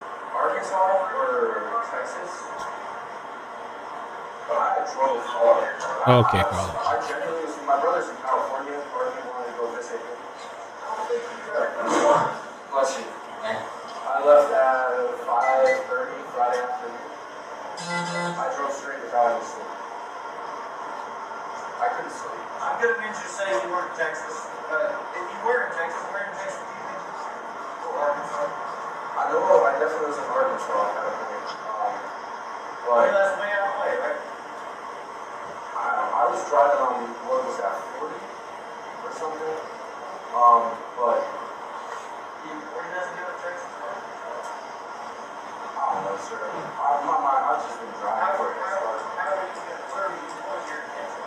Arkansas or Texas? But I drove hard. Okay, Carl. I genuinely, my brother's in California. Part of me wanted to go visit him. Bless you. I left at 5:30 Friday afternoon. I drove straight without any sleep. I couldn't sleep. I'm gonna need you to say you were in Texas. If you were in Texas, where in Texas do you think you were? Arkansas. I know, I definitely was in Arkansas at that point. But that's way out of the way, right? I was driving on, what was that, 40 or something? But where you guys go in Texas? I don't know, sir. I've just been driving. How are you going to serve you before you're in Texas?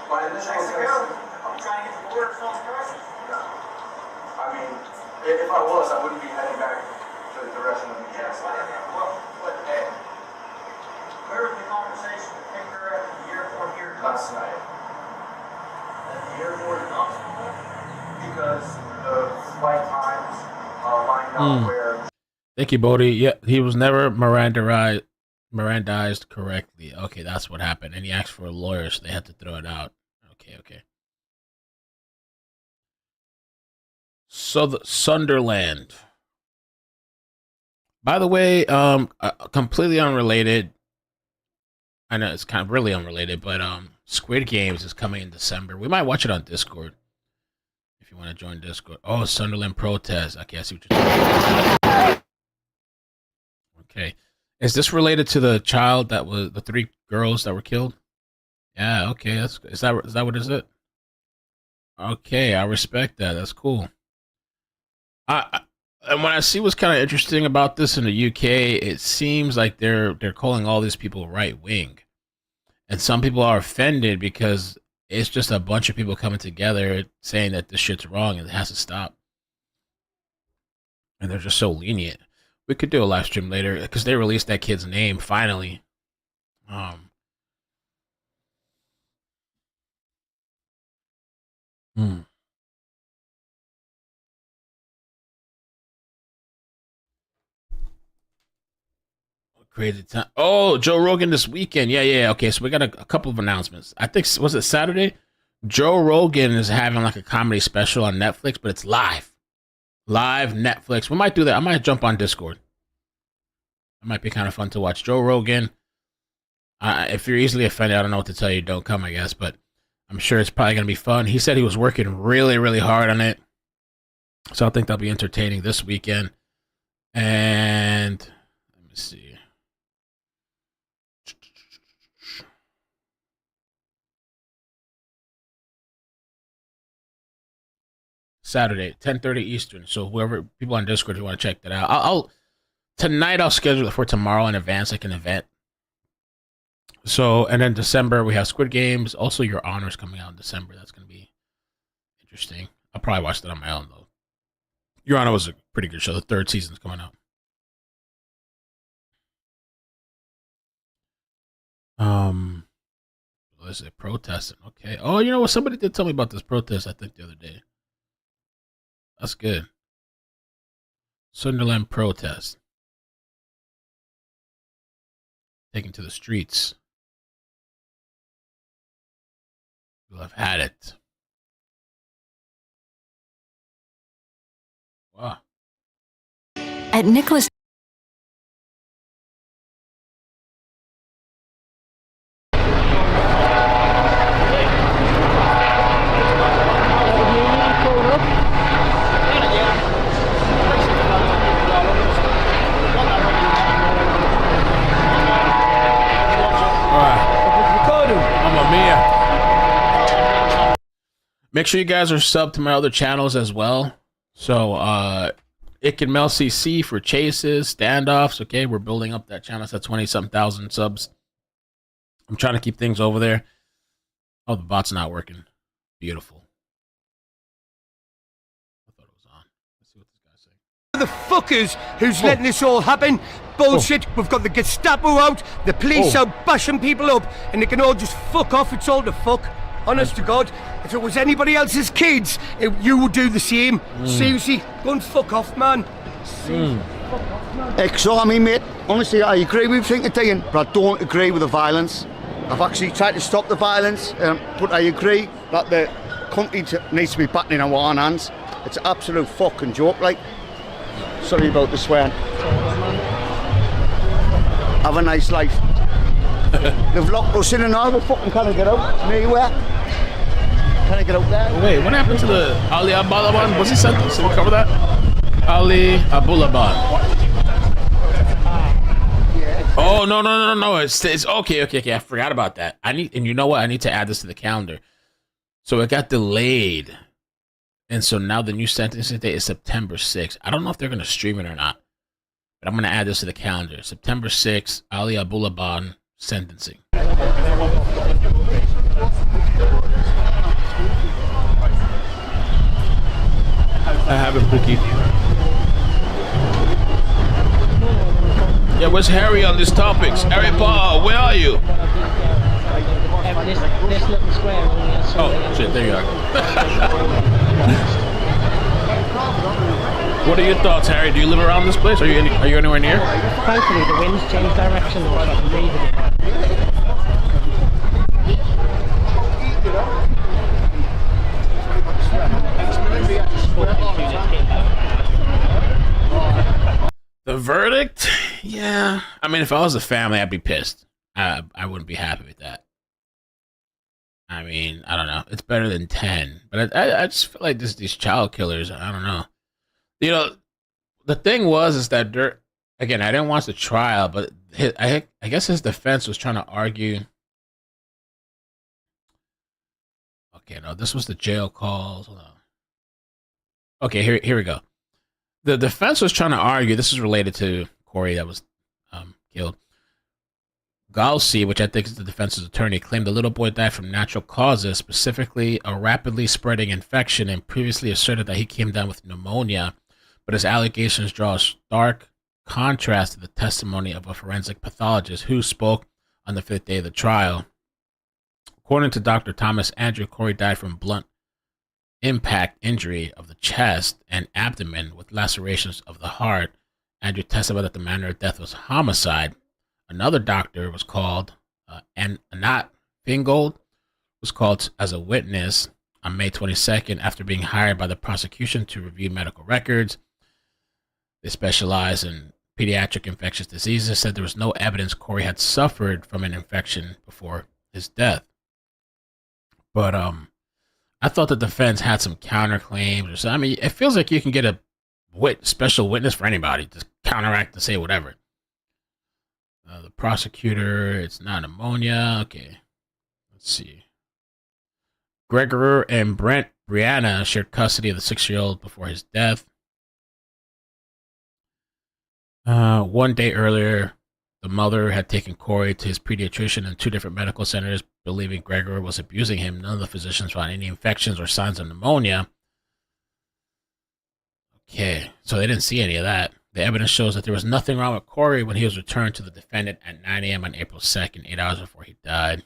My initial I'm trying to get the border solved crisis. No. I mean, if I was, I wouldn't be heading back to the direction of New Jersey. Well, but hey, where was the conversation to pick her at the airport here last night? At the airport in Knoxville? Because the flight times lined up where. Thank you, Bodie. Yeah, he was never Mirandized correctly. Okay, that's what happened. And he asked for a lawyer, so they had to throw it out. Okay. So the Sunderland. By the way, completely unrelated. I know it's kind of really unrelated, but Squid Games is coming in December. We might watch it on Discord. If you want to join Discord. Oh, Sunderland protest. Okay, I see what you're talking about. Okay. Is this related to the child that was the 3 girls that were killed? Yeah, okay. Is that what is it? Okay, I respect that. That's cool. And when I see what's kind of interesting about this in the UK, it seems like they're calling all these people right wing. And some people are offended because it's just a bunch of people coming together saying that this shit's wrong and it has to stop. And they're just so lenient. We could do a live stream later because they released that kid's name finally. Crazy time. Oh, Joe Rogan this weekend. Yeah. Okay, so we got a couple of announcements. I think, was it Saturday? Joe Rogan is having like a comedy special on Netflix, but it's live. Live Netflix. We might do that. I might jump on Discord. It might be kind of fun to watch. Joe Rogan. If you're easily offended, I don't know what to tell you. Don't come, I guess, but I'm sure it's probably going to be fun. He said he was working really, really hard on it. So I think that'll be entertaining this weekend. And let me see. Saturday, 10:30 Eastern. So whoever people on Discord who want to check that out, I'll tonight I'll schedule it for tomorrow in advance, like an event. So, and then December we have Squid Games. Also, Your Honor's coming out in December. That's going to be interesting. I'll probably watch that on my own though. Your Honor was a pretty good show. The third season's coming out. What is it? Protesting. Okay. Oh, you know what? Somebody did tell me about this protest, I think, the other day. That's good. Sunderland protest. Taken to the streets. We'll have had it. Wow. At Nicholas. Make sure you guys are subbed to my other channels as well. So, TREADMILL CC for chases, standoffs. Okay, we're building up that channel. It's at 20-something thousand subs. I'm trying to keep things over there. Oh, the bot's not working. Beautiful. I thought it was on. Let's see what this guy's saying. The fuckers who's letting this all happen. Bullshit. We've got the Gestapo out, the police out bashing people up, and they can all just fuck off. It's all the fuck. Honest to God, if it was anybody else's kids, you would do the same. Seriously, go and fuck off, man. Ex-army, mate. Honestly, I agree with everything you're doing, but I don't agree with the violence. I've actually tried to stop the violence, but I agree that the country needs to be back in our own hands. It's an absolute fucking joke, like. Sorry about the swearing. Have a nice life. They've locked us in and all, we fucking can't get out anywhere. Can't get out there. Wait, what happened to the Ali Abulaban? Was he sentenced? Did we cover that? Ali Abulaban. Oh, no. It's okay. I forgot about that. And you know what? I need to add this to the calendar. So it got delayed. And so now the new sentencing date is September 6th. I don't know if they're going to stream it or not. But I'm going to add this to the calendar. September 6th, Ali Abulaban sentencing. I have it, Pookie. Yeah, where's Harry on these topics? Harry Paul, where are you? Oh, shit, there you are. What are your thoughts, Harry? Do you live around this place? Are you anywhere near? Thankfully, the wind's changed direction, so I can read it. The verdict? Yeah. I mean, if I was a family, I'd be pissed. I wouldn't be happy with that. I mean, I don't know. It's better than 10. But I just feel like these child killers, I don't know. You know, the thing is that again, I didn't watch the trial, but I guess his defense was trying to argue. Okay, no, this was the jail calls. Hold on. Okay, here we go. The defense was trying to argue, this is related to Corey that was killed. Galsi, which I think is the defense's attorney, claimed the little boy died from natural causes, specifically a rapidly spreading infection, and previously asserted that he came down with pneumonia, but his allegations draw a stark contrast to the testimony of a forensic pathologist who spoke on the 5th day of the trial. According to Dr. Thomas Andrew, Corey died from blunt impact injury of the chest and abdomen with lacerations of the heart. Andrew testified that the manner of death was homicide. Another doctor was called Anat Fingold, was called as a witness on May 22nd after being hired by the prosecution to review medical records. They specialize in pediatric infectious diseases, said there was no evidence Corey had suffered from an infection before his death. But I thought the defense had some counterclaims or something. I mean, it feels like you can get a special witness for anybody, just counteract to say whatever. The prosecutor, it's not pneumonia. Okay, let's see. Gregor and Brianna shared custody of the 6-year-old before his death. 1 day earlier, the mother had taken Corey to his pediatrician in 2 different medical centers, believing Gregor was abusing him. None of the physicians found any infections or signs of pneumonia. Okay, so they didn't see any of that. The evidence shows that there was nothing wrong with Corey when he was returned to the defendant at 9 a.m. on April 2nd, 8 hours before he died.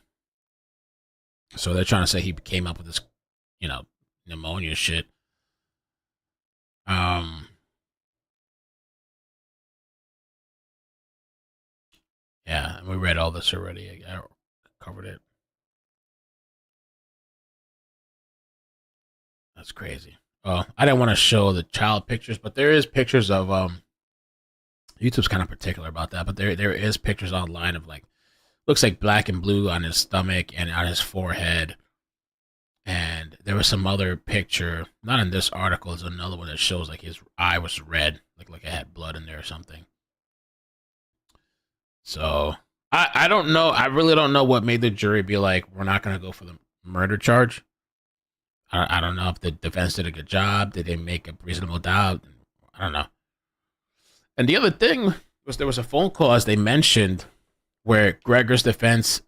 So they're trying to say he came up with this, pneumonia shit. Yeah, we read all this already. I covered it. That's crazy. Oh, I didn't want to show the child pictures, but there is pictures of YouTube's kind of particular about that, but there is pictures online of looks like black and blue on his stomach and on his forehead. And there was some other picture, not in this article, there's another one that shows his eye was red, like it had blood in there or something. So I don't know. I really don't know what made the jury be like, we're not going to go for the murder charge. I don't know if the defense did a good job. Did they make a reasonable doubt? I don't know. And the other thing was there was a phone call, as they mentioned, where Gregor's defense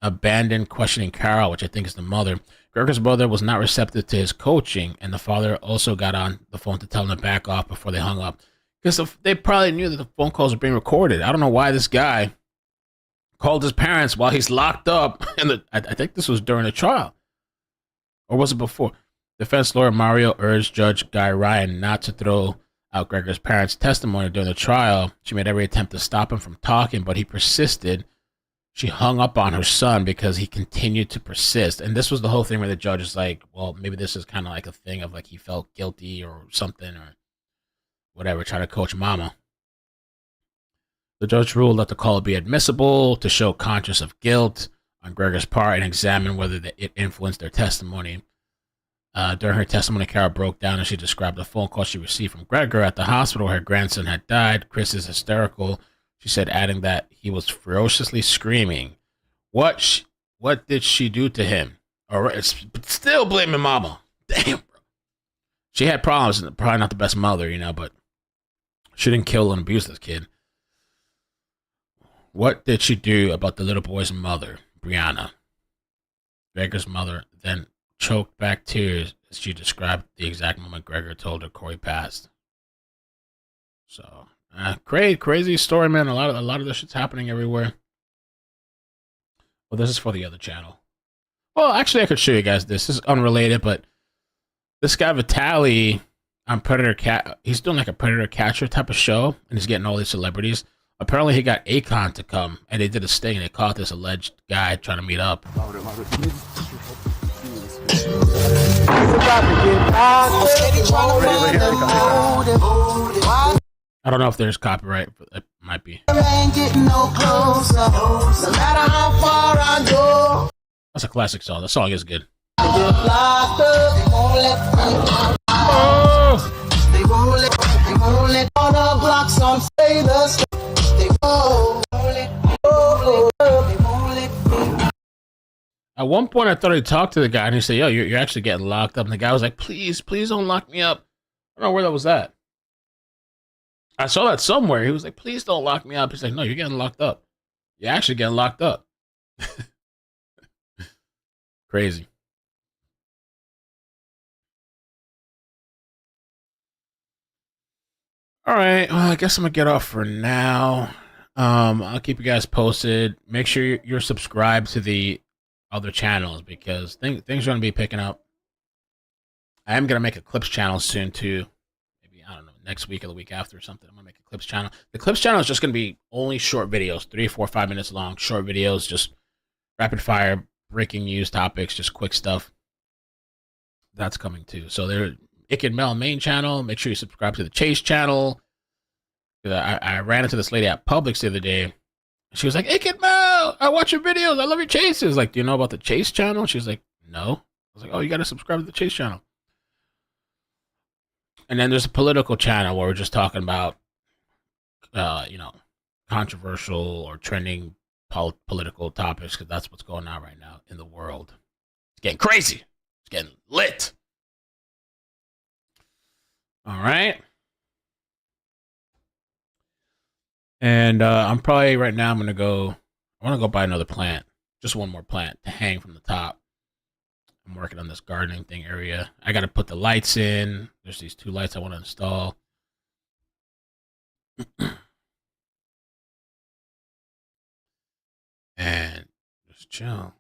abandoned questioning Carol, which I think is the mother. Gregor's mother was not receptive to his coaching, and the father also got on the phone to tell him to back off before they hung up. Because they probably knew that the phone calls were being recorded. I don't know why this guy called his parents while he's locked up. I think this was during the trial. Or was it before? Defense lawyer Mario urged Judge Guy Ryan not to throw out Gregor's parents' testimony during the trial. She made every attempt to stop him from talking, but he persisted. She hung up on her son because he continued to persist. And this was the whole thing where the judge is like, well, maybe this is kind of like a thing of he felt guilty or something or whatever, trying to coach mama. The judge ruled that the call would be admissible to show conscience of guilt on Gregor's part and examine whether it influenced their testimony. During her testimony, Carol broke down and she described the phone call she received from Gregor at the hospital. Her grandson had died. Chris is hysterical, she said, adding that he was ferociously screaming. What did she do to him? Still blaming mama. Damn, bro. She had problems, probably not the best mother, but she didn't kill and abuse this kid. What did she do about the little boy's mother, Brianna? Gregor's mother then choked back tears as she described the exact moment Gregor told her Corey passed. So, crazy story, man. A lot of this shit's happening everywhere. Well, this is for the other channel. Well, actually, I could show you guys this. This is unrelated, but this guy Vitaly on Predator Cat, he's doing a Predator Catcher type of show, and he's getting all these celebrities. Apparently, he got Akon to come, and they did a sting, and they caught this alleged guy trying to meet up. I don't know if there's copyright, but it might be. That's a classic song. The song is good. At one point, I thought he talked to the guy, and he said, yo, you're actually getting locked up. And the guy was like, please don't lock me up. I don't know where that was at. I saw that somewhere. He was like, please don't lock me up. He's like, no, you're getting locked up. You're actually getting locked up. Crazy. All right. Well, I guess I'm going to get off for now. I'll keep you guys posted. Make sure you're subscribed to the other channels because things are going to be picking up. I am going to make a clips channel soon too. Maybe, I don't know, next week or the week after or something. I'm going to make a clips channel. The clips channel is just going to be only short videos, 3, 4, 5 minutes long, short videos, just rapid fire breaking news topics, just quick stuff. That's coming too. So there, Ick and Mel main channel. Make sure you subscribe to the Chase channel. I ran into this lady at Publix the other day. She was like, Ick and Mel, I watch your videos. I love your chases. Like, do you know about the Chase channel? She was like, no. I was like, oh, you got to subscribe to the Chase channel. And then there's a political channel where we're just talking about, controversial or trending political topics, because that's what's going on right now in the world. It's getting crazy. It's getting lit. All right. And I'm probably right now I want to go buy another plant. Just one more plant to hang from the top. I'm working on this gardening thing area. I got to put the lights in. There's these 2 lights I want to install. And just chill.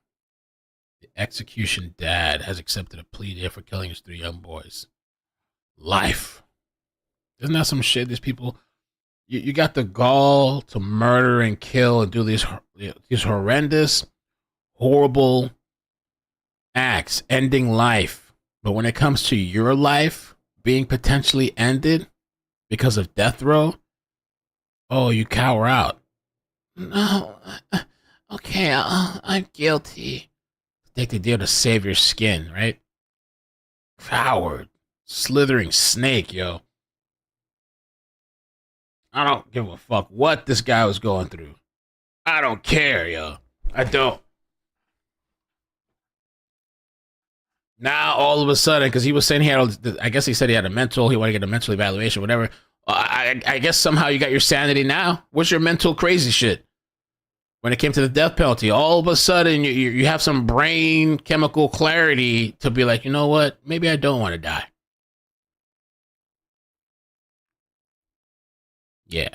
The execution dad has accepted a plea deal for killing his 3 young boys. Life. Isn't that some shit? These people, you got the gall to murder and kill and do these horrendous, horrible acts, ending life. But when it comes to your life being potentially ended because of death row, oh, you cower out. No, okay, I'm guilty. Take the deal to save your skin, right? Coward. Slithering snake, yo. I don't give a fuck what this guy was going through. I don't care, yo. I don't. Now, all of a sudden, because he was saying he had, I guess he said he had he wanted to get a mental evaluation, whatever. I guess somehow you got your sanity now. What's your mental crazy shit? When it came to the death penalty, all of a sudden you have some brain chemical clarity to be like, you know what? Maybe I don't want to die. Yeah.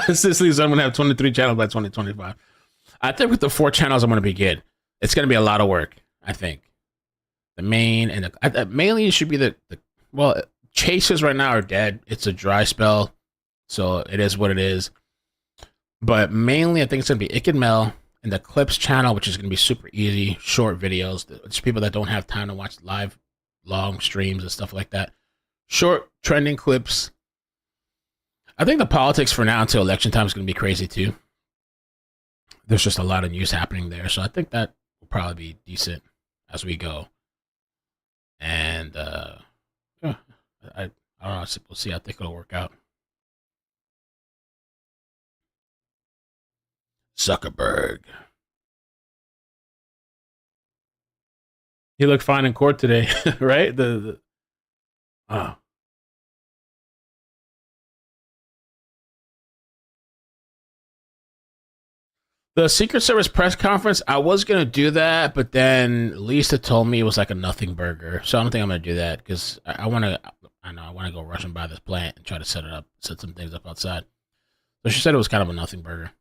Sicily's I'm going to have 23 channels by 2025. I think with the 4 channels, I'm going to be good. It's going to be a lot of work, I think. The main and mainly it should be well, chases right now are dead. It's a dry spell, so it is what it is. But mainly, I think it's going to be Ick and Mel and the Clips channel, which is going to be super easy, short videos. It's people that don't have time to watch live, long streams and stuff like that. Short, trending clips. I think the politics for now until election time is going to be crazy too. There's just a lot of news happening there, so I think that will probably be decent as we go. And I don't know. We'll see. I think it'll work out. Zuckerberg. He looked fine in court today, right? Oh. The Secret Service press conference, I was going to do that, but then Lisa told me it was like a nothing burger. So I don't think I'm going to do that because I want to go rush and buy this plant and try to set some things up outside. So she said it was kind of a nothing burger.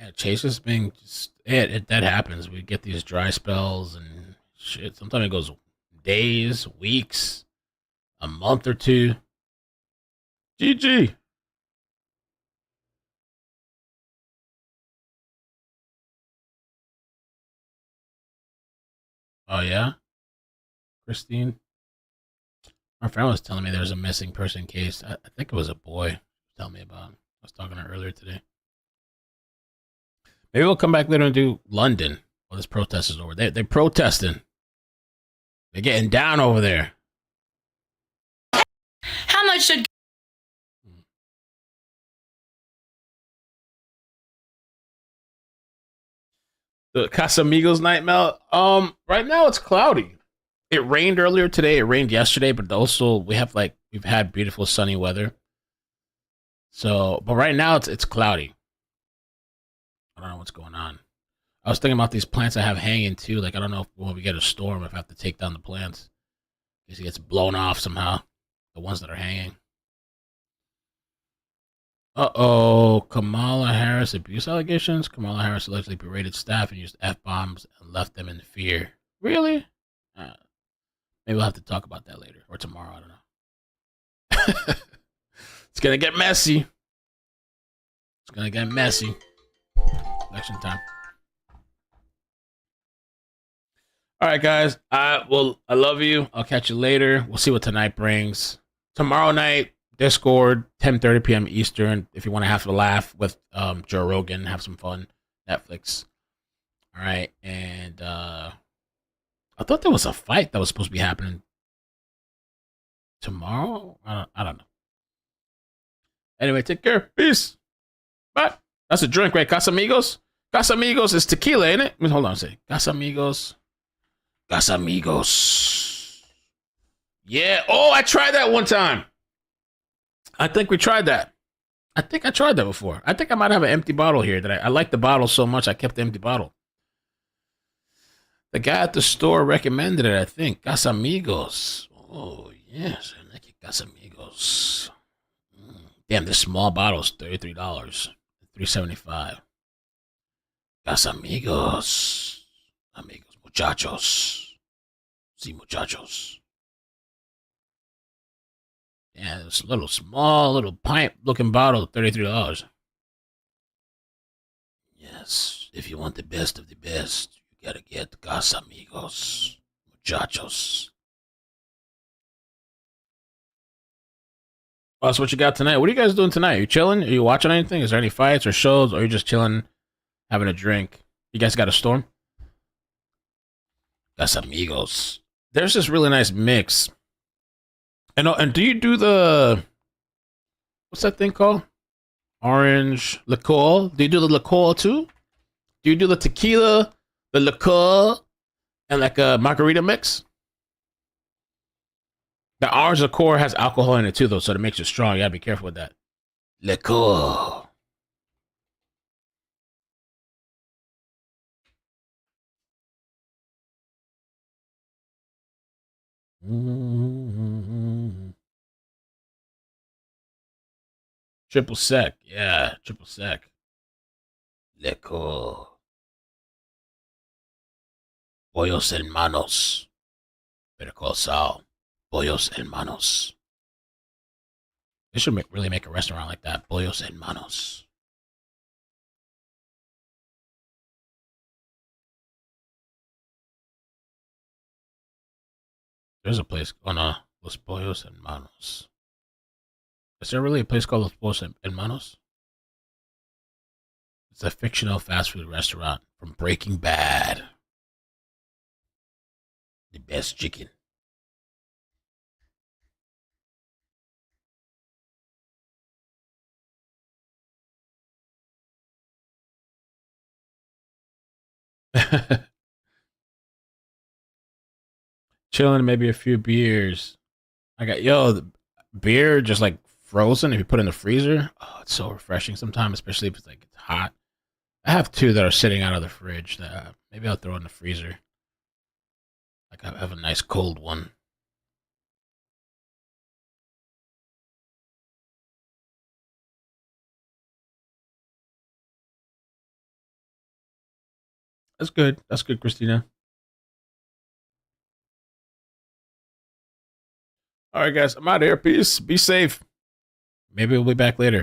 Yeah, Chase has been just that happens. We get these dry spells and shit. Sometimes it goes days, weeks, a month or 2. GG. Oh yeah, Christine. My friend was telling me there was a missing person case. I think it was a boy. Tell me about it. I was talking to her earlier today. Maybe we'll come back later and do London. Well, this protest is over. They're protesting. They're getting down over there. How much should... The Casamigos night, Mel? Right now it's cloudy. It rained earlier today. It rained yesterday, but also we've had beautiful sunny weather. So, but right now it's cloudy. I don't know what's going on. I was thinking about these plants I have hanging too. Like, I don't know if when we get a storm, if I have to take down the plants. Because it gets blown off somehow. The ones that are hanging. Uh-oh. Kamala Harris abuse allegations. Kamala Harris allegedly berated staff and used F-bombs and left them in fear. Really? Maybe we'll have to talk about that later. Or tomorrow, I don't know. It's gonna get messy. It's gonna get messy. Election time. All right, guys. I love you. I'll catch you later. We'll see what tonight brings. Tomorrow night, Discord, 10:30 p.m. Eastern. If you want to have a laugh with Joe Rogan, have some fun. Netflix. All right, and I thought there was a fight that was supposed to be happening tomorrow. I don't know. Anyway, take care. Peace. Bye. That's a drink, right? Casamigos? Casamigos is tequila, ain't it? Hold on a second. Casamigos. Casamigos. Yeah. Oh, I tried that one time. I think we tried that. I think I tried that before. I think I might have an empty bottle here. That I like the bottle so much, I kept the empty bottle. The guy at the store recommended it, I think. Casamigos. Oh, yes. I like it. Casamigos. Damn, this small bottle is $33. $3.75. Casamigos. Amigos. Muchachos. Sí, muchachos. Yeah, it's a little small, little pint-looking bottle, $33. Yes, if you want the best of the best, you gotta get Casamigos. Muchachos. Oh, so what you got tonight? What are you guys doing tonight? Are you chilling? Are you watching anything? Is there any fights or shows? Or are you just chilling, having a drink? You guys got a storm? Casamigos. There's this really nice mix. And do you do the... What's that thing called? Orange liqueur? Do you do the liqueur too? Do you do the tequila, the liqueur, and like a margarita mix? The orange liqueur has alcohol in it too, though, so it makes it strong. You gotta be careful with that. Liqueur. Mm-hmm. Triple sec. Yeah, triple sec. Liqueur. Pollos hermanos. Better call Sal. Pollos hermanos. They should really make a restaurant like that. Pollos hermanos. There's a place. Oh no. Los Pollos Hermanos. Is there really a place called Los Pollos Hermanos? It's a fictional fast food restaurant from Breaking Bad. The best chicken. Chilling, maybe a few beers. I got the beer just like frozen if you put it in the freezer. Oh, it's so refreshing sometimes, especially if it's like it's hot. I have two that are sitting out of the fridge that maybe I'll throw in the freezer. Like I have a nice cold one. That's good. That's good, Christina. All right, guys. I'm out of here. Peace. Be safe. Maybe we'll be back later.